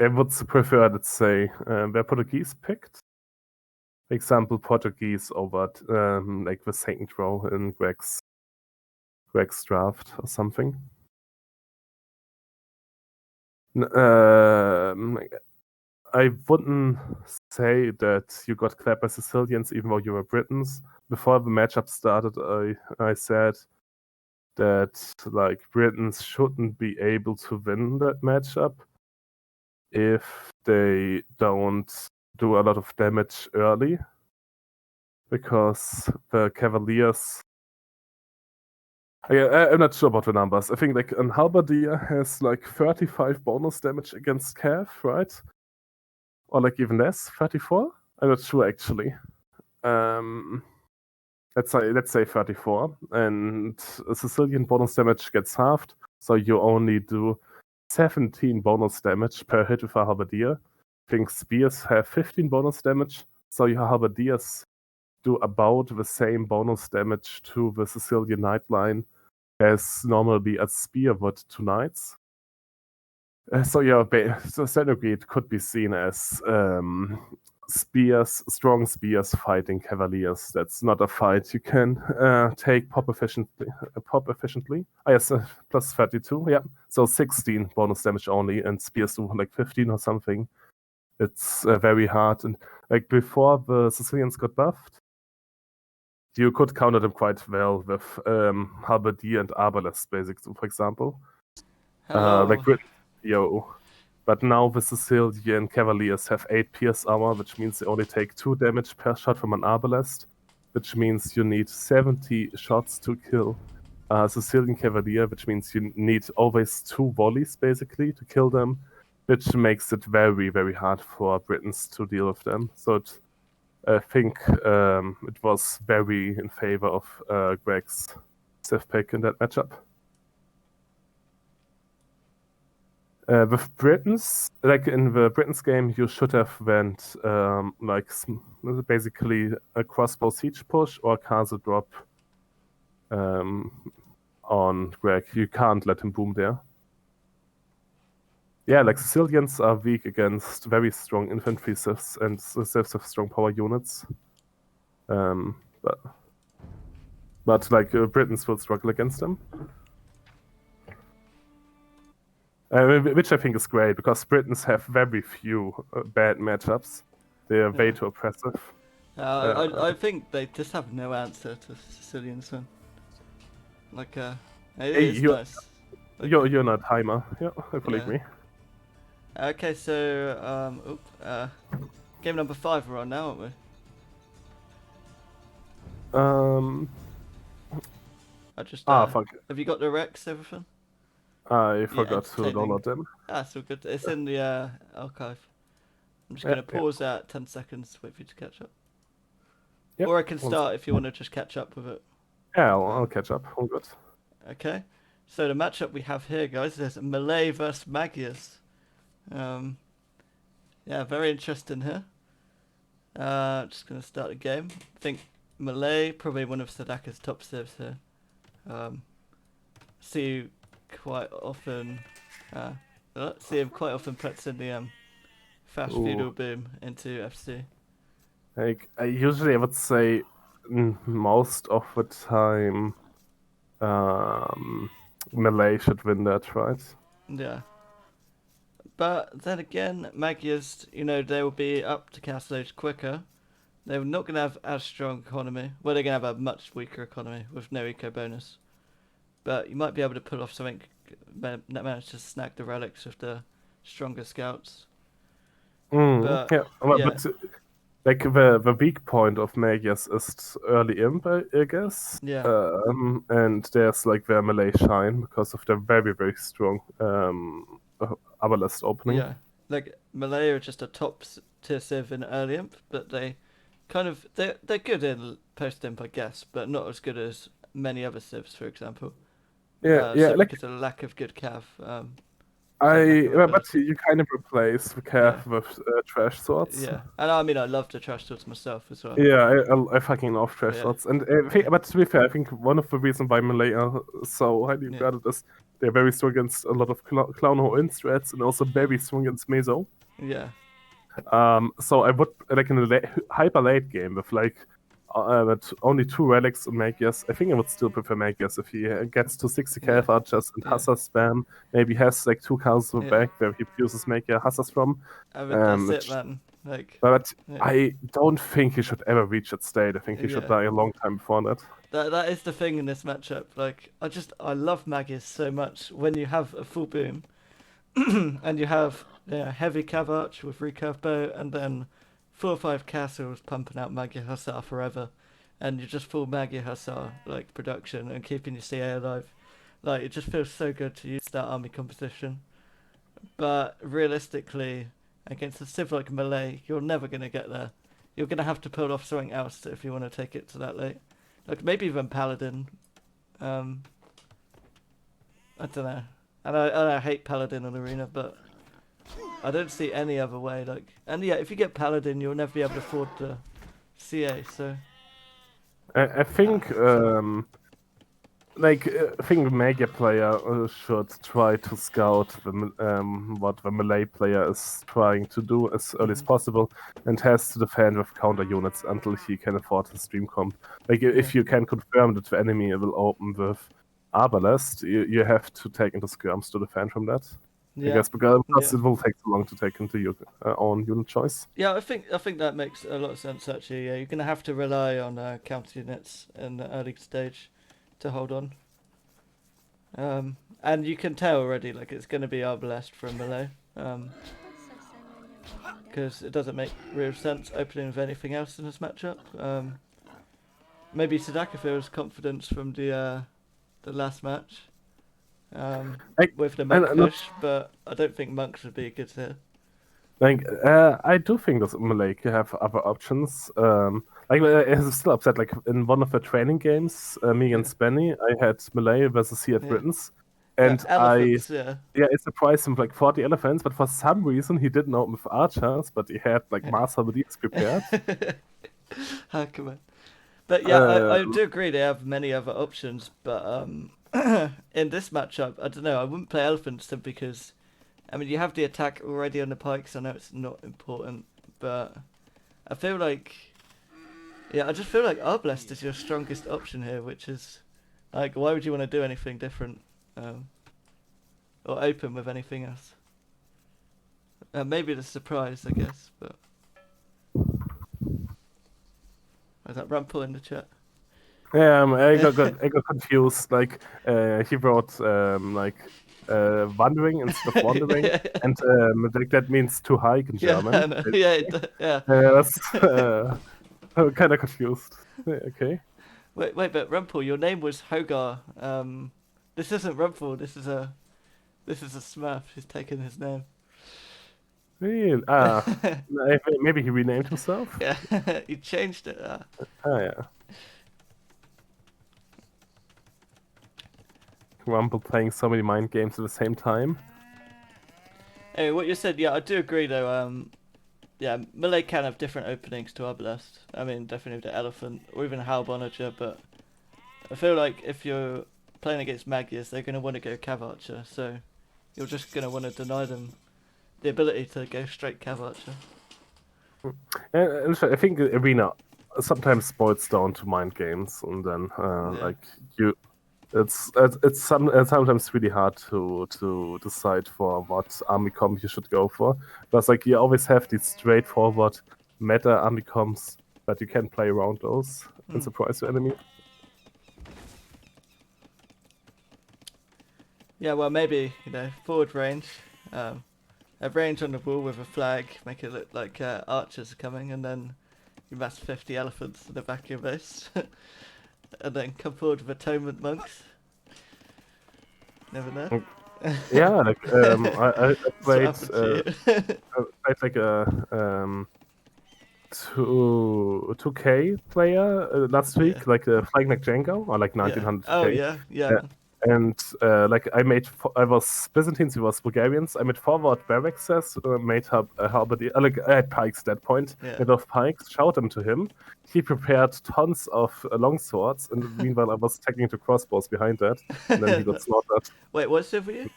would prefer, let's say, where Portuguese picked. Example, Portuguese over like the second row in Greg's draft or something. I wouldn't say that you got clapped by Sicilians, even though you were Britons. Before the matchup started, I said that like Britons shouldn't be able to win that matchup if they don't do a lot of damage early, because the Cavaliers. I'm not sure about the numbers. I think like an Halberdier has like 35 bonus damage against Cav, right? Or like even less, 34? I'm not sure actually. Um, let's say 34, and Sicilian bonus damage gets halved, so you only do 17 bonus damage per hit with a halberdier. I think spears have 15 bonus damage, so your halberdiers do about the same bonus damage to the Sicilian knight line as normally a spear would to knights. So yeah, so Centigrade could be seen as strong spears fighting cavaliers. That's not a fight you can take pop efficiently. Yes, plus 32. Yeah, so 16 bonus damage only, and spears do like 15 or something. It's very hard, and like before the Sicilians got buffed, you could counter them quite well with halberdier and arbalest, basically, for example. Hello. Like yo. But now the Sicilian Cavaliers have 8 pierce armor, which means they only take 2 damage per shot from an arbalest, which means you need 70 shots to kill a Sicilian Cavalier, which means you need always 2 volleys basically to kill them, which makes it very, very hard for Britons to deal with them. So I think it was very in favor of Greg's Civ pick in that matchup. With Britons, like in the Britons game, you should have went basically a crossbow siege push or castle drop on Greg. You can't let him boom there. Yeah, like Sicilians are weak against very strong infantry civs and civs with strong power units. But like Britons will struggle against them. Which I think is great, because Britons have very few bad matchups. They are way too oppressive. I think they just have no answer to Sicilians, man. Like, it's nice. Like, you're not Heimer. Yeah, believe me. Okay, so game number 5 we're on now, aren't we? I just fuck. Have you got the Rex, everything? I forgot to download them. That's all good. It's in the archive. I'm just gonna pause at 10 seconds to wait for you to catch up. Yep. Or I can start if you want to just catch up with it. Yeah, I'll catch up. All good. Okay. So the matchup we have here, guys, is Malay versus Magius. Yeah, very interesting here. Just gonna start the game. I think Malay, probably one of Tzedakah's top civs here. See quite often puts in the fast feudal boom into FC. Like I would say most of the time Malay should win that, right? Yeah. But then again, Magius, they will be up to Castle Age quicker. They're not going to have as strong economy. Well, they're going to have a much weaker economy with no eco bonus. But you might be able to pull off something that manage to snag the relics with the stronger scouts. But like the weak point of Magius is early imp, I guess. Yeah. And there's like their Malay shine because of their very, very strong Avalest opening. Yeah. Like Malay are just a top tier civ in early imp, but they're good in post imp, I guess, but not as good as many other civs, for example. Because of a lack of good cav. But you kind of replace the cav with trash swords. Yeah, and I mean I love the trash swords myself as well. Yeah, I fucking love trash swords, and but to be fair, I think one of the reasons why Malay are so highly regarded is they're very strong against a lot of clown in strats and also very strong against meso. Yeah. So I would like in a hyper late game with like with only 2 relics on Magius. I think I would still prefer Magius if he gets to 60 cav archers and Hussar spam. Maybe has like 2 castles back where he uses Magius Hussars from. That's it, man. But I don't think he should ever reach that state. I think he should die a long time before that. That is the thing in this matchup. Like I love Magius so much when you have a full boom and you have heavy cav arch with recurve bow and then 4 or 5 castles pumping out Magius Hussar forever, and you just full Magius Hussar like production and keeping your CA alive. Like it just feels so good to use that army composition. But realistically, against a civ like Malay, you're never gonna get there. You're gonna have to pull off something else if you want to take it to that late. Like maybe even Paladin. I don't know. And I hate Paladin on Arena, but I don't see any other way. Like, and yeah, if you get Paladin, you'll never be able to afford the CA. So I think I think Mega player should try to scout what the melee player is trying to do as early as possible, and has to defend with counter units until he can afford his stream comp. Like if you can confirm that the enemy will open with Arbalest, you have to take into skirms to defend from that. I guess because it will take so long to take into your own unit choice. Yeah, I think that makes a lot of sense actually. Yeah, you're gonna have to rely on counter units in the early stage to hold on. And you can tell already, like it's gonna be Arbalest from melee. Because it doesn't make real sense opening with anything else in this matchup. Maybe Tzedakah feels confidence from the last match. With the monk push, but I don't think monks would be good here. Like, I do think that melee can have other options. I'm still upset. Like in one of the training games, me and Spenny, I had melee versus he had Britons, and I surprised him with like 40 elephants. But for some reason, he didn't open with archers, but he had like Mars Halberdiers prepared. How come on? But yeah, I do agree they have many other options, but in this matchup, I don't know. I wouldn't play elephants simply because, I mean, you have the attack already on the pikes. I know it's not important, but I feel like, I just feel like Arbalest is your strongest option here, which is, like, why would you want to do anything different, or open with anything else? Maybe the surprise, I guess, but. Was that Rumpel in the chat? Yeah, I got confused. Like he wrote wandering instead of wandering, and like that means to hike in German. That's kind of confused. Okay. Wait, but Rumpel, your name was Hogar. This isn't Rumpel. This is a Smurf who's taken his name. Maybe he renamed himself. Yeah, he changed it. Oh yeah. Rumble playing so many mind games at the same time. Hey, what you said, yeah, I do agree though. Melee can have different openings to Arbalest. I mean, definitely with the elephant or even Halbonager, but I feel like if you're playing against Magiers, they're going to want to go Cav Archer, so you're just going to want to deny them the ability to go straight Cav Archer. I think Arena sometimes boils down to mind games, and then it's sometimes really hard to decide for what army comp you should go for. Because like you always have these straightforward meta army comps, but you can play around those and surprise the enemy. Yeah, well maybe forward range. Have range on the wall with a flag, make it look like archers are coming, and then you mass 50 elephants in the back of your base. And then come forward with atonement monks. Never know. Yeah, like I played like a 2K player last week, like Flying like Django, or like 1900K. Oh yeah. And like I was Byzantines, we was Bulgarians. I made forward barracks, made halberdier, like I had pikes at that point. Made off pikes, shot them to him. He prepared tons of long swords, and meanwhile I was taking to crossbows behind that, and then he got slaughtered. Wait, what's it for you?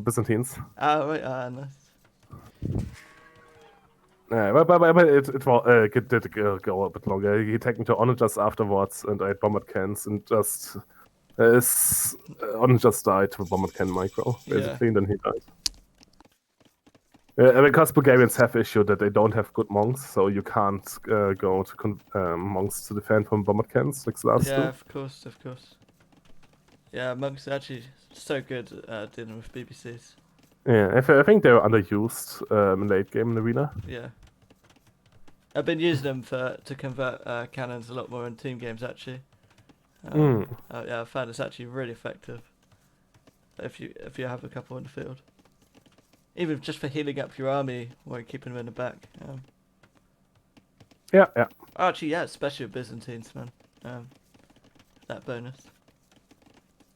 Byzantines. Oh right, nice. But it did go a bit longer. He took me to onagers afterwards, and I had bombard cans and just. Just died to a bombard cannon micro, basically, and then he died. Because Bulgarians have issue that they don't have good monks, so you can't go to monks to defend from bombard cannons like last two. Yeah, of course. Yeah, monks are actually so good at dealing with BBCs. Yeah, I think they're underused in late game in the arena. Yeah. I've been using them to convert cannons a lot more in team games actually. I found it's actually really effective if you have a couple in the field, even just for healing up your army while keeping them in the back. Yeah. Actually, yeah, especially with Byzantines, man. that bonus.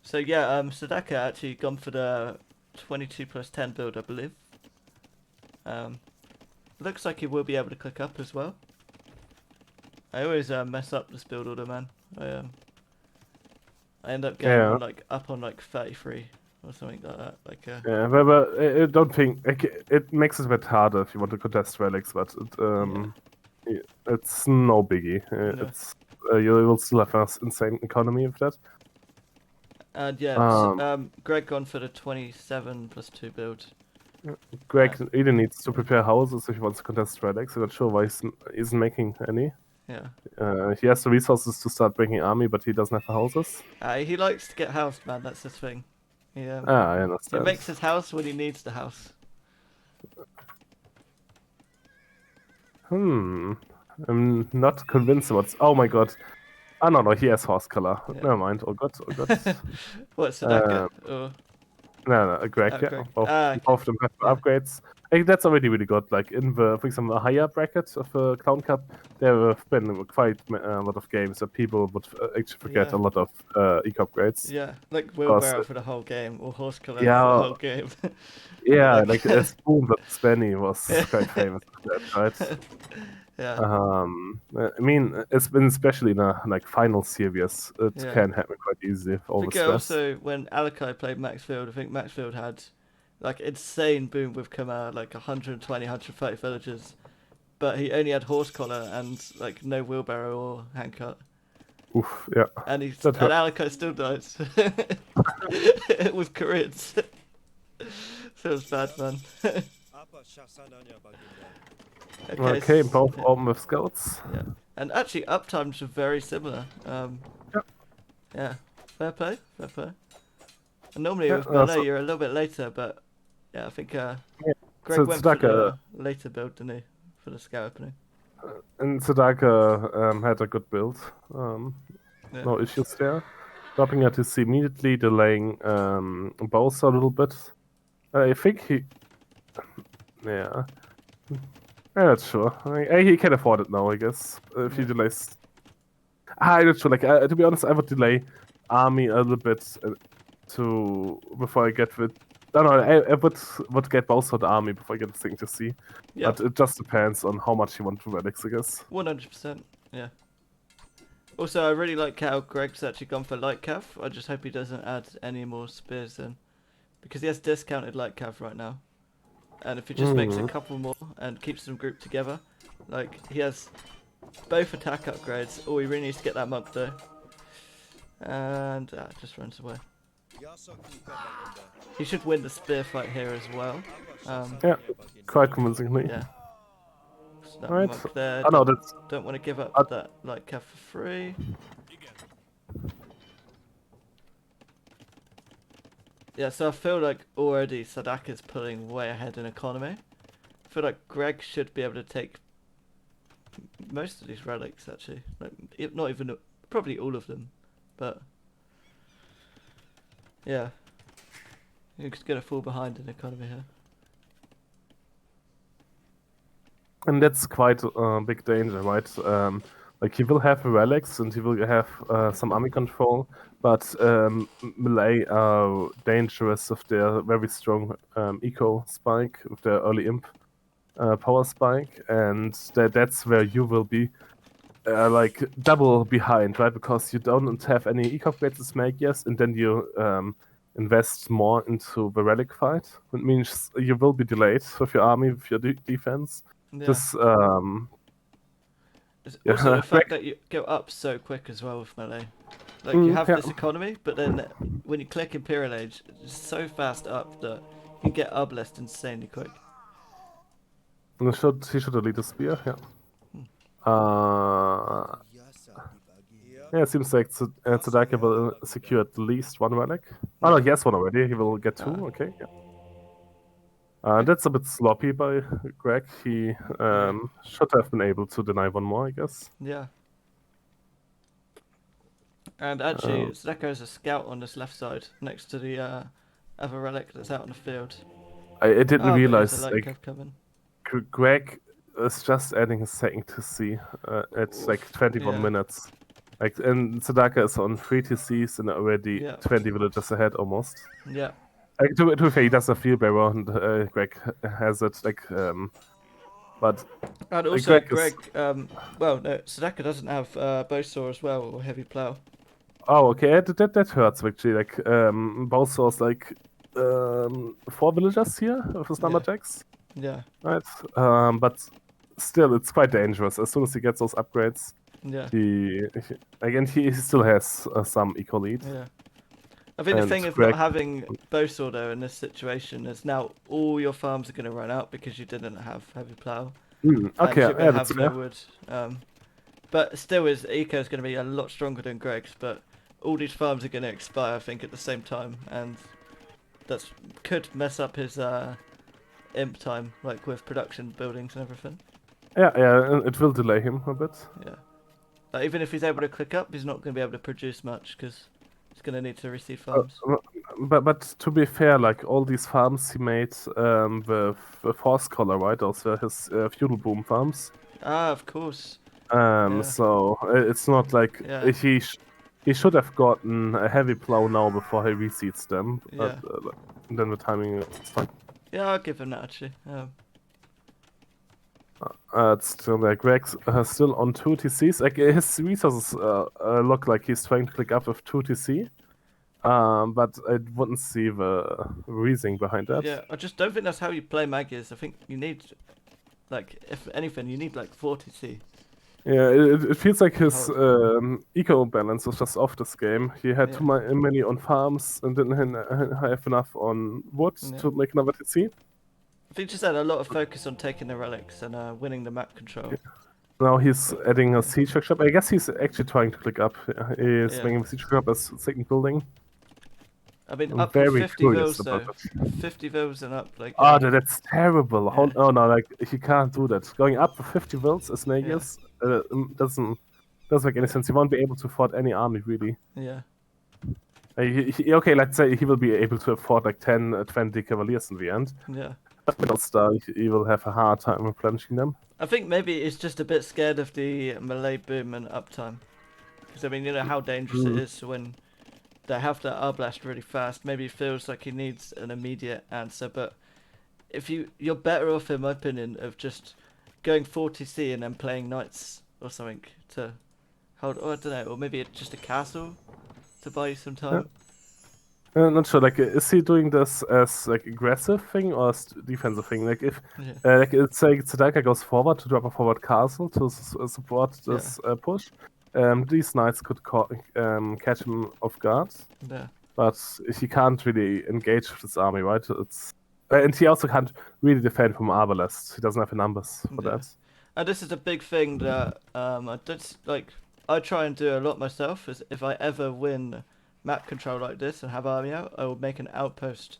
So yeah, Tzedakah actually gone for the 22 plus 10 build, I believe. Looks like he will be able to click up as well. I always mess up this build order, man. I end up getting on, like up on like 33 or something like that. Like yeah, but I don't think like, it makes it a bit harder if you want to contest relics, but it's no biggie. It's you will still have an insane economy with that. And yeah, Greg gone for the 27 plus 2 build. Greg either needs to prepare houses if he wants to contest relics. I'm not sure why he isn't making any. Yeah. He has the resources to start bringing army, but he doesn't have the houses. He likes to get housed, man. That's his thing. I understand. He makes his house when he needs the house. I'm not convinced about. Oh my god. Oh no, he has horse color. Yeah. Never mind. Oh god. What, Tzedakah? No, Greg. Yeah, Greg. both of them have upgrades. I think that's already really good. Like in the, for example, a higher bracket of the Clown Cup, there have been quite a lot of games that people would actually forget a lot of eco upgrades. Yeah, like wheelbarrow for the whole game, or horse color for the whole game. Yeah, like Spoon that Spenny was quite famous for that, right? Yeah. I mean, it's been especially in a like final series, it can happen quite easily. All the stress. Also, when Alakai played Maxfield, I think Maxfield had like insane boom with Khmer, like 120, 130 villagers, but he only had horse collar and like no wheelbarrow or handcart. Oof, yeah. And Alakai still dies with Koreans. So it was bad, man. Okay, both open with scouts. Yeah, and actually uptimes are very similar. Yeah, fair play. And normally with Melee you're a little bit later, but yeah, I think Greg went for the later build, didn't he, for the scout opening? And Tzedakah had a good build. No issues there. Dropping at his immediately, delaying bows a little bit. I think he... Yeah. I'm not sure. He can afford it now, I guess. If he delays... I'm not sure. Like, to be honest, I would delay army a little bit before I get with... No, I would get both for the army before I get the thing to see. Yeah. But it just depends on how much you want to relics, I guess. 100%, yeah. Also, I really like how Greg's actually gone for light cav. I just hope he doesn't add any more spears in. Because he has discounted light cav right now. And if he just makes a couple more and keeps them grouped together, like, he has both attack upgrades. Oh, he really needs to get that monk though. And it just runs away. He should win the spear fight here as well. Yeah, quite convincingly. Yeah. So right. Monk there. Don't want to give up that light cav for free. Yeah, so I feel like already Tzedakah's pulling way ahead in economy. I feel like Greg should be able to take most of these relics actually. Like, not even probably all of them, but yeah, he's gonna fall behind in economy here. And that's quite a big danger, right? Like he will have relics and he will have some army control, but Malay are dangerous with their very strong eco spike, with their early imp power spike, and that's where you will be like double behind, right? Because you don't have any eco upgrades to make, yes, and then you invest more into the relic fight. It means you will be delayed with your army, with your defense. Yeah. This also the fact that you go up so quick as well with Melee. Like you have this economy, but then when you click Imperial Age, it's so fast up that you can get Obelisk insanely quick. He should lead the spear, yeah. Yeah, it seems like Tzedakah will secure at least one relic. Oh no, he has one already, he will get two, okay, yeah. That's a bit sloppy by Greg. He should have been able to deny one more, I guess. Yeah. And actually, Tzedakah has a scout on this left side, next to the other relic that's out on the field. I didn't realize, like, Greg is just adding a second to see. It's like 21 minutes. Like, and Tzedakah is on 3 TCs and already Yeah. 20 villages ahead almost. Yeah. Like, to be fair, he does a feel better, and Greg has it. Like, but And also, Greg is. Greg, well, no, Tzedakah doesn't have Bowsaw as well, or Heavy Plow. Oh, okay, that hurts actually. Like, both source like 4 villagers here with his lumberjacks, Yeah. right? But still, it's quite dangerous. As soon as he gets those upgrades, Yeah. he still has some eco lead. Yeah. I think the And thing of Greg, not having Bowsaw though in this situation is now all your farms are going to run out because you didn't have Heavy Plow. okay, And you're going to that's have no fair. wood. But still, his eco is going to be a lot stronger than Greg's. But all these farms are going to expire, I think, at the same time, and that could mess up his imp time, like with production buildings and everything. Yeah, it will delay him a bit. Yeah. Like, even if he's able to click up, he's not going to be able to produce much because he's going to need to receive farms. But to be fair, like all these farms he made with Horse Collar, right? Those were his feudal boom farms. Ah, of course. Yeah. So it's not like Yeah. he should have gotten a heavy plow now before he reseeds them. But Yeah. then the timing is fine. Yeah, I'll give him that actually. It's still like Greg's still on 2 TCs. Like his resources look like he's trying to click up with 2 TC. But I wouldn't see the reasoning behind that. Yeah, I just don't think that's how you play Magi's. I think you need, like, if anything, you need like 40C. Yeah, it feels like his eco balance was just off this game. He had too many on farms and didn't have enough on wood to make another TC. I think just had a lot of focus on taking the relics and winning the map control. Now he's adding a siege workshop. I guess he's actually trying to click up. He's making a siege workshop as second building. I mean, I'm up for very 50 curious vils though. about it. 50 vils and up, like. Oh, that's terrible. Oh no, like he can't do that. Going up for 50 vils as Nagus doesn't make any sense. He won't be able to afford any army really. Yeah. Okay, let's say he will be able to afford like 10, 20 cavaliers in the end. Yeah. But middle star, he will have a hard time replenishing them. I think maybe he's just a bit scared of the melee boom and uptime. Because I mean, you know how dangerous it is when they have to R-blast really fast. Maybe he feels like he needs an immediate answer, but if you're better off, in my opinion, of just going 40C and then playing knights or something to hold, or I don't know, or maybe just a castle to buy you some time. Not sure. Like, is he doing this as like aggressive thing or as defensive thing? Like, if like it's like Tzedakah goes forward to drop a forward castle to support this push, these knights could catch him off guard. Yeah. But he can't really engage with his army, right? It's and he also can't really defend from Arbalest. He doesn't have the numbers for that. And this is a big thing that I try and do a lot myself. Is if I ever win map control like this and have army out, I will make an outpost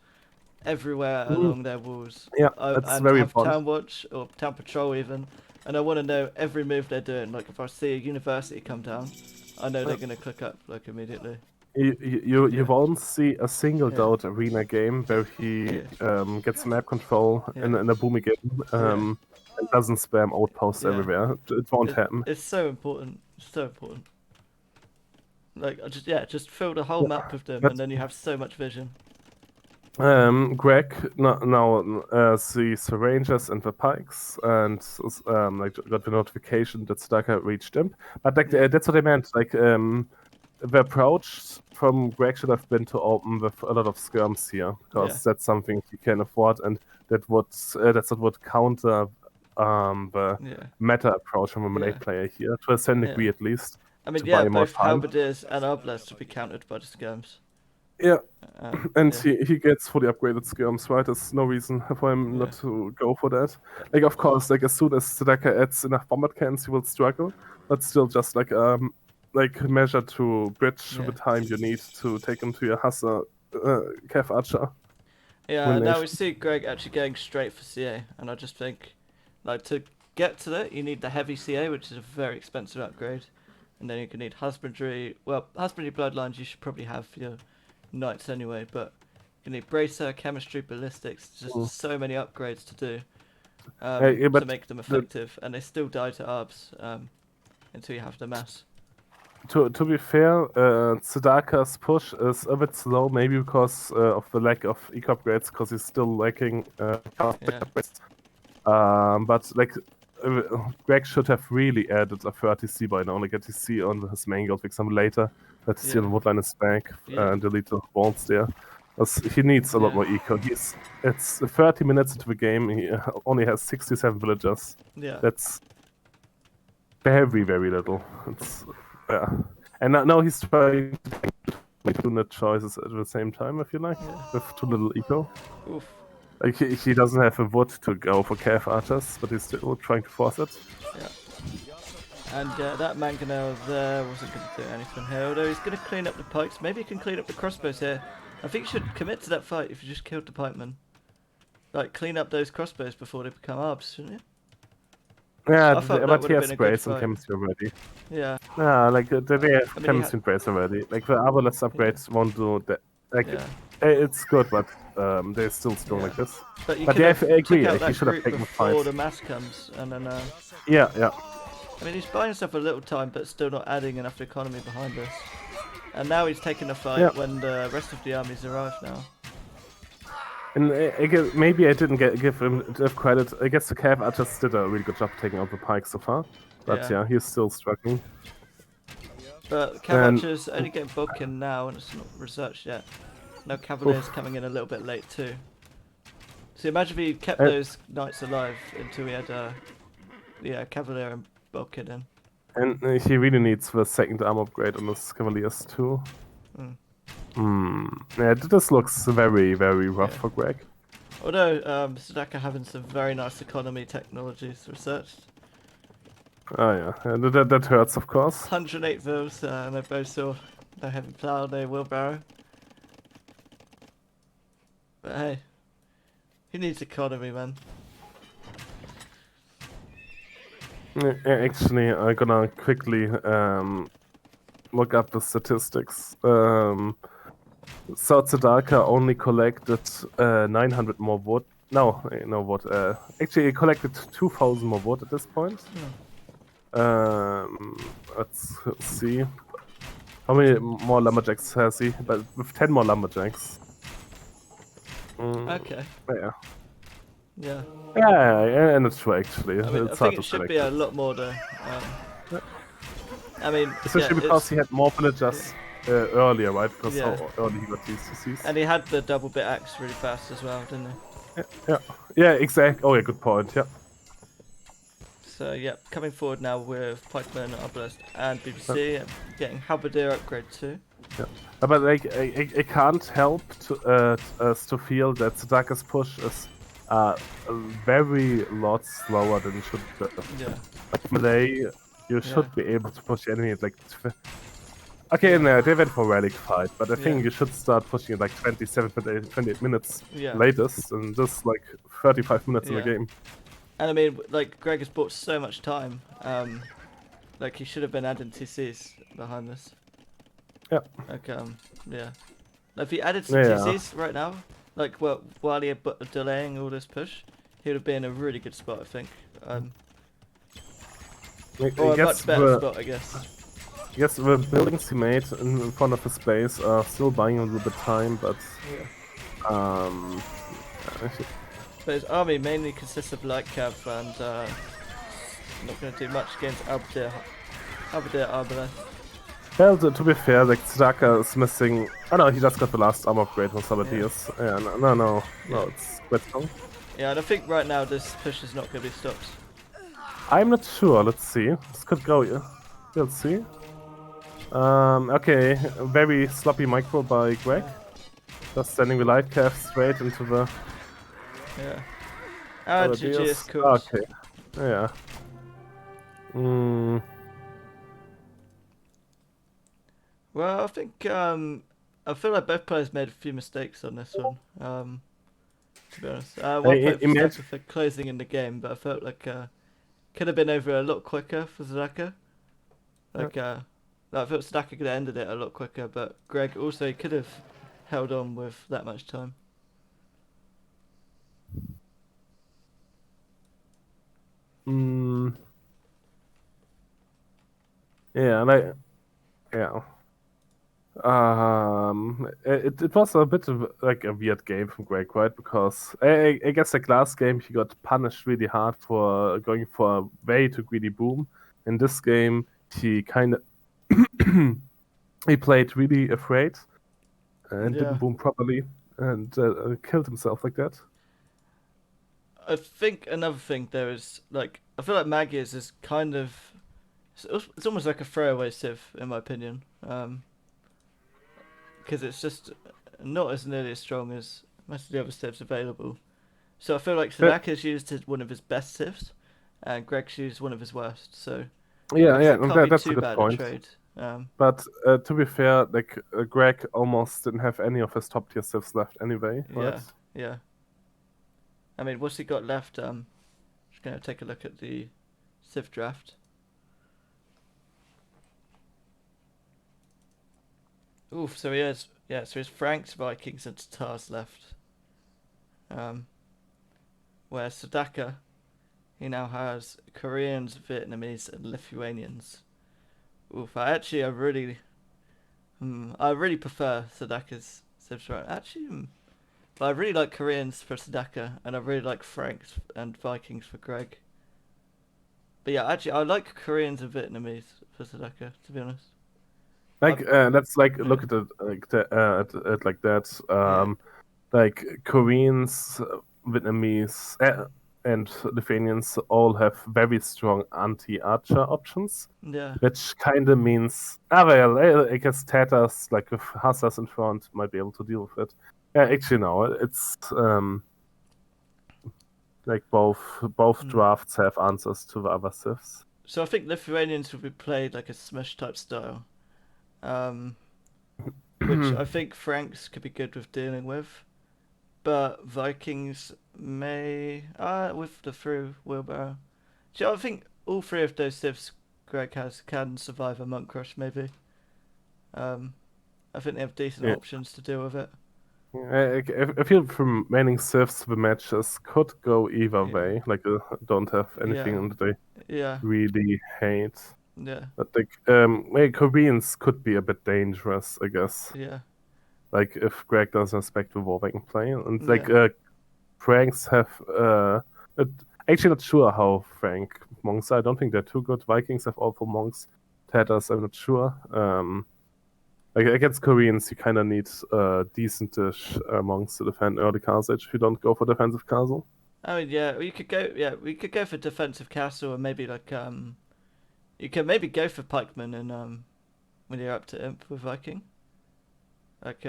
everywhere along their walls. Yeah, that's and very have important. town watch or town patrol even, and I want to know every move they're doing. Like if I see a university come down, I know they're gonna click up like immediately. You won't see a single doubt arena game where he gets map control in a boomy game and doesn't spam outposts everywhere. It won't happen. It's so important. It's so important. Like just fill the whole map with them, and then you have so much vision. Greg now sees the rangers and the pikes, and like got the notification that Tzedakah reached him. But like that's what I meant. Like the approach from Greg should have been to open with a lot of skirms here, because that's something he can afford, and that's what would counter the meta approach from a melee player here, to a certain degree at least. I mean, both halberdiers and arbalasts would be countered by the skirms. Yeah, and he gets fully upgraded skirms, right? There's no reason for him not to go for that. Like, of course, like as soon as Tzedakah adds enough bombard cannons, he will struggle, but still just like measure to bridge the time you need to take him to your Hussar Cav Archer. Yeah, now we see Greg actually going straight for CA, and I just think, like, to get to that, you need the heavy CA, which is a very expensive upgrade, and then you can need husbandry. Well, husbandry bloodlines you should probably have for your knights anyway, but you need bracer, chemistry, ballistics. Just so many upgrades to do to make them effective, and they still die to arbs until you have the mass. To be fair, Tzedakah's push is a bit slow, maybe because of the lack of eco upgrades, because he's still lacking Yeah. upgrades. But like, Greg should have really added a 30C by now, like a TC on his main guild, for example, later. That TC on the woodline is back, Yeah. and delete the walls there. He needs a lot more eco. It's 30 minutes into the game, he only has 67 villagers. Yeah. That's very, very little. Yeah. And now he's trying to make two net choices at the same time, I feel like, with too little eco. Oof. Like he doesn't have a wood to go for calf archers, but he's still trying to force it. Yeah. And that mangonel there wasn't going to do anything here, although he's going to clean up the pikes. Maybe he can clean up the crossbows here. I think you should commit to that fight if you just killed the pikemen. Like, clean up those crossbows before they become arbs, shouldn't you? Yeah, I thought that but would he have has been a good sprays and fight. chemistry already. Yeah. Yeah, like they have I mean, chemistry and sprays already. Like the arbalest upgrades won't do that. Like Yeah. it's good, but they're still strong Yeah. like this. But you But could yeah, have I agree. took out Like he that should have group taken the before fight. the mass comes, and then Yeah. I mean, he's buying himself a little time, but still not adding enough economy behind us. And now he's taking the fight when the rest of the armies arrive now. And I guess maybe I didn't give him enough credit. I guess the calf archers did a really good job taking out the pike so far. But yeah, he's still struggling. But Cavalier's only getting bulk in now, and it's not researched yet. No Cavalier's coming in a little bit late too. So imagine if he kept those knights alive until we had Cavalier and bulk in. And he really needs the second armor upgrade on his Cavaliers too. Yeah, this looks very, very rough for Greg. Although Tzedakah having some very nice economy technologies researched. Oh yeah, that hurts, of course. 108 vills, and they both saw no heavy plow, no wheelbarrow. But hey, he needs economy, man. Actually, I'm gonna quickly look up the statistics. So Tzedakah only collected 900 more wood. No wood. Actually, he collected 2,000 more wood at this point. Let's see. How many more lumberjacks has he? But with 10 more lumberjacks. Okay. Yeah. Yeah. Yeah, and it's true actually. I mean, it's I hard think to it should select be a lot more though. I mean, especially because he had more villagers earlier, right? Because how early he got these CCs. And he had the double bit axe really fast as well, didn't he? Yeah, exactly. Oh yeah, good point. Yeah. So yeah, coming forward now with Pikeman, Obelisk, and BBC, getting Halberdier upgrade too. Yeah. But like, I can't help us to feel that Tzedakah's push is a very lot slower than it should be. Yeah. Like Malay, you should be able to push the enemy at like. Okay, no, they went for relic fight, but I think you should start pushing it like 28 minutes latest, and just like 35 minutes in the game. And I mean, like Greg has bought so much time. Like he should have been adding TCs behind this. Yeah. Like yeah. If he added some TCs right now, like while he delaying all this push, he would have been in a really good spot, I think. Or a much better spot, I guess. Yes, the buildings he made in front of his base are still buying a little bit of time, but but his army mainly consists of light cav and not going to do much against Halberdier Arbalest. Well, to be fair, like Tzedakah is missing. Oh no, he just got the last armor upgrade from Sabadeus. Yeah, no, it's quite strong. Yeah, and I think right now this push is not going to be stopped. I'm not sure. Let's see. This could go. Yeah, we'll see. Okay, very sloppy micro by Greg. Just sending the light cav straight into the. Yeah. And GG's cool. Okay. Yeah. Well, I think I feel like both players made a few mistakes on this one. To be honest, one for closing in the game, but I felt like could have been over a lot quicker for Tzedakah. Like I felt Tzedakah could have ended it a lot quicker, but Greg also could have held on with that much time. Yeah, and Yeah. It was a bit of like a weird game from Greg, right? Because I guess like last game he got punished really hard for going for a way too greedy boom. In this game he kind of he played really afraid and Yeah. didn't boom properly and killed himself like that. I think another thing there is like I feel like Maggie's is kind of it's almost like a throwaway civ in my opinion, because it's just not as nearly as strong as most of the other civs available. So I feel like Yeah, Tzedakah's used one of his best civs, and Greg's used one of his worst. So I yeah, guess yeah. it can't be That's a too good bad a point. trade. But to be fair, like Greg almost didn't have any of his top tier civs left anyway, right? Yeah, yeah. I mean, what's he got left? Just gonna take a look at the civ draft. Oof. So he has So he's Franks, Vikings, and Tatars left. Um, where Tzedakah, he now has Koreans, Vietnamese, and Lithuanians. Oof. I really prefer Tzedakah's civs right. Actually, but I really like Koreans for Tzedakah, and I really like Franks and Vikings for Greg. But yeah, actually, I like Koreans and Vietnamese for Tzedakah, to be honest. Like I, let's like yeah, look at it like at like that. yeah, Like Koreans, Vietnamese, and Lithuanians all have very strong anti-archer options, yeah, which kind of means well, I guess Tatars like with Hussars in front might be able to deal with it. Yeah, actually no, it's like both mm. drafts have answers to the other civs. So I think Lithuanians will be played like a smash type style, um, which I think Franks could be good with dealing with, but Vikings may with the through wheelbarrow. So I think all three of those civs Greg has can survive a monk rush maybe. Um, I think they have decent Yeah. options to deal with it. I feel from remaining civs, the matches could go either Yeah, way. Like, don't have anything yeah, that they yeah, really hate. yeah, But like, Koreans could be a bit dangerous, I guess. yeah, Like if Greg doesn't respect the Warwing play, and like yeah. Franks have it, actually not sure how Frank monks are. I don't think they're too good. Vikings have awful monks. Tatars, I'm not sure. Like against Koreans, you kind of need decentish monks to defend early castle if you don't go for defensive castle. I mean, yeah, we could go. Yeah, we could go for defensive castle and maybe like you can maybe go for pikemen and when you're up to imp with Viking, like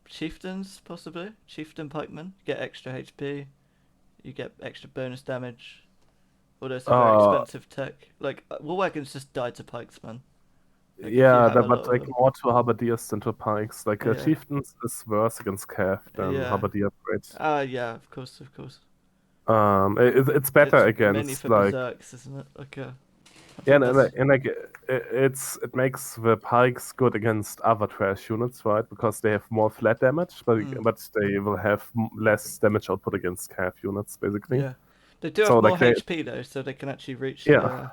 chieftains possibly chieftain pikemen get extra HP, you get extra bonus damage. Although it's a very Uh, expensive tech. Like war wagons just die to pikes, man. Like if you yeah, have a lot but of like them. more to halberdiers than to pikes. Like Yeah, chieftains is worse against cav than yeah. halberdier, right? Yeah, of course, of course. It's better It's mainly against for like berserks, isn't it? Like I yeah, think that's and like it makes the pikes good against other trash units, right? Because they have more flat damage, mm, but they will have less damage output against cav units, basically. yeah. They do have So like more they HP though, so they can actually reach the yeah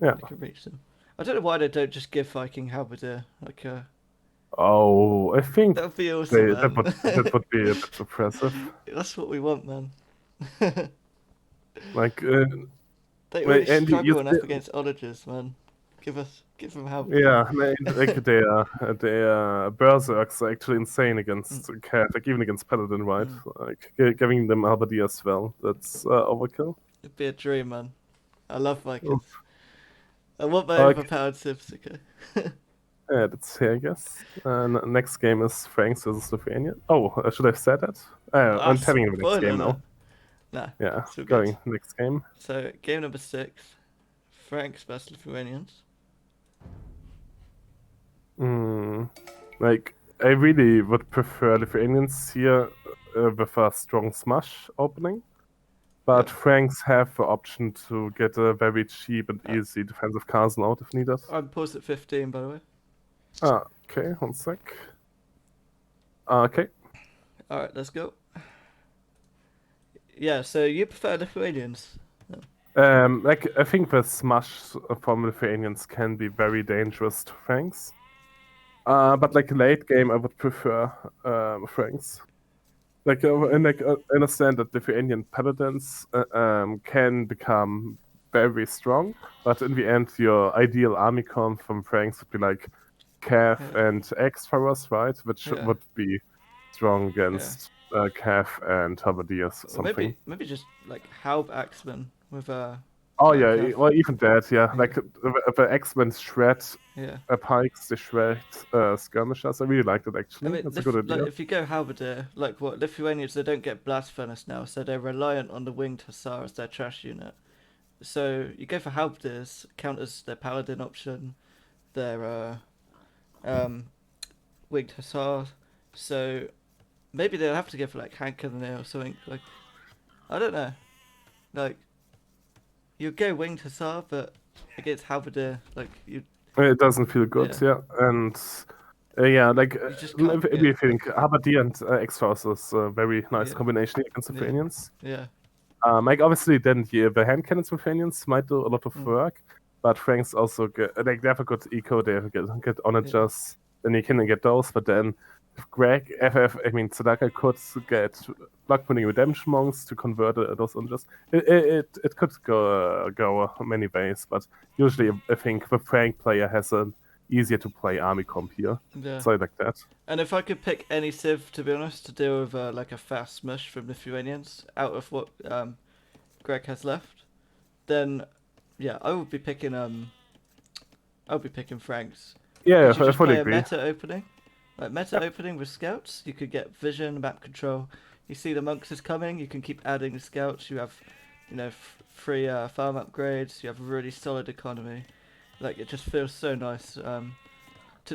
yeah. they can reach them. I don't know why they don't just give Viking halberdier like Oh, I think that would be awesome, man. that would be a bit oppressive. That's what we want, man. Like They already and you struggle enough still against onagers, man. Give them halberdier. yeah, like their berserks are actually insane Mm, against cat, like even against paladin, right? mm. Like giving them halberdier as well. That's overkill. It'd be a dream, man. I love Oh, Vikings. I want my okay, overpowered civs, okay? yeah, that's here, I guess. Next game is Franks versus Lithuania. Oh, should I have said that? I'm telling you the next Spoiler game alert. now. Nah, Yeah, it's all good. going next game. So, game number 6. Franks versus Lithuanians. Hmm. Like, I really would prefer Lithuanians here with a strong smash opening. But Yep. Franks have the option to get a very cheap and Uh, easy defensive castle out if needed. I'm paused at 15, by the way. Okay, one sec. Okay. Alright, let's go. Yeah, so you prefer Lithuanians? Like I think the smash from Lithuanians can be very dangerous to Franks. But like late game, I would prefer Franks. Like understand that Lithuanian paladins can become very strong, but in the end, your ideal army comp from Franks would be like Cav and X-Throwers, right? Which Yeah. would be strong against Cav and Halberdiers or Or something. maybe just like Halb Axeman with Oh like yeah, well even that, yeah. Like the X-Men shred yeah. pikes, they shred skirmishers. I really liked it I actually. mean, That's a good like idea. if you go Halberdier, like what Lithuanians, they don't get blast furnace now, so they're reliant on the winged hussar as their trash unit. So you go for Halberdiers, counters their paladin option, their um, winged hussar. So maybe they'll have to go for like Hankanir or something. Like I don't know. Like you go winged hussar, but against Halberdier, like you It doesn't feel good, yeah. And yeah, like you just can't. if Yeah, you think Halberdier and X-Force is a very nice yeah, combination against yeah, Lithuanians. yeah. Like obviously then the hand cannons Lithuanians might do a lot of Mm. work, but Franks also get like they have a good eco, they get onagers, then you can get those, but then if Greg, I mean Tzedakah could get block putting redemption monks to convert those onagers. It could go many ways, but usually I think the Frank player has an easier to play army comp here. Yeah. So I like that. And if I could pick any civ, to be honest, to deal with like a fast smush from Lithuanians out of what Greg has left, then yeah, I would be picking Franks. Yeah, Because you I just fully play a agree. meta opening, like meta Yep. opening with scouts. You could get vision, map control. You see the monks is coming. You can keep adding the scouts. You have, free farm upgrades. You have a really solid economy. Like it just feels so nice.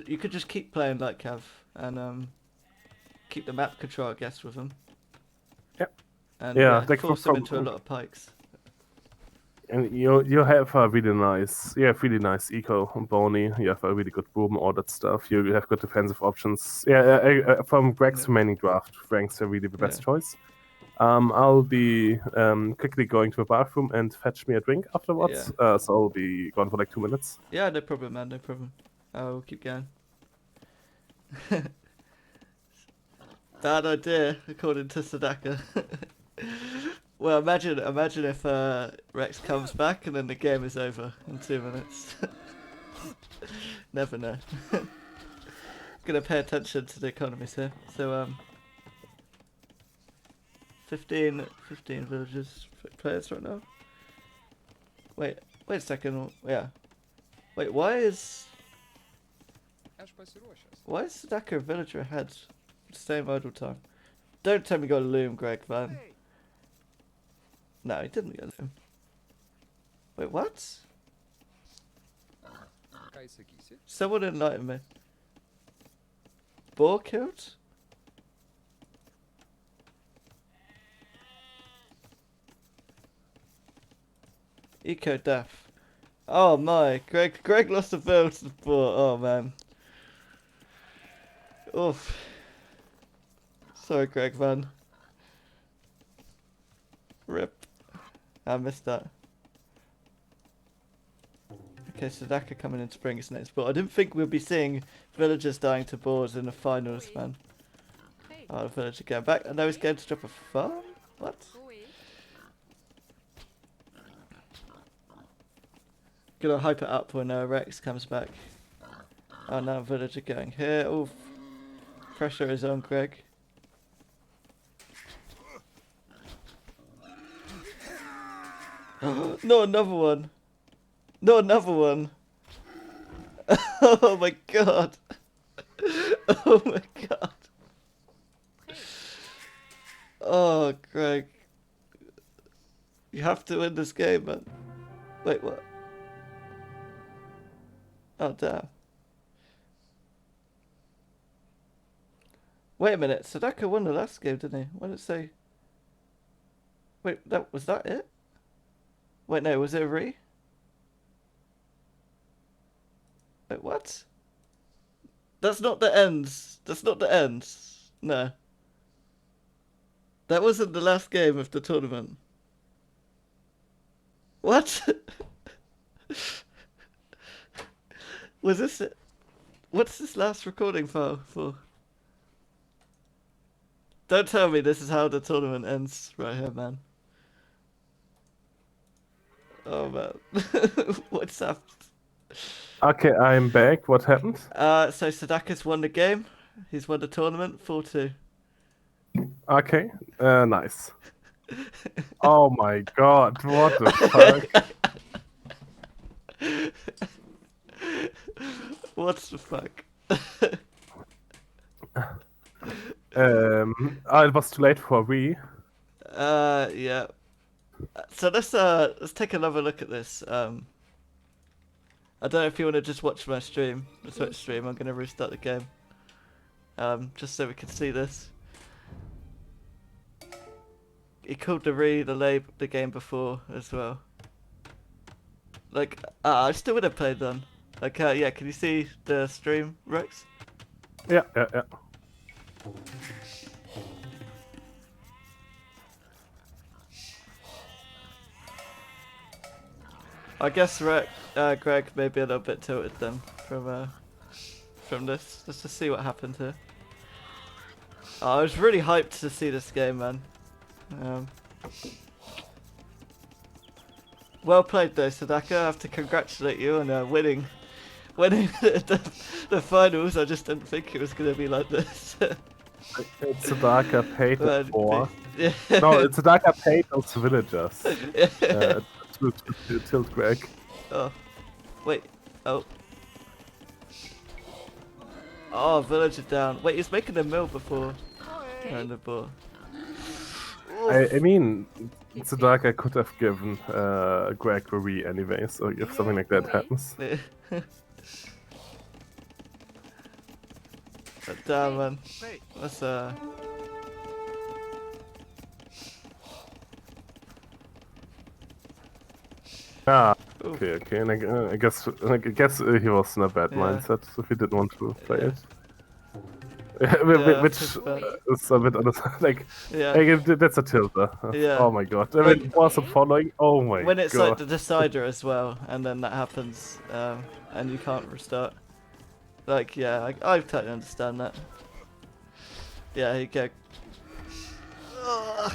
You could just keep playing like Cav and keep the map control, I guess, with them. Yep. And Yeah, like force them into a lot of pikes. And you have a really nice eco Boney. You have a really good boom, all that stuff. You have good defensive options. Yeah, from Greg's remaining draft, Frank's are really the best choice. I'll be quickly going to the bathroom and fetch me a drink afterwards. So I'll be gone for like 2 minutes. Yeah, no problem, man. No problem. I'll keep going. Bad idea, according to Tzedakah. Well, imagine if Rex comes back and then the game is over in 2 minutes. Never know. Gonna pay attention to the economies here. So 15 villagers players right now. Wait a second. Yeah. Wait, why is Tzedakah a villager ahead? Same idle time. Don't tell me you got a loom, Greg, man. No, he didn't get a loom. Wait, what? Someone enlighten me. Boar killed? Eco death. Oh my, Greg lost a build to the boar. Oh man. Oof. Sorry, Greg, man. Rip. I missed that. Okay, Tzedakah coming in to bring us next, but I didn't think we'd be seeing villagers dying to boars in the finals, man. Oh, the villager going back. I know he's going to drop a farm? What? Gonna hype it up when Rex comes back. Oh, now villager going here. Oh, pressure is on Greg. No, another one. No, another one. Oh my god. Oh my god. Oh, Greg. You have to win this game, man. Wait, what? Oh, damn. Wait a minute. Tzedakah won the last game, didn't he? What did it say? Wait, was that it? Wait, no, was it a re? Wait, what? That's not the end. That's not the end. No. That wasn't the last game of the tournament. What? Was this? What's this last recording file for? Don't tell me this is how the tournament ends right here, man. Oh man, what's happened? Okay, I'm back. What happened? So Tzedakah's won the game. He's won the tournament 4-2. Okay, nice. Oh my god, what the fuck? What the fuck? It was too late for we. Yeah. So let's take another look at this. I don't know if you want to just watch my stream, the Twitch stream. I'm gonna restart the game. Just so we can see this. He called the game before as well. Like, I still would have played then. Like, yeah, can you see the stream, Rex? Yeah. I guess Greg may be a little bit tilted then from this. Let's just see what happened here. Oh, I was really hyped to see this game, man. Well played though, Tzedakah. I have to congratulate you on winning the finals. I just didn't think it was going to be like this. Tzedakah paid Man, for. yeah. No, Tzedakah paid those villagers to tilt Greg. Oh, wait. Oh. Oh, villager down. Wait, he's making a mill before throwing the ball. I mean, Tzedakah could have given Greg the re anyways, so if something like that happens. But damn, man. That's Okay, and I guess he was in a bad mindset if he didn't want to play it. Which is a bit honest, like that's a tilter. Yeah. Oh my god. I mean, it wasn't following. Oh my god. When it's like the decider as well, and then that happens, and you can't restart. Like, yeah, I totally understand that. Yeah, you go. Ugh.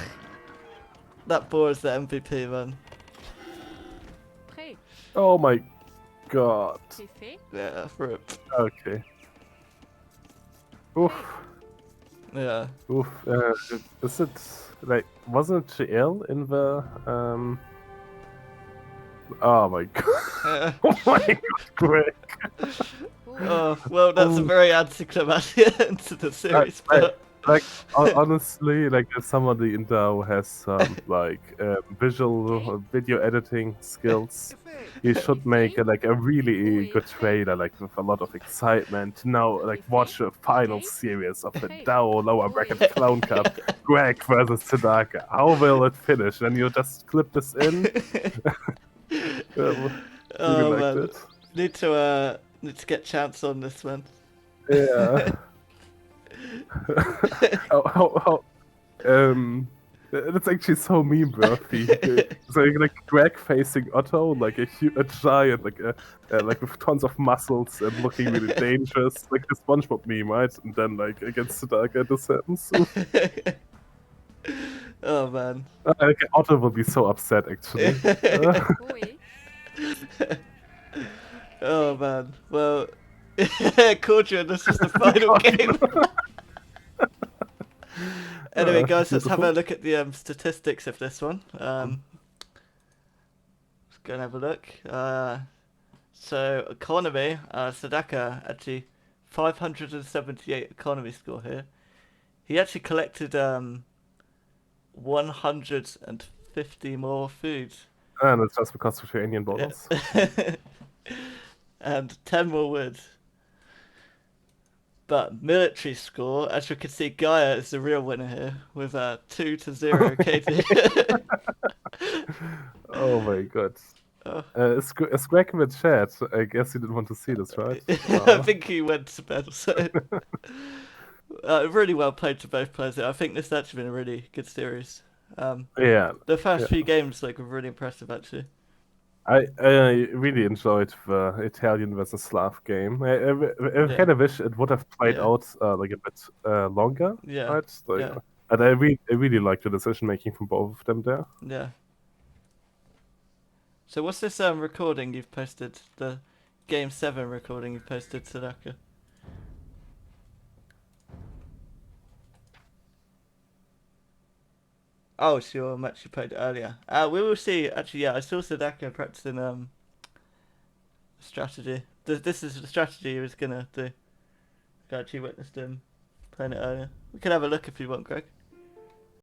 That boar is the MVP, man. Oh my god. Yeah, rip. Okay. Oof. Yeah. Oof. Is it like wasn't she ill in the Oh my god. Oh my god, Greg. Oh well, that's a very anticlimactic end to the series, but. Like honestly, like if somebody in DAO has some like video editing skills, he should make a really good trailer, like with a lot of excitement. Now, like watch a final series of the DAO lower bracket Clown Cup, Greg versus Tzedakah. How will it finish? And you just clip this in. Oh man, need to get chance on this one. Yeah. That's actually so meme worthy. So like Greg facing Otto, like a giant, like with tons of muscles and looking really dangerous, like the SpongeBob meme, right? And then like against Tzedakah, this happens. Oh man. Like Otto will be so upset actually. Oh man. Well, Cordra, this is the final game. Anyway, guys, let's have a look at the statistics of this one. Let's go and have a look. So economy, Tzedakah actually 578 economy score here. He actually collected 150 more food. And it's just because of your Indian borders. Yeah. And 10 more wood. But military score, as you can see, Gaia is the real winner here with 2-0 KD. Oh my god. Is Greg in the chat? I guess you didn't want to see this, right? I think he went to bed. So really well played to both players. I think this has actually been a really good series. Yeah. The first few games were really impressive, actually. I really enjoyed the Italian versus Slav game. I Yeah, kind of wish it would have played yeah, out like a bit longer, yeah, right? Like, yeah, and I really like the decision making from both of them there. yeah. So what's this recording you've posted? The Game 7 recording you've posted, Tzedakah? Oh, it's your match you played earlier. We will see. Actually, yeah, I saw Tzedakah practicing strategy. This is the strategy he was gonna do. I actually witnessed him playing it earlier. We can have a look if you want, Greg.